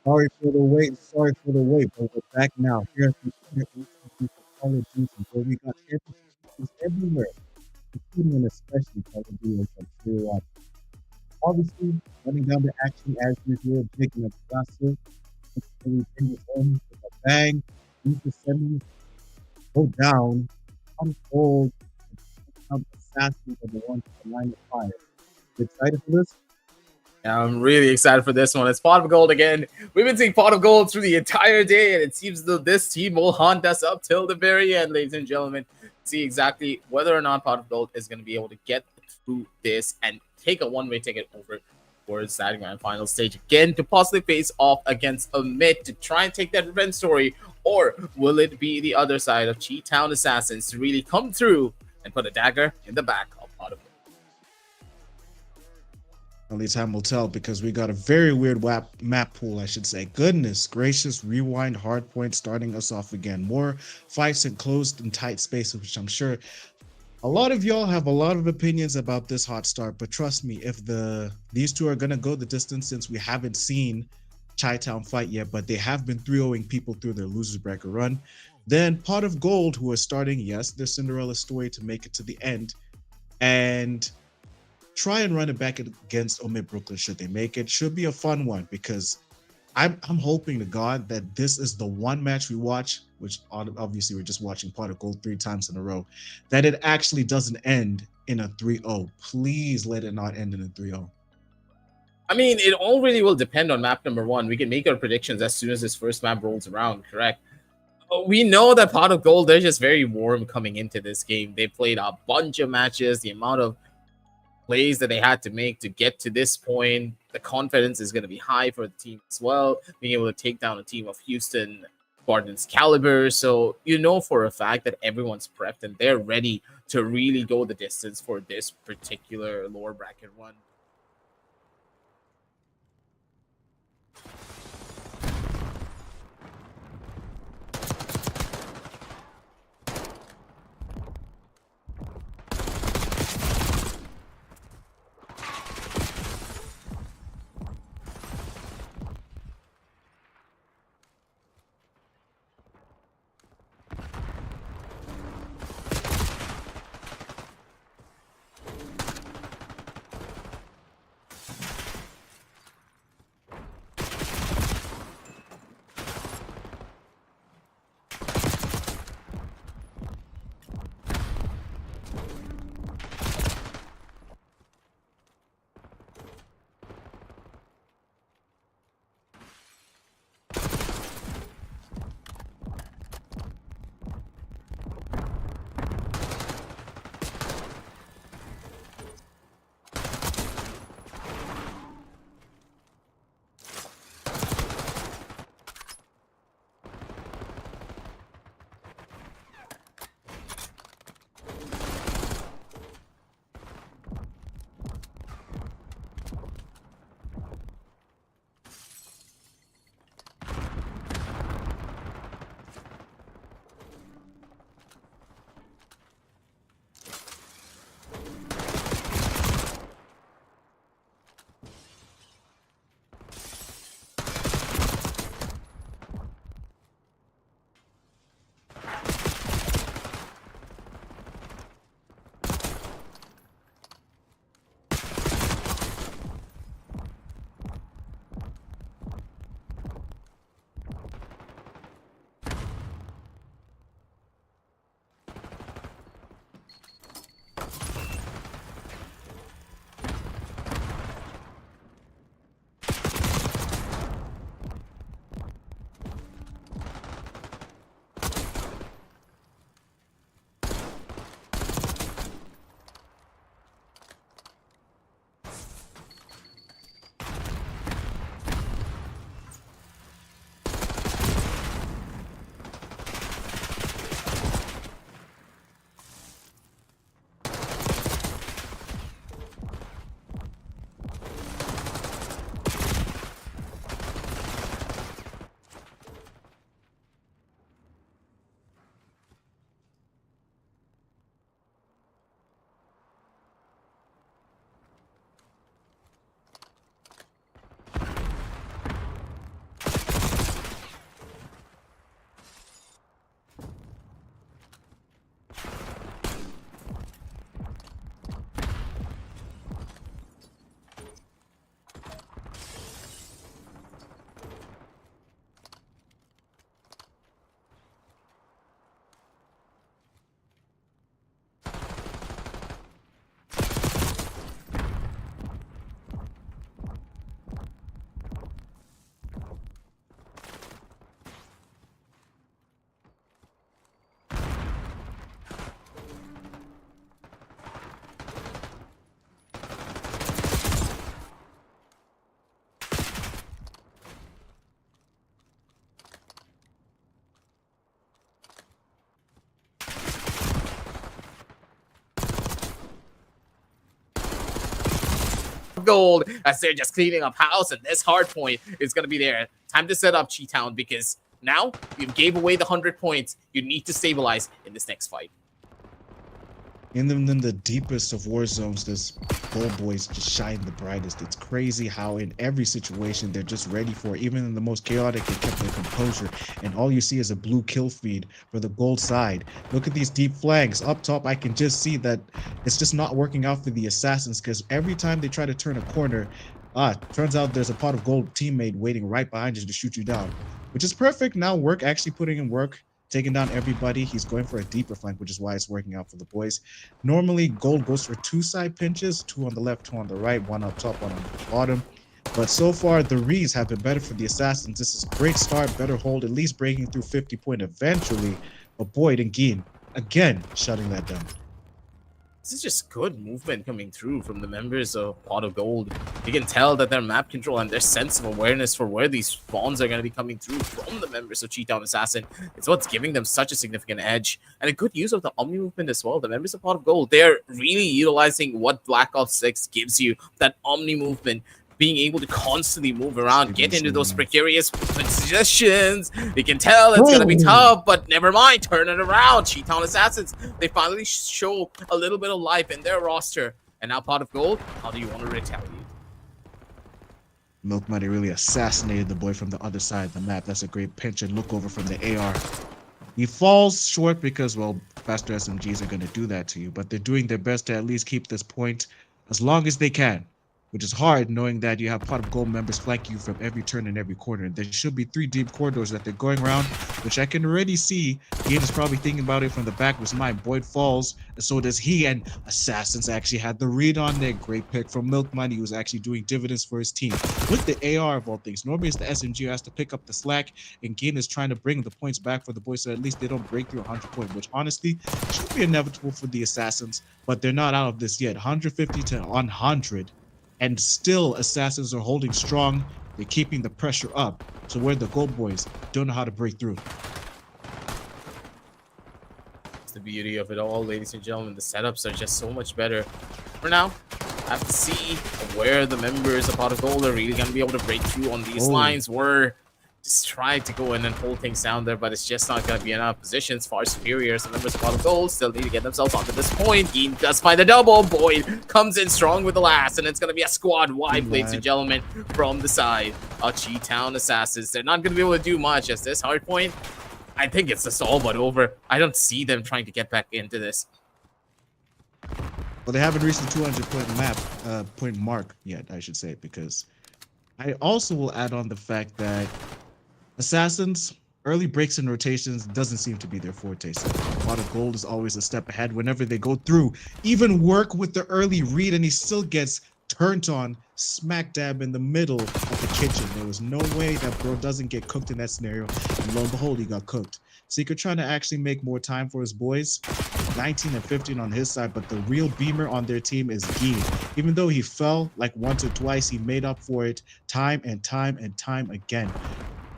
Sorry for the wait. Sorry for the wait, but we're back now. Here's the Call of Duty, where we got championships everywhere, including and especially Call of Duty like Zero. Obviously, running down the action as usual, taking a gossip, really in his own with a bang. These assemblies go down, unfold, and assassins are the ones to line the fire. You excited for this? Yeah, I'm really excited for this one. It's Pot of Gold again. We've been seeing Pot of Gold through the entire day, and it seems that this team will haunt us up till the very end, ladies and gentlemen. See exactly whether or not Pot of Gold is going to be able to get through this and take a one-way ticket over towards that grand final stage again to possibly face off against a mid to try and take that revenge story, or will it be the other side of Cheat Town Assassins to really come through and put a dagger in the back of Pot of Gold? Only time will tell, because we got a very weird map pool, I should say. Goodness gracious, rewind, hardpoint starting us off again. More fights in closed and tight spaces, which I'm sure a lot of y'all have a lot of opinions about this hot start. But trust me, if these two are going to go the distance, since we haven't seen Chi-Town fight yet, but they have been 3-0ing people through their losers bracket run, then Pot of Gold, who are starting, yes, their Cinderella story to make it to the end, and try and run it back against Omid Brooklyn should they make it. Should be a fun one, because I'm hoping to God that this is the one match we watch, which obviously we're just watching Pot of Gold 3 times in a row, that it actually doesn't end in a 3-0. Please let it not end in a 3-0. I mean, it all really will depend on map number 1. We can make our predictions as soon as this first map rolls around, correct? We know that Pot of Gold, they're just very warm coming into this game. They played a bunch of matches. The amount of plays that they had to make to get to this point, the confidence is going to be high for the team as well, being able to take down a team of Houston Spartans caliber. So you know for a fact that everyone's prepped and they're ready to really go the distance for this particular lower bracket run. Gold as they're just cleaning up house, and this hard point is going to be there. Time to set up Chi-Town because now you gave away the 100 points. You need to stabilize in this next fight. In the deepest of war zones, this Gold Boys just shine the brightest. It's crazy how in every situation they're just ready for it. Even in the most chaotic, they kept their composure. And all you see is a blue kill feed for the Gold side. Look at these deep flanks. Up top, I can just see that it's just not working out for the Assassins because every time they try to turn a corner, turns out there's a pot of gold teammate waiting right behind you to shoot you down, which is perfect. Now Work actually putting in work, taking down everybody. He's going for a deeper flank, which is why it's working out for the boys. Normally, Gold goes for 2 side pinches, 2 on the left, 2 on the right, 1 up top, 1 on the bottom. But so far, the reads have been better for the Assassins. This is a great start, better hold, at least breaking through 50 point eventually. But Boyd and Geen, again, shutting that down. This is just good movement coming through from the members of Pot of Gold. You can tell that their map control and their sense of awareness for where these spawns are going to be coming through from the members of Chi-Town Assassin. It's what's giving them such a significant edge. And a good use of the Omni movement as well. The members of Pot of Gold, they're really utilizing what Black Ops 6 gives you, that Omni movement. Being able to constantly move around, get into those precarious positions. You can tell it's going to be tough, but never mind. Turn it around. Chi-Town Assassins, they finally show a little bit of life in their roster. And now Pot of Gold, how do you want to retaliate? Milk Money really assassinated the boy from the other side of the map. That's a great pinch and look over from the AR. He falls short because, well, faster SMGs are going to do that to you, but they're doing their best to at least keep this point as long as they can, which is hard knowing that you have Pot of Gold members flanking you from every turn and every corner. There should be 3 deep corridors that they're going around, which I can already see. Geen is probably thinking about it from the back of his mind. Boyd falls, and so does he, and Assassins actually had the read on there. Great pick from Milk Money, who's actually doing dividends for his team. With the AR of all things, normally it's the SMG who has to pick up the slack, and Geen is trying to bring the points back for the boys so at least they don't break through 100 points, which honestly should be inevitable for the Assassins, but they're not out of this yet. 150 to 100. And still, Assassins are holding strong. They're keeping the pressure up. So where the Gold Boys don't know how to break through. It's the beauty of it all, ladies and gentlemen. The setups are just so much better. For now, I have to see where the members of Pot of Gold are really going to be able to break through on these lines. We're just trying to go in and hold things down there, but it's just not going to be enough. Positions far superior. So members of Pot of Gold still need to get themselves onto this point. Geen does find a double. Boyd comes in strong with the last, and it's going to be a squad wipe, ladies and gentlemen, from the side of Chi-Town Assassins. They're not going to be able to do much as this hard point, I think it's just all but over. I don't see them trying to get back into this. Well, they haven't reached the 200 point mark yet, I should say, because I also will add on the fact that Assassins, early breaks and rotations doesn't seem to be their forte. So Pot of Gold is always a step ahead whenever they go through. Even Work with the early read, and he still gets turned on smack dab in the middle of the kitchen. There was no way that bro doesn't get cooked in that scenario. And lo and behold, he got cooked. Seeker trying to actually make more time for his boys. 19 and 15 on his side, but the real beamer on their team is Geen. Even though he fell like once or twice, he made up for it time and time and time again.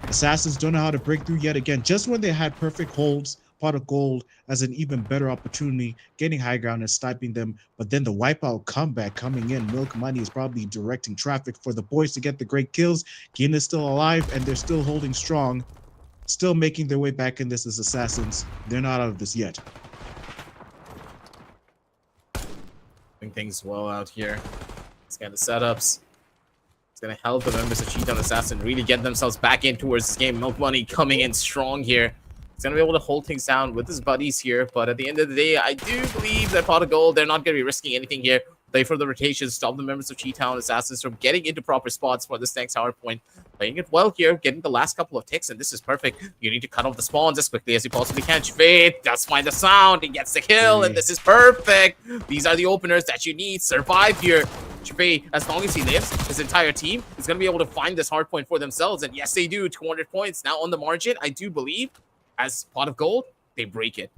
Assassins don't know how to break through yet again. Just when they had perfect holds, Pot of Gold has an even better opportunity, getting high ground and sniping them. But then the wipeout comeback coming in. Milk Money is probably directing traffic for the boys to get the great kills. Geen is still alive, and they're still holding strong. Still making their way back in this as Assassins. They're not out of this yet. Doing things well out here. These kind of setups. It's going to help the members of Chi-Town Assassin really get themselves back in towards this game. Milk Money coming in strong here. He's going to be able to hold things down with his buddies here. But at the end of the day, I do believe that Pot of Gold, they're not going to be risking anything here. Play for the rotation, stop the members of Chi-Town Assassins from getting into proper spots for this next hard point. Playing it well here, getting the last couple of ticks, and this is perfect. You need to cut off the spawns as quickly as you possibly can. Fate does find the sound. He gets the kill, and this is perfect. These are the openers that you need. Survive here. Fate, as long as he lives, his entire team is going to be able to find this hard point for themselves. And yes, they do. 200 points now on the margin. I do believe, as Pot of Gold, they break it.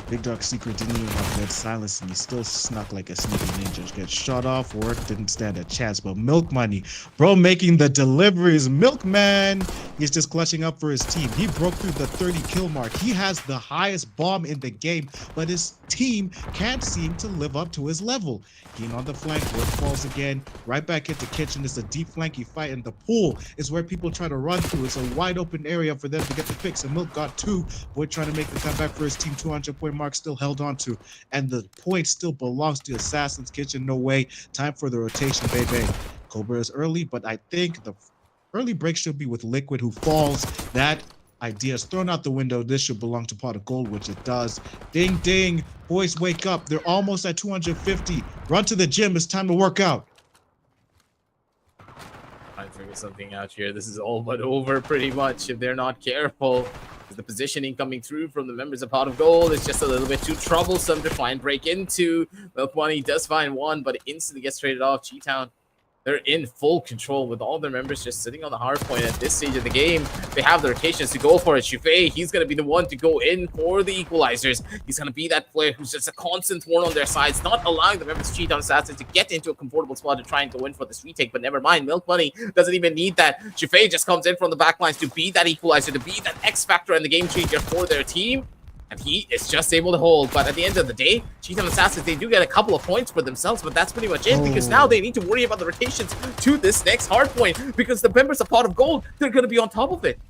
Big Dark Secret didn't even have red silence, and he still snuck like a sneaky ninja. Gets shot off, or didn't stand a chance. But Milk Money, bro, making the deliveries. Milkman, he's just clutching up for his team. He broke through the 30 kill mark. He has the highest bomb in the game, but his team can't seem to live up to his level. Keen on the flank, Word falls again. Right back into kitchen. It's a deep flanky fight, and the pool is where people try to run through. It's a wide open area for them to get the picks, and Milk got two. Boy trying to make the comeback for his team. 200-point mark still held on to, and the point still belongs to Assassin's Kitchen. No way. Time for the rotation, baby. Cobra is early, but I think the early break should be with Liquid, who falls. That idea is thrown out the window. This should belong to Pot of Gold, which it does. Ding, ding. Boys, wake up. They're almost at 250. Run to the gym. It's time to work out. Trying to figure something out here. This is all but over pretty much if they're not careful. The positioning coming through from the members of Pot of Gold is just a little bit too troublesome to try and break into. Milk Money does find one, but it instantly gets traded off. G-Town, they're in full control with all their members just sitting on the hard point at this stage of the game. They have the rotations to go for it. Shufei, he's going to be the one to go in for the equalizers. He's going to be that player who's just a constant thorn on their sides, not allowing the members of Cheat on Assassins to get into a comfortable spot to try and go in for this retake. But never mind, Milk Money doesn't even need that. Shufei just comes in from the back lines to be that equalizer, to be that X factor and the game changer for their team. And he is just able to hold. But at the end of the day, Cheat on Assassins, they do get a couple of points for themselves, but that's pretty much it, because now they need to worry about the rotations to this next hard point, because the members of Pot of Gold, they're going to be on top of it.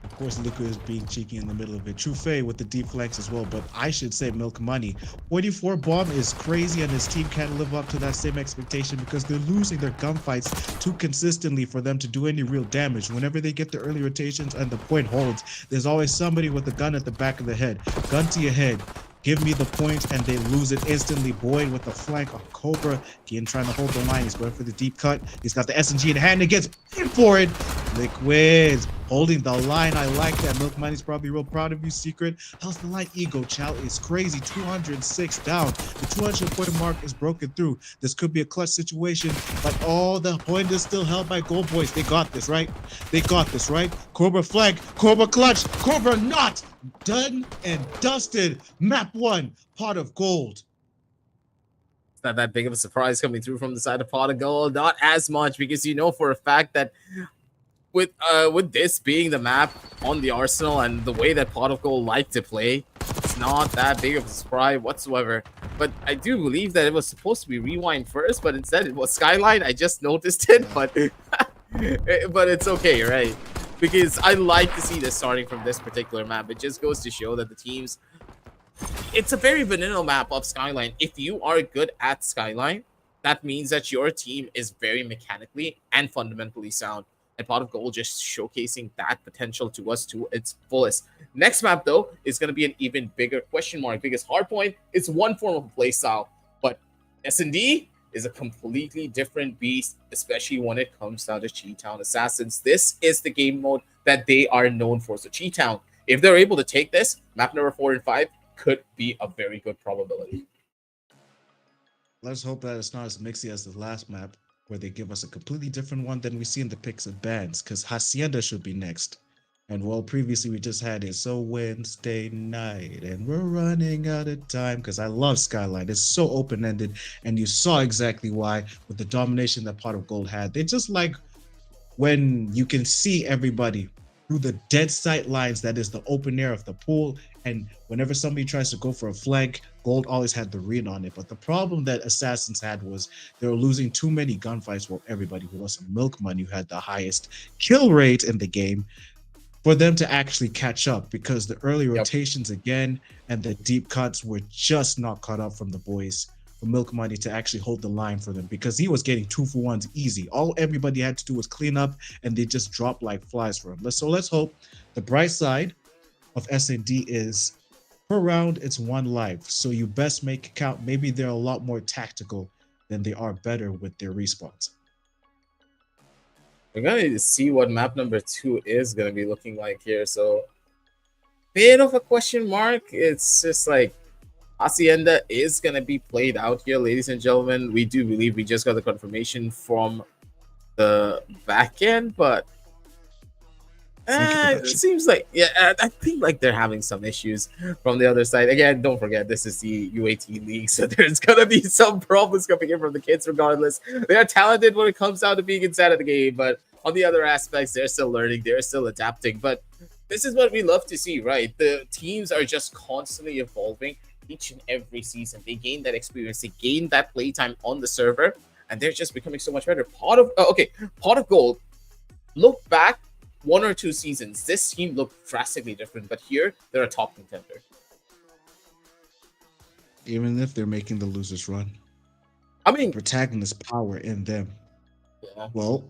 Of course, Liquid is being cheeky in the middle of it. True Faye with the deep flanks as well, but I should say Milk Money. 44 bomb is crazy, and his team can't live up to that same expectation because they're losing their gunfights too consistently for them to do any real damage. Whenever they get the early rotations and the point holds, there's always somebody with a gun at the back of the head. Gun to your head. Give me the point, and they lose it instantly. Boyd with the flank on Cobra. Gian trying to hold the line. He's going for the deep cut. He's got the SMG in hand and gets in for it. Liquid holding the line. I like that. Milk Money's probably real proud of you, Secret. How's the line? Ego Chow is crazy. 206 down. The 200-point mark is broken through. This could be a clutch situation, but the point is still held by Gold Boys. They got this, right? They got this, right? Cobra flank. Cobra clutch. Cobra not. Done and dusted. Map 1, Pot of Gold. It's not that big of a surprise coming through from the side of Pot of Gold. Not as much, because you know for a fact that with this being the map on the Arsenal and the way that Pot of Gold like to play, it's not that big of a surprise whatsoever. But I do believe that it was supposed to be Rewind first, but instead it was Skyline. I just noticed it, but but it's okay, right? Because I like to see this starting from this particular map. It just goes to show that the teams, it's a very vanilla map of Skyline. If you are good at Skyline, that means that your team is very mechanically and fundamentally sound. And Pot of Gold just showcasing that potential to us to its fullest. Next map, though, is going to be an even bigger question mark, because Hardpoint is one form of play style, but S&D is a completely different beast, especially when it comes down to Cheetown Assassins. This is the game mode that they are known for. So Cheetown, if they're able to take this, map number 4 and 5 could be a very good probability. Let's hope that it's not as mixy as the last map, where they give us a completely different one than we see in the picks and bans, because Hacienda should be next. And well, previously we just had it. So Wednesday night, and we're running out of time, because I love Skyline. It's so open-ended, and you saw exactly why with the domination that Pot of Gold had. They just like when you can see everybody through the dead sight lines that is the open air of the pool, and whenever somebody tries to go for a flank, Gold always had the read on it. But the problem that Assassins had was they were losing too many gunfights while everybody who was Milk Money, who had the highest kill rate in the game, for them to actually catch up, because the early rotations again and the deep cuts were just not caught up from the boys, for Milk Money to actually hold the line for them, because he was getting 2-for-1s easy. All everybody had to do was clean up, and they just dropped like flies for him. So let's hope the bright side of S&D is per round it's 1 life, so you best make it count. Maybe they're a lot more tactical than they are better with their respawns. We're going to see what map number 2 is going to be looking like here. So, bit of a question mark. It's just like Hacienda is going to be played out here, ladies and gentlemen. We do believe we just got the confirmation from the back end, but Thank you, It production. seems like I think like they're having some issues from the other side. Again, don't forget this is the U18 league, so there's gonna be some problems coming in from the kids. Regardless, they are talented when it comes down to being inside of the game, but on the other aspects, they're still learning, they're still adapting. But this is what we love to see, right? The teams are just constantly evolving each and every season. They gain that experience, they gain that playtime on the server, and they're just becoming so much better. Pot of Gold. Look back 1 or 2 seasons, this team looked drastically different, but here they're a top contender. Even if they're making the losers run, I mean, protagonist power in them. yeah, Well,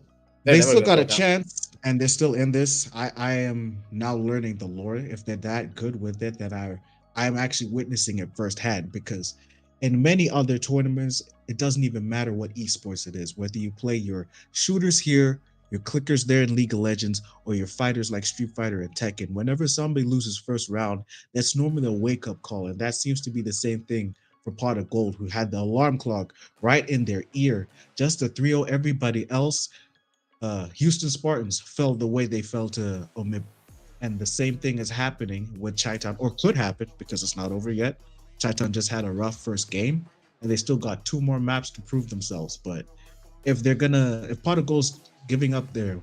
they're they never still gonna got a go down. chance, and they're still in this. I am now learning the lore. If they're that good with it, that I'm actually witnessing it firsthand. Because in many other tournaments, it doesn't even matter what esports it is. Whether you play your shooters here, your clickers there in League of Legends, or your fighters like Street Fighter and Tekken. Whenever somebody loses first round, that's normally a wake up call, and that seems to be the same thing for Pot of Gold, who had the alarm clock right in their ear just to 3-0 everybody else. Houston Spartans fell the way they fell to Omib. And the same thing is happening with Chaitan, or could happen because it's not over yet. Chaitan just had a rough first game, and they still got 2 more maps to prove themselves. But if Pot of Gold's giving up their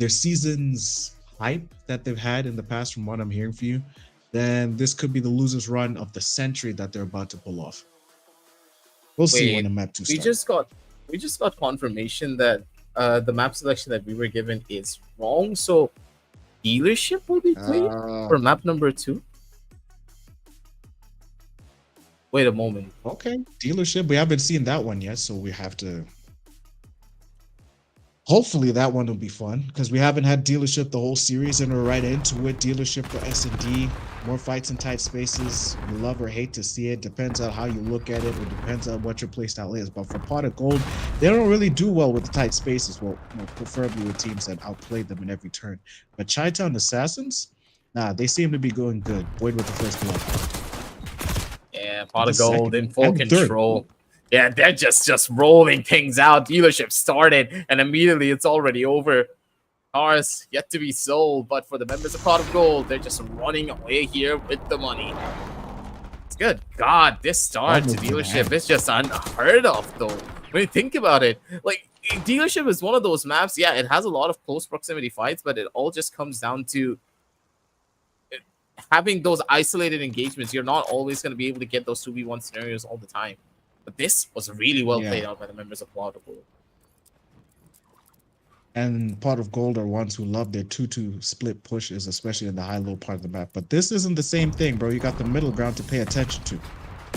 season's hype that they've had in the past, from what I'm hearing from you, then this could be the losers' run of the century that they're about to pull off. We'll see when Wait, the map 2 we starts. just got confirmation that the map selection that we were given is wrong. So dealership will be played for map number 2. Wait a moment. Okay, dealership. We haven't seen that one yet, so we have to. Hopefully that one will be fun because we haven't had dealership the whole series, and we're right into it. Dealership for S&D, more fights in tight spaces. You love or hate to see it. Depends on how you look at it. It depends on what your playstyle is. But for Pot of Gold, they don't really do well with the tight spaces. Well, preferably with teams that outplay them in every turn. But Chi-Town Assassins, nah, they seem to be going good. Boyd with the first blood. Yeah, Pot of The Gold second in full and the third. control. Yeah, they're just rolling things out. Dealership started, and immediately it's already over. Cars yet to be sold, but for the members of Pot of Gold, they're just running away here with the money. It's good. God, this start to dealership is just unheard of, though. When you think about it, like, dealership is one of those maps. Yeah, it has a lot of close proximity fights, but it all just comes down to having those isolated engagements. You're not always going to be able to get those 2v1 scenarios all the time. But this was really well played out by the members of Pot of Gold. And Pot of Gold are ones who love their 2-2 split pushes, especially in the high-low part of the map. But this isn't the same thing, bro. You got the middle ground to pay attention to.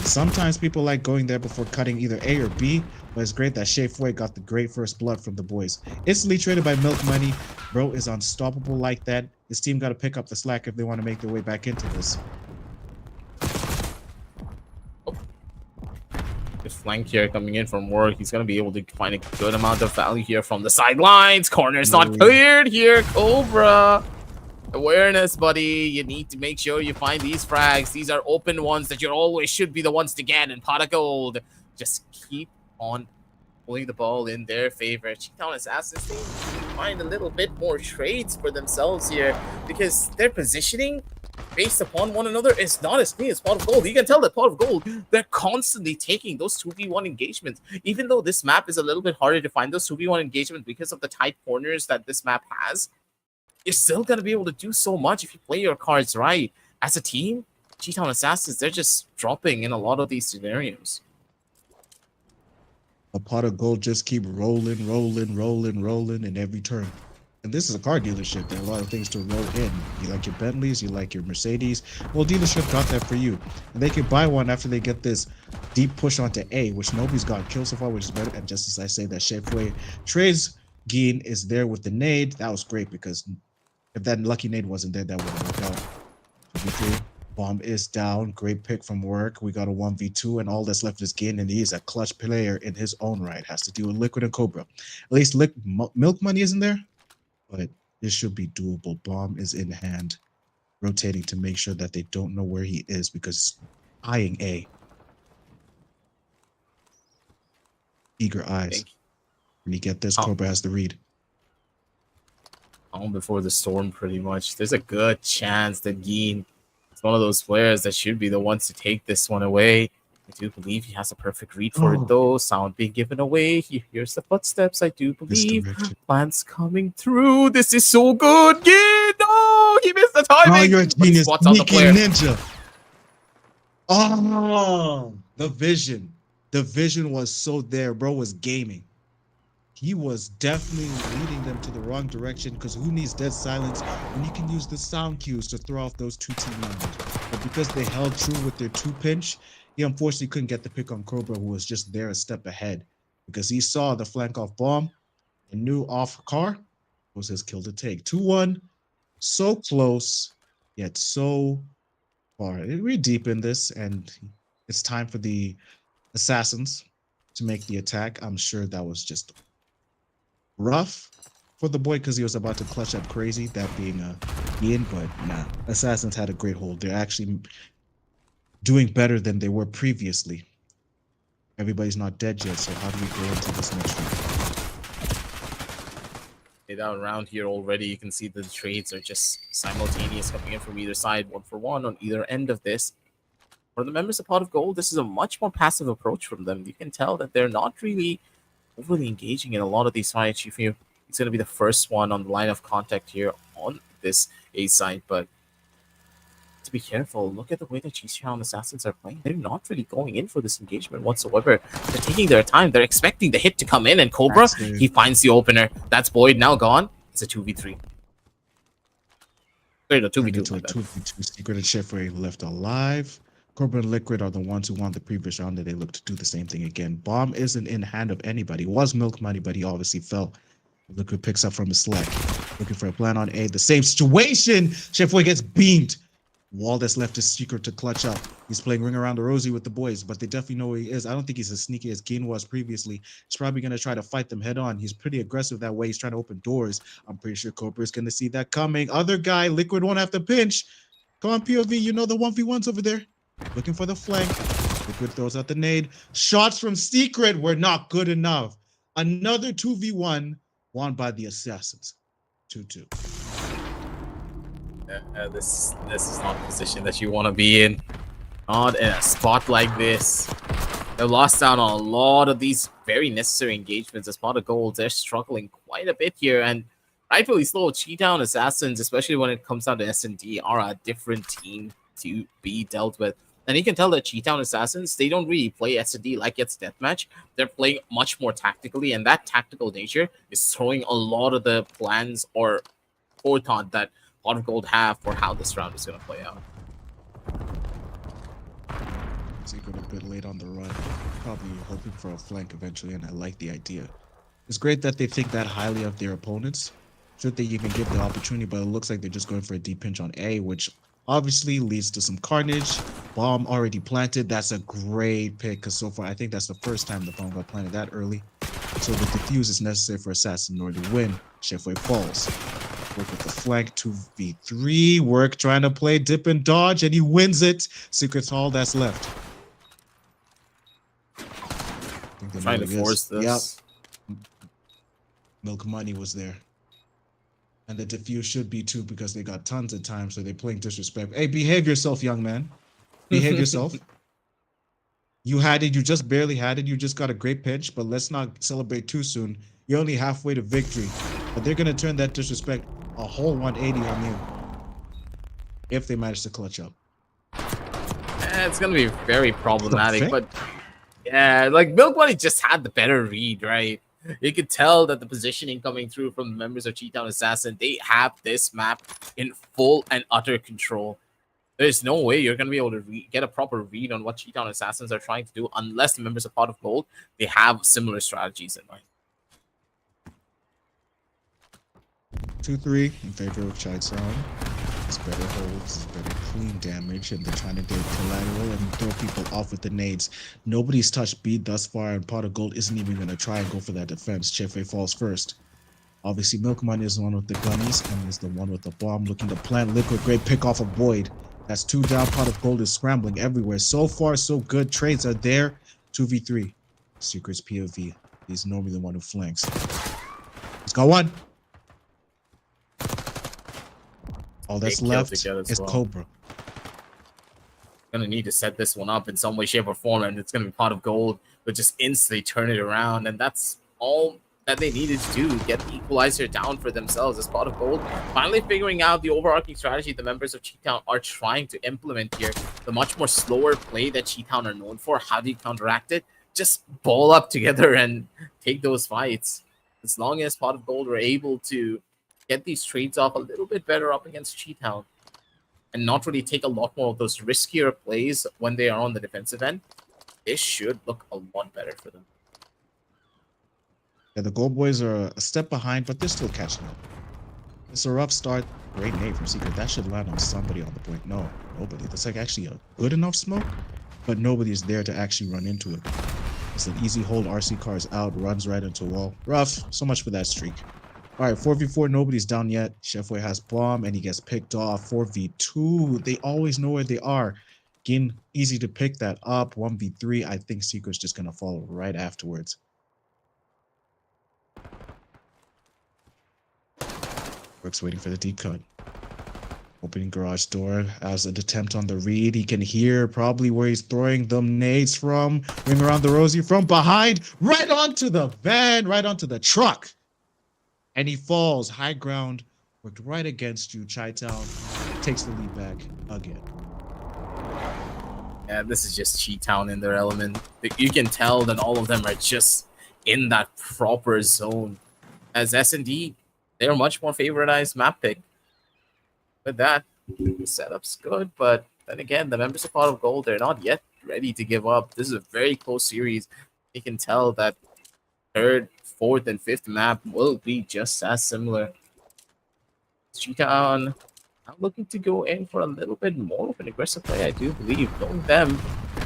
Sometimes people like going there before cutting either A or B, but it's great that Shafway got the great first blood from the boys. Instantly traded by Milk Money. Bro is unstoppable like that. His team got to pick up the slack if they want to make their way back into this. Flank here coming in from work. He's going to be able to find a good amount of value here from the sidelines. Corner's not cleared here. Cobra. Awareness, buddy. You need to make sure you find these frags. These are open ones that you always should be the ones to get in Pot of Gold. Just keep on pulling the ball in their favor. Cheektown Assassins need to find a little bit more trades for themselves here because their positioning based upon one another is not as clean as Pot of Gold. You can tell that Pot of Gold, they're constantly taking those 2v1 engagements. Even though this map is a little bit harder to find those 2v1 engagements because of the tight corners that this map has, you're still going to be able to do so much if you play your cards right. As a team, Cheetown Assassins, they're just dropping in a lot of these scenarios. A Pot of Gold just keep rolling in every turn. And this is a car dealership. There are a lot of things to roll in. You like your Bentleys, you like your Mercedes. Well, dealership got that for you. And they can buy one after they get this deep push onto A, which nobody's got killed so far, which is better. And just as I say that Shafway trades, Geen is there with the nade. That was great because if that lucky nade wasn't there, that wouldn't work out. 2v3. Bomb is down. Great pick from work. We got a 1v2, and all that's left is Geen, and he's a clutch player in his own right. Has to deal with Liquid and Cobra. At least Milk Money isn't there, but this should be doable. Bomb is in hand, rotating to make sure that they don't know where he is because eyeing A. Eager eyes. When you get this, Cobra has the read. calm before the storm, pretty much. There's a good chance that Geen is one of those players that should be the ones to take this one away. I do believe he has a perfect read for it, though. Sound being given away. He hears the footsteps, I do believe. Misdirection. Plans coming through. This is so good. Geen! No! He missed the timing! Oh, you're a But he genius. spots out the Sneaky player. ninja. Oh, the vision. The vision was so there. Bro was gaming. He was definitely leading them to the wrong direction because who needs dead silence when you can use the sound cues to throw off those two team members? But because they held true with their two pinch, he unfortunately couldn't get the pick on Cobra, who was just there a step ahead because he saw the flank off bomb and knew off car was his kill to take. 2-1, so close, yet so far. We're deep in this, and it's time for the assassins to make the attack. I'm sure that was just rough for the boy because he was about to clutch up crazy, that being Ian, but nah. Assassins had a great hold. They're actually doing better than they were previously. Everybody's not dead yet, so how do we go into this next round? Down around here already, you can see the trades are just simultaneous coming in from either side, 1-for-1 on either end of this. For the members of Pot of Gold, this is a much more passive approach from them. You can tell that they're not really overly engaging in a lot of these fights. You feel it's going to be the first one on the line of contact here on this A side, but to be careful, look at the way that Chichao Assassins are playing. They're not really going in for this engagement whatsoever. They're taking their time. They're expecting the hit to come in, and Cobra, he finds the opener. That's Boyd now gone. It's a 2v3. Sorry, no, 2v2. 2v2. Secret and Chiffre left alive. Cobra and Liquid are the ones who won the previous round, and they look to do the same thing again. Bomb isn't in hand of anybody. It was Milk Money, but he obviously fell. Liquid picks up from his slack. Looking for a plan on A. The same situation. Chiffre gets beamed. Wall that's left is Secret to clutch up. He's playing Ring Around the Rosie with the boys, but they definitely know who he is. I don't think he's as sneaky as Geen was previously. He's probably going to try to fight them head on. He's pretty aggressive that way. He's trying to open doors. I'm pretty sure Cobra is going to see that coming. Other guy, Liquid won't have to pinch. Come on, POV. You know the 1v1s over there. Looking for the flank. Liquid throws out the nade. Shots from Secret were not good enough. Another 2v1 won by the Assassins. 2-2. This is not a position that you want to be in. Not in a spot like this. They lost out on a lot of these very necessary engagements as Pot of Gold. They're struggling quite a bit here, and rightfully so. Cheetah Assassins, especially when it comes down to S&D, are a different team to be dealt with. And you can tell that Cheetah Assassins, they don't really play S&D like it's deathmatch. They're playing much more tactically, and that tactical nature is throwing a lot of the plans or forethought that Pot of Gold have for how this round is going to play out. Secret a bit late on the run. Probably hoping for a flank eventually, and I like the idea. It's great that they think that highly of their opponents. Should they even give the opportunity, but it looks like they're just going for a deep pinch on A, which obviously leads to some carnage. Bomb already planted. That's a great pick, because so far I think that's the first time the bomb got planted that early. So the defuse is necessary for Assassin in order to win. Chiffre falls. Work with the flank, 2v3. Work trying to play dip and dodge, and he wins it. Secret's all that's left. Trying to force this. Yep. Milk Money was there. And the defuse should be too, because they got tons of time, so they're playing disrespect. Hey, behave yourself, young man. Behave yourself. You had it. You just barely had it. You just got a great pinch, but let's not celebrate too soon. You're only halfway to victory. But they're going to turn that disrespect a whole 180 on you if they manage to clutch up. It's going to be very problematic, but yeah, like Milk Money just had the better read, right? You could tell that the positioning coming through from the members of Cheetah Assassin, they have this map in full and utter control. There's no way you're going to be able to get a proper read on what Cheetah Assassins are trying to do unless the members of Pot of Gold, they have similar strategies in mind. 2-3 in favor of Chai Sound. It's better holds, it's better clean damage, and they're trying to do collateral and throw people off with the nades. Nobody's touched B thus far, and Pot of Gold isn't even going to try and go for that defense. Chiffre falls first. Obviously, Milk Money is the one with the gunnies, and is the one with the bomb looking to plant Liquid. Great pick off of Boyd. That's 2 down. Pot of Gold is scrambling everywhere. So far, so good. Trades are there. 2v3. Secret's POV. He's normally the one who flanks. Let's go one. All that's Big kill left to get as is well. Cobra. Gonna need to set this one up in some way, shape, or form, and it's gonna be pot of gold, but just instantly turn it around, and that's all that they needed to do. Get the equalizer down for themselves as pot of gold. Finally figuring out the overarching strategy the members of Cheetown are trying to implement here. The much more slower play that Cheetown are known for. How do you counteract it? Just ball up together and take those fights. As long as pot of gold were able to get these trades off a little bit better up against Cheetown, and not really take a lot more of those riskier plays when they are on the defensive end, this should look a lot better for them. Yeah, the Gold Boys are a step behind, but they're still catching up. It's a rough start. Great nade from Secret. That should land on somebody on the point. No, nobody. That's like actually a good enough smoke, but nobody is there to actually run into it. It's an easy hold. RC car is out, runs right into a wall. Rough. So much for that streak. All right, 4v4, nobody's down yet. Chefway has bomb, and he gets picked off. 4v2, they always know where they are. Again, easy to pick that up. 1v3, I think Secret's just going to follow right afterwards. Brooks waiting for the deep cut. Opening garage door as an attempt on the read. He can hear probably where he's throwing them nades from. Ring around the rosy from behind, right onto the van, right onto the truck. And he falls. High ground. Worked right against you. Chi-Town takes the lead back again. Yeah, this is just Cheetown in their element. You can tell that all of them are just in that proper zone. As S&D, they're a much more favoritized map pick. With that, the setup's good, but then again, the members of Pot of Gold, they're not yet ready to give up. This is a very close series. You can tell that third, fourth, and fifth map will be just as similar. Cheetown, I'm looking to go in for a little bit more of an aggressive play, I do believe. Knowing them,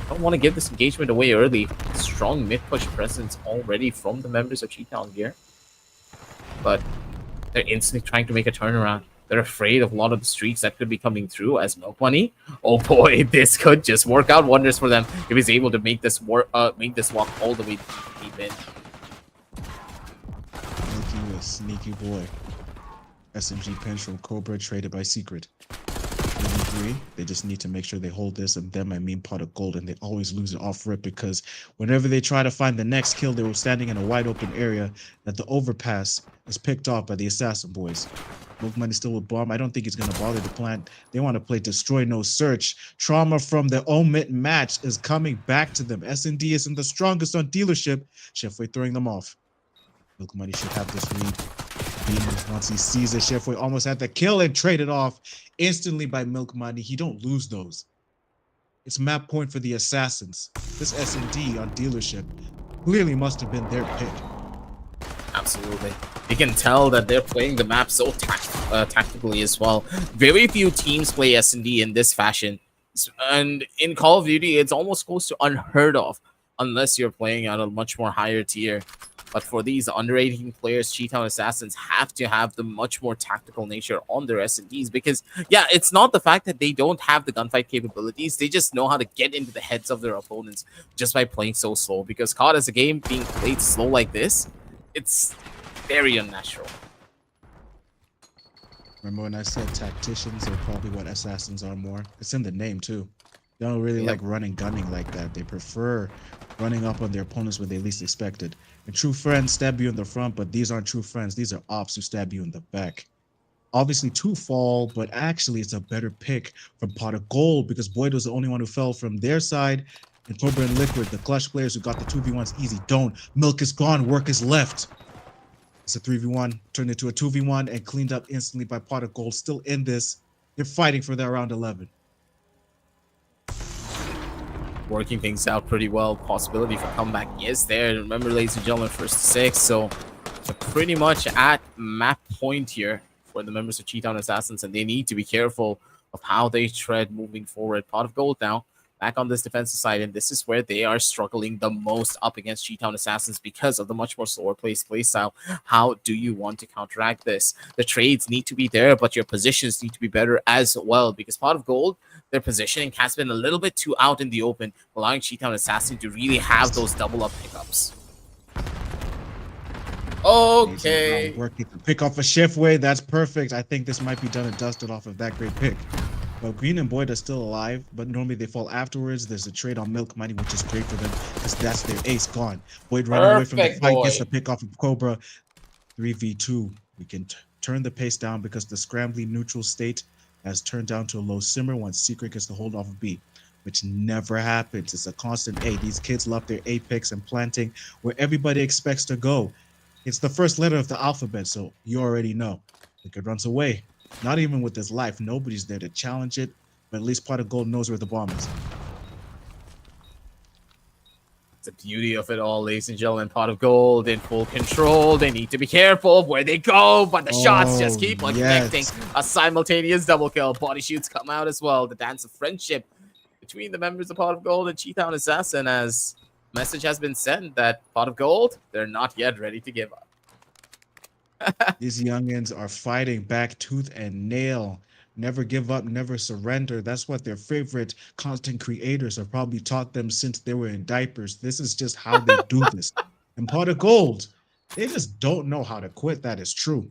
don't want to give this engagement away early. Strong mid-push presence already from the members of Cheetown here. But they're instantly trying to make a turnaround. They're afraid of a lot of the streaks that could be coming through as Milk Money. Oh boy, this could just work out wonders for them if he's able to make this walk all the way deep in. Milky, a sneaky boy. SMG pinch from Cobra traded by Secret. 3, they just need to make sure they hold this, and them I mean Pot of Gold, and they always lose it off rip because whenever they try to find the next kill, they were standing in a wide open area that the overpass is picked off by the Assassin Boys. Milk Money still with bomb. I don't think he's going to bother the plant. They want to play Destroy No Search. Trauma from the omit match is coming back to them. S&D isn't the strongest on dealership. Chefway throwing them off. Milk Money should have this read. Once he sees it, Chefway almost had the kill and traded off instantly by Milk Money. He don't lose those. It's map point for the Assassins. This S&D on dealership clearly must have been their pick. Absolutely. You can tell that they're playing the map so tactically as well. Very few teams play S&D in this fashion. And in Call of Duty, it's almost close to unheard of unless you're playing at a much more higher tier. But for these under 18 players, Cheetown Assassins have to have the much more tactical nature on their S&Ds because, yeah, it's not the fact that they don't have the gunfight capabilities. They just know how to get into the heads of their opponents just by playing so slow. Because COD as a game being played slow like this, it's very unnatural. Remember when I said tacticians are probably what assassins are more? It's in the name too. They don't really like running gunning like that. They prefer running up on their opponents when they least expect it. And true friends stab you in the front, but these aren't true friends. These are ops who stab you in the back. Obviously two fall, but actually it's a better pick from Pot of Gold because Boyd was the only one who fell from their side. And Cobra and Liquid, the clutch players who got the 2v1s easy, don't. Milk is gone, work is left. It's a 3v1, turned into a 2v1 and cleaned up instantly by Pot of Gold. Still in this. They're fighting for their round 11. Working things out pretty well. Possibility for comeback is there. Remember, ladies and gentlemen, first to 6. So pretty much at map point here for the members of Cheetown Assassins, and they need to be careful of how they tread moving forward. Pot of Gold now back on this defensive side, and this is where they are struggling the most up against Cheetown Assassins because of the much more slower play style. How do you want to counteract this? The trades need to be there, but your positions need to be better as well because Pot of Gold, their positioning has been a little bit too out in the open, allowing Cheetown Assassin to really have those double up pickups. Okay. Working to pick off a shiftway. That's perfect. I think this might be done and dusted off of that great pick. But Green and Boyd are still alive, but normally they fall afterwards. There's a trade on milk money, which is great for them because that's their ace gone. Boyd running away from the Perfect, fight, gets Boyd. the pick off of Cobra. 3v2. We can turn the pace down because the scrambly neutral state has turned down to a low simmer once Secret gets the hold off of B, which never happens. It's a constant A. These kids love their A picks and planting where everybody expects to go. It's the first letter of the alphabet, so you already know. The kid runs away. Not even with his life. Nobody's there to challenge it, but at least Pot of Gold knows where the bomb is. It's the beauty of it all, ladies and gentlemen. Pot of Gold in full control. They need to be careful of where they go, but the shots just keep on connecting. A simultaneous double kill. Body shoots come out as well. The dance of friendship between the members of Pot of Gold and Cheetah Assassin, as message has been sent that Pot of Gold, they're not yet ready to give up. These youngins are fighting back tooth and nail. Never give up, never surrender. That's what their favorite content creators have probably taught them since they were in diapers. This is just how they do this. And Pot of Gold, they just don't know how to quit. That is true.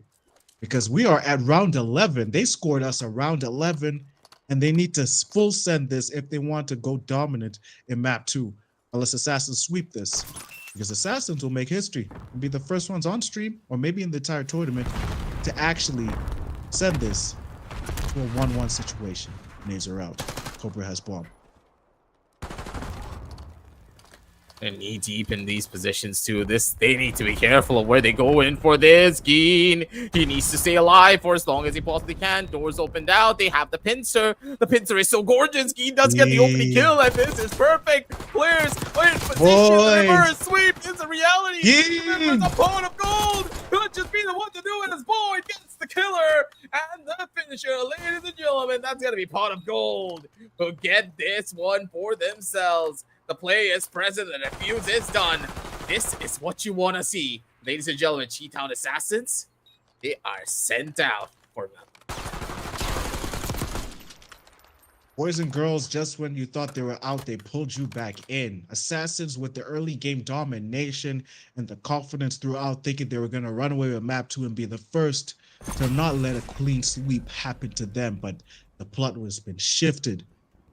Because we are at round 11. They scored us around 11, and they need to full send this if they want to go dominant in map 2. Unless Assassins sweep this. Because Assassins will make history and be the first ones on stream, or maybe in the entire tournament, to actually send this to a 1-1 situation. Nades are out. Cobra has bomb. And knee deep in these positions too. They need to be careful of where they go in for this. Geen, he needs to stay alive for as long as he possibly can. Doors opened out. They have the pincer. The pincer is so gorgeous. Geen does get the opening kill, and this is perfect. Players in position. The reverse sweep is a reality. There's a Pot of Gold. Could just be the one to do it as Boyd gets the killer and the finisher. Ladies and gentlemen, that's gonna be Pot of Gold who get this one for themselves. The play is present and the fuse is done. This is what you want to see. Ladies and gentlemen, Cheetah Assassins, they are sent out for them. Boys and girls, just when you thought they were out, they pulled you back in. Assassins with the early game domination and the confidence throughout, thinking they were going to run away with map 2 and be the first to not let a clean sweep happen to them. But the plot was been shifted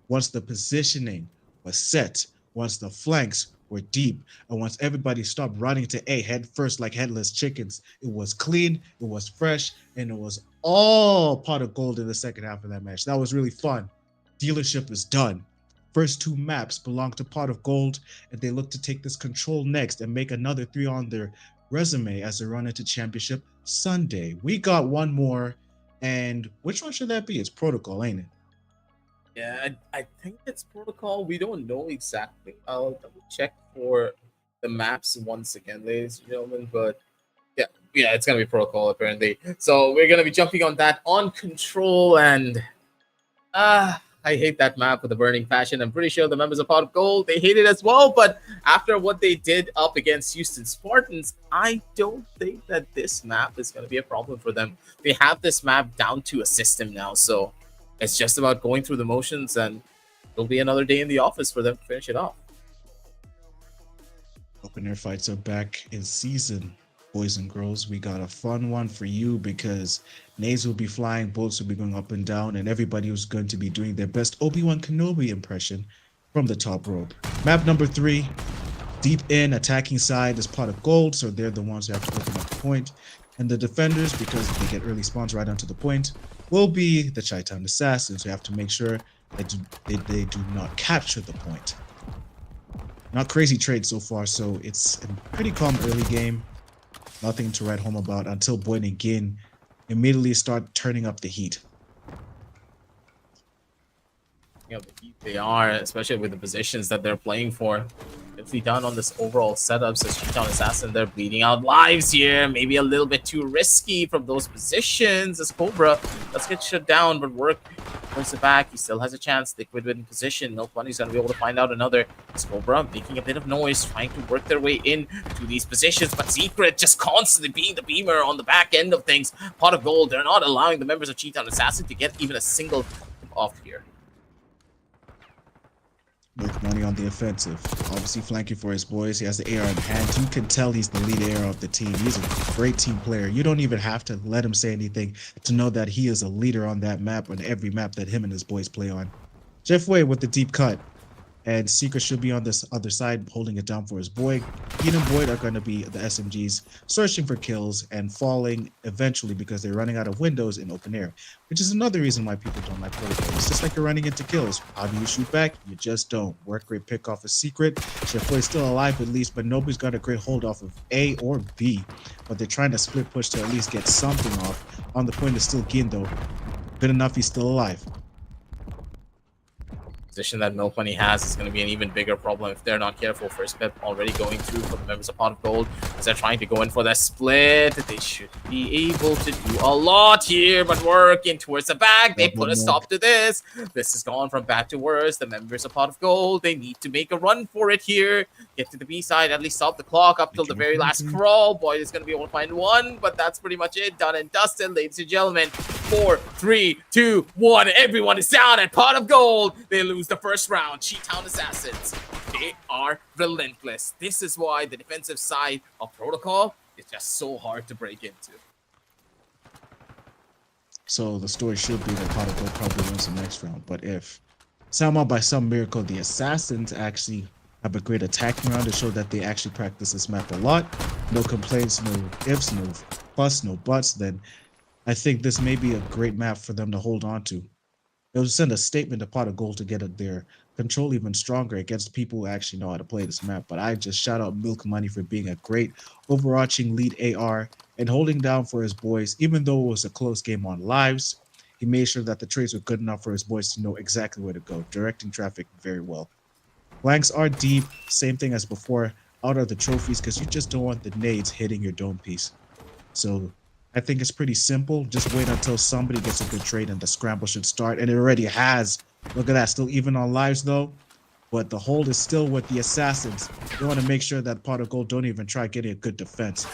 once the positioning was set. Once the flanks were deep, and once everybody stopped running to A head first like headless chickens, it was clean, it was fresh, and it was all Pot of Gold in the second half of that match. That was really fun. Dealership is done. First 2 maps belong to Pot of Gold, and they look to take this control next and make another 3 on their resume as they run into Championship Sunday. We got one more, and which one should that be? It's Protocol, ain't it? Yeah, I think it's Protocol. We don't know exactly. I'll double check for the maps once again, ladies and gentlemen. But yeah, it's gonna be Protocol apparently. So we're gonna be jumping on that on Control, and I hate that map with a burning passion. I'm pretty sure the members of Pot of Gold, they hate it as well. But after what they did up against Houston Spartans, I don't think that this map is gonna be a problem for them. They have this map down to a system now, so it's just about going through the motions, and it'll be another day in the office for them to finish it off. Open air fights are back in season, boys and girls. We got a fun one for you because nades will be flying, bullets will be going up and down, and everybody was going to be doing their best Obi-Wan Kenobi impression from the top rope. Map number 3, deep in, attacking side is Pot of Gold, so they're the ones who have to open up the point. And the defenders, because they get early spawns right onto the point, will be the Cheetah Assassins who have to make sure that they do not capture the point. Not crazy trade so far, so it's a pretty calm early game. Nothing to write home about until Boyd and Gin immediately start turning up the heat. The heat they are, especially with the positions that they're playing for. If we done on this overall setup, says Cheetah Assassin, they're bleeding out lives here. Maybe a little bit too risky from those positions as Cobra. Let's get shut down, but work brings it back. He still has a chance. Liquid in position. Milk Bunny's going to be able to find out another. As Cobra making a bit of noise, trying to work their way in to these positions, but Secret just constantly being the beamer on the back end of things. Pot of Gold, they're not allowing the members of Cheetah Assassin to get even a single off here. With money on the offensive. Obviously flanking for his boys. He has the AR in hand. You can tell he's the lead AR of the team. He's a great team player. You don't even have to let him say anything to know that he is a leader on that map, on every map that him and his boys play on. Jeff Way with the deep cut. And Secret should be on this other side, holding it down for his boy. Keen and Boyd are going to be the SMGs, searching for kills and falling eventually because they're running out of windows in open air, which is another reason why people don't like Protocol. It's just like you're running into kills. How do you shoot back? You just don't. Work rate pick off a Secret. Chef is still alive at least, but nobody's got a great hold off of A or B. But they're trying to split push to at least get something off. On the point is still Gin though. Good enough, he's still alive. Position that Milk Money has is going to be an even bigger problem if they're not careful. First pip already going through for the members of Pot of Gold as they're trying to go in for that split. They should be able to do a lot here, but working towards the back. They put a stop to this. This has gone from bad to worse. The members of Pot of Gold, they need to make a run for it here. Get to the B side, at least stop the clock up till the very last crawl. Boyd is going to be able to find one, but that's pretty much it. Done and dusted, ladies and gentlemen. 4, 3, 2, 1. Everyone is down at Pot of Gold. They lose the first round. Cheetown Assassins, they are relentless. This is why the defensive side of Protocol is just so hard to break into. So the story should be that Pot of Gold probably wins the next round. But if somehow by some miracle the Assassins actually have a great attacking round to show that they actually practice this map a lot, no complaints, no ifs, no buts, no buts, then I think this may be a great map for them to hold on to. It will send a statement to Pot of Gold to get their control even stronger against people who actually know how to play this map. But I just shout out Milk Money for being a great overarching lead AR and holding down for his boys. Even though it was a close game on lives, he made sure that the trades were good enough for his boys to know exactly where to go, directing traffic very well. Flanks are deep, same thing as before, out of the trophies because you just don't want the nades hitting your dome piece. So I think it's pretty simple. Just wait until somebody gets a good trade and the scramble should start. And it already has. Look at that. Still even on lives though. But the hold is still with the Assassins. They want to make sure that Pot of Gold don't even try getting a good defense.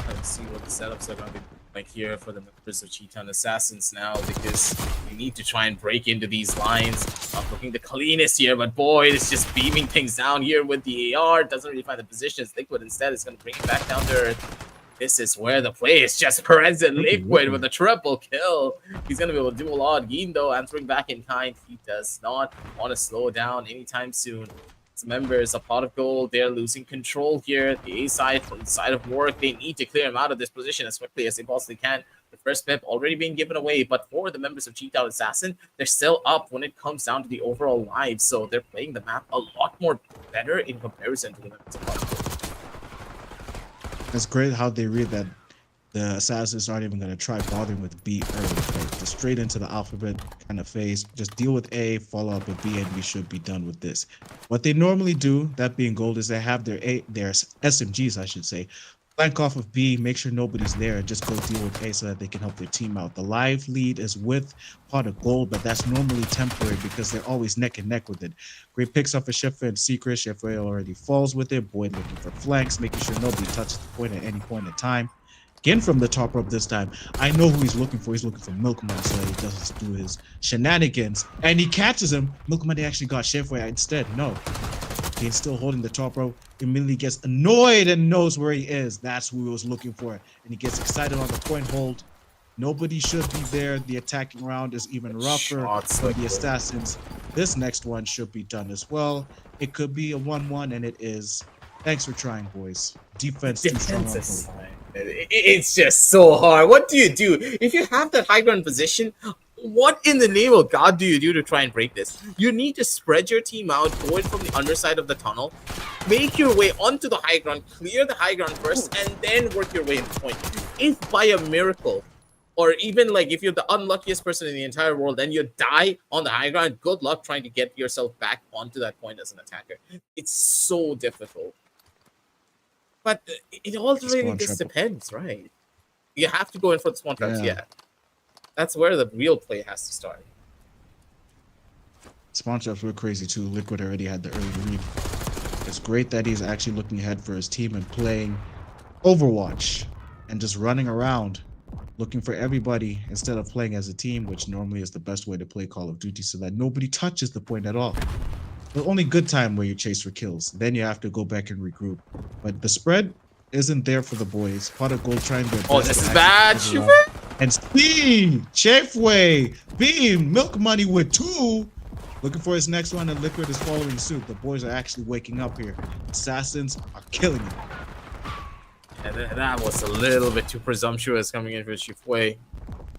Let's see what the setups are going to be like here for the members of Cheetown Assassins now, because you need to try and break into these lines. Not looking the cleanest here, but Boyd is just beaming things down here with the AR. Doesn't really find the positions. Liquid instead is going to bring it back down to earth. This is where the play is just present. Liquid with a triple kill. He's going to be able to do a lot. Geen, though, answering back in kind. He does not want to slow down anytime soon. His members of Pot of Gold, they're losing control here. The A side, from the side of Work, they need to clear him out of this position as quickly as they possibly can. The first pip already being given away, but for the members of Cheetown Assassin, they're still up when it comes down to the overall lives. So they're playing the map a lot more better in comparison to the members of Pot of Gold. It's great how they read that the Assassins aren't even going to try bothering with B early. Like, just straight into the alphabet kind of phase. Just deal with A, follow up with B, and we should be done with this. What they normally do, that being gold, is they have their SMGs, I should say, flank off of B, make sure nobody's there, and just go deal with A so that they can help their team out. The live lead is with Pot of Gold, but that's normally temporary because they're always neck and neck with it. Great picks off of Chef and Secret. Chef already falls with it. Boyd looking for flanks, making sure nobody touches the point at any point in time. Again from the top rope this time. I know who he's looking for. He's looking for Milk Money so that he doesn't do his shenanigans. And he catches him. Milk Money actually got Chefway instead. No. He's still holding the top rope. Immediately gets annoyed and knows where he is. That's who he was looking for. And he gets excited on the point hold. Nobody should be there. The attacking round is even rougher for the Assassins. This next one should be done as well. It could be a 1-1, and it is. Thanks for trying, boys. Defense too strong. It's just so hard. What do you do? If you have that high ground position, what in the name of God do you do to try and break this? You need to spread your team out, go in from the underside of the tunnel, make your way onto the high ground, clear the high ground first, and then work your way into point. If by a miracle, or even like if you're the unluckiest person in the entire world and you die on the high ground, good luck trying to get yourself back onto that point as an attacker. It's so difficult. But it all really just depends, right? You have to go in for the spawn traps, yeah. That's where the real play has to start. Spawn traps were crazy too. Liquid already had the early lead. It's great that he's actually looking ahead for his team and playing Overwatch and just running around looking for everybody instead of playing as a team, which normally is the best way to play Call of Duty, so that nobody touches the point at all. The only good time where you chase for kills, then you have to go back and regroup. But the spread isn't there for the boys. Pot of Gold trying their best. Oh, this to is actually bad. cover up. And Speed, Chafeway, Beam, Milk Money with 2. Looking for his next one, and Liquid is following suit. The boys are actually waking up here. Assassins are killing it. Yeah, that was a little bit too presumptuous coming in for Shifway.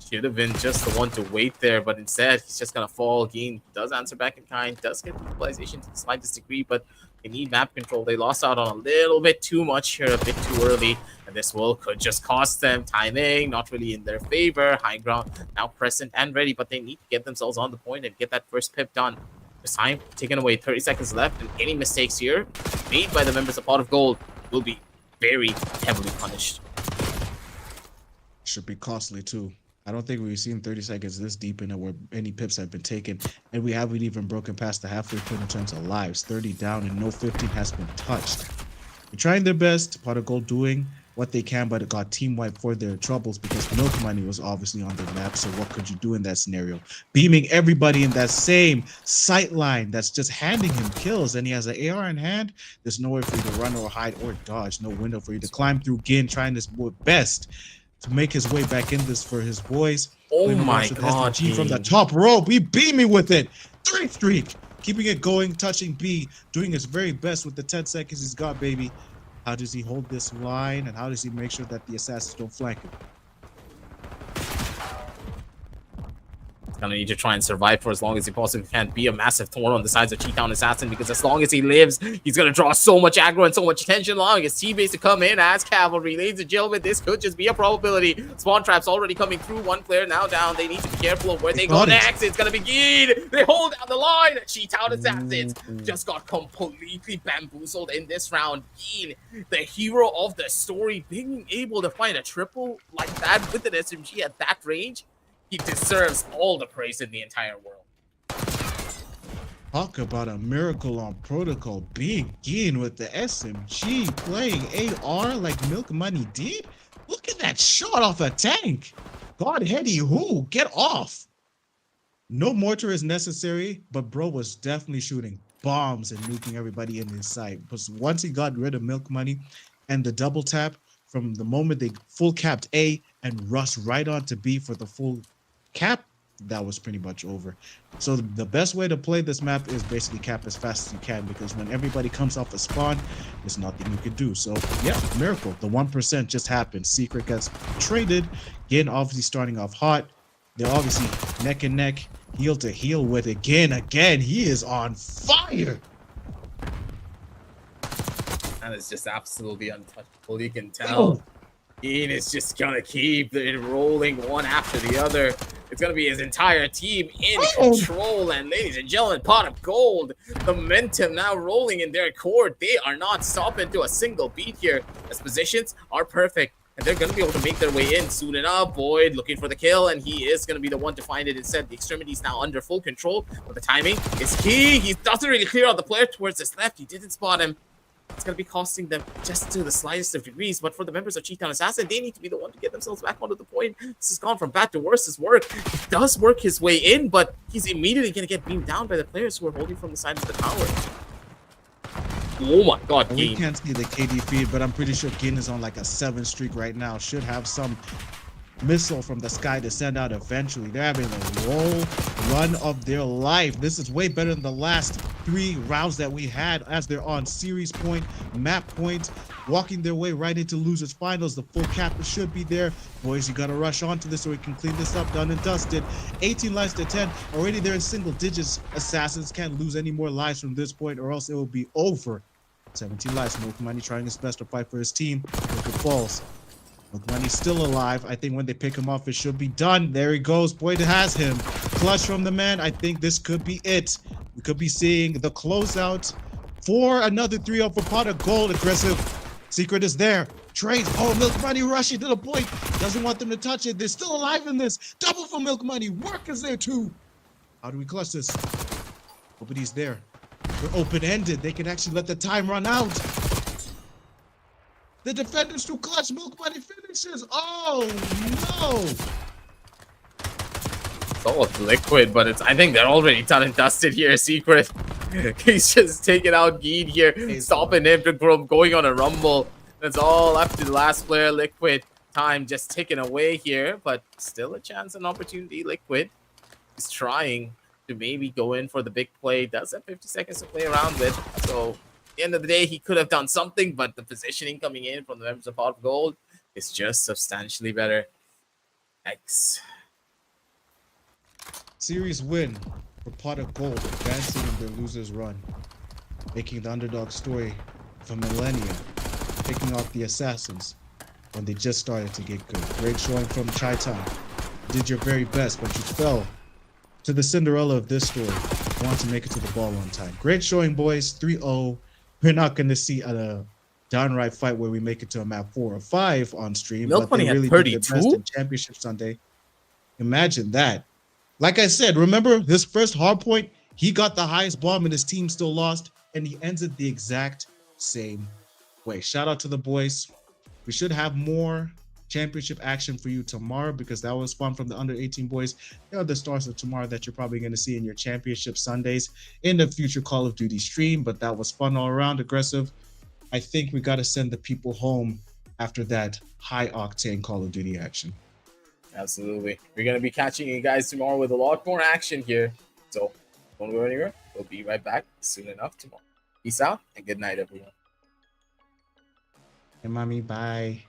Should have been just the one to wait there, but instead he's just gonna fall. Geen does answer back in kind, does get utilization to the slightest degree, but they need map control. They lost out on a little bit too much here, a bit too early, and this could just cost them. Timing not really in their favor. High ground now present and ready, but they need to get themselves on the point and get that first pip done. This time taken away, 30 seconds left, and any mistakes here made by the members of Pot of Gold will be very heavily punished. Should be costly too. I don't think we've seen 30 seconds this deep in it where any pips have been taken, and we haven't even broken past the halfway point in terms of lives. 30 down and no 15 has been touched. They're trying their best. Pot of Gold doing what they can, but it got team wiped for their troubles because Milk Money was obviously on their map. So what could you do in that scenario? Beaming everybody in that same sight line that's just handing him kills, and he has an AR in hand. There's nowhere for you to run or hide or dodge. No window for you to climb through. Gin trying his best to make his way back in this for his boys. Oh my god, SDG from the top rope. We beaming with it. 3 streak. Keeping it going, touching B, doing his very best with the 10 seconds he's got, baby. How does he hold this line, and how does he make sure that the assassins don't flank him? Gonna need to try and survive for as long as he possibly can. Be a massive thorn on the sides of Cheetown Assassin, because as long as he lives, he's gonna draw so much aggro and so much attention, allowing his teammates to come in as cavalry. Ladies and gentlemen, this could just be a probability. Spawn traps already coming through. One player now down. They need to be careful of where they go next. It's gonna be Geen. They hold down the line. Cheetown Assassins just got completely bamboozled in this round. Geen, the hero of the story, being able to find a triple like that with an SMG at that range, he deserves all the praise in the entire world. Talk about a miracle on protocol. Big Gin with the SMG playing AR like Milk Money did. Look at that shot off a tank. God Heady who? Get off. No mortar is necessary, but bro was definitely shooting bombs and nuking everybody in his sight. But once he got rid of Milk Money and the double tap, from the moment they full capped A and rushed right on to B for the full cap, that was pretty much over. So the best way to play this map is basically cap as fast as you can, because when everybody comes off a spawn, there's nothing you can do. So yeah, miracle. The 1% just happened. Secret gets traded. Again, obviously starting off hot. They're obviously neck and neck, heel to heel with it. Again, he is on fire. And it's just absolutely untouchable. You can tell. Ian is just gonna keep it rolling one after the other. It's gonna be his entire team in control. And ladies and gentlemen, Pot of Gold, the momentum now rolling in their court. They are not stopping to a single beat here. As positions are perfect, and they're gonna be able to make their way in soon enough. Boyd looking for the kill, and he is gonna be the one to find it instead. The extremities now under full control, but the timing is key. He doesn't really clear out the player towards his left. He didn't spot him. It's going to be costing them just to the slightest of degrees, but for the members of Cheetown Assassin, they need to be the one to get themselves back onto the point. This has gone from bad to worse. His work, he does work his way in, but he's immediately going to get beamed down by the players who are holding from the side of the tower. Oh my god, We Gin. can't see the KD feed, but I'm pretty sure Gin is on like a 7 streak right now. Should have some missile from the sky to send out eventually. They're having a roll run of their life. This is way better than the last 3 rounds that we had, as they're on series point, map point, walking their way right into losers finals. The full cap should be there. Boys, you gotta rush onto this so we can clean this up. Done and dusted. 18 lives to 10. Already they're in single digits. Assassins can't lose any more lives from this point, or else it will be over. 17 lives. Milk Money trying his best to fight for his team. If it falls, Milk Money's still alive. I think when they pick him off, it should be done. There he goes. Boyd has him. Clutch from the man. I think this could be it. We could be seeing the closeout for another 3-0 for Pot of Gold. Aggressive. Secret is there. Trades. Oh, Milk Money rushing to the point. Doesn't want them to touch it. They're still alive in this. Double for Milk Money. Work is there too. How do we clutch this? Nobody's there. We're open-ended. They can actually let the time run out. The defender's too clutch. Milk Money finishes. Oh no! It's all liquid, but I think they're already done and dusted here. Secret. He's just taking out Geed here, stopping him from going on a rumble. That's all up to the last player, Liquid. Time just ticking away here, but still a chance and opportunity. Liquid is trying to maybe go in for the big play. Does have 50 seconds to play around with. So at the end of the day, he could have done something, but the positioning coming in from the members of Pot of Gold is just substantially better. X. Series win for Pot of Gold, advancing in their losers run, making the underdog story for millennia, picking off the assassins when they just started to get good. Great showing from Chai-Tan. Did your very best, but you fell to the Cinderella of this story. Want to make it to the ball on time. Great showing, boys. 3-0. We're not going to see a downright fight where we make it to a map 4 or 5 on stream. Milk but they Money had really did their 32? best in Championship Sunday. Imagine that. Like I said, remember his first hard point? He got the highest bomb and his team still lost, and he ends it the exact same way. Shout out to the boys. We should have more championship action for you tomorrow because that was fun from the under 18 boys. They are the stars of tomorrow that you're probably going to see in your championship Sundays in the future Call of Duty stream, but that was fun all around, aggressive. I think we got to send the people home after that high octane Call of Duty action. Absolutely. We're going to be catching you guys tomorrow with a lot more action here. So don't go anywhere. We'll be right back soon enough tomorrow. Peace out and good night, everyone. Hey, mommy, bye.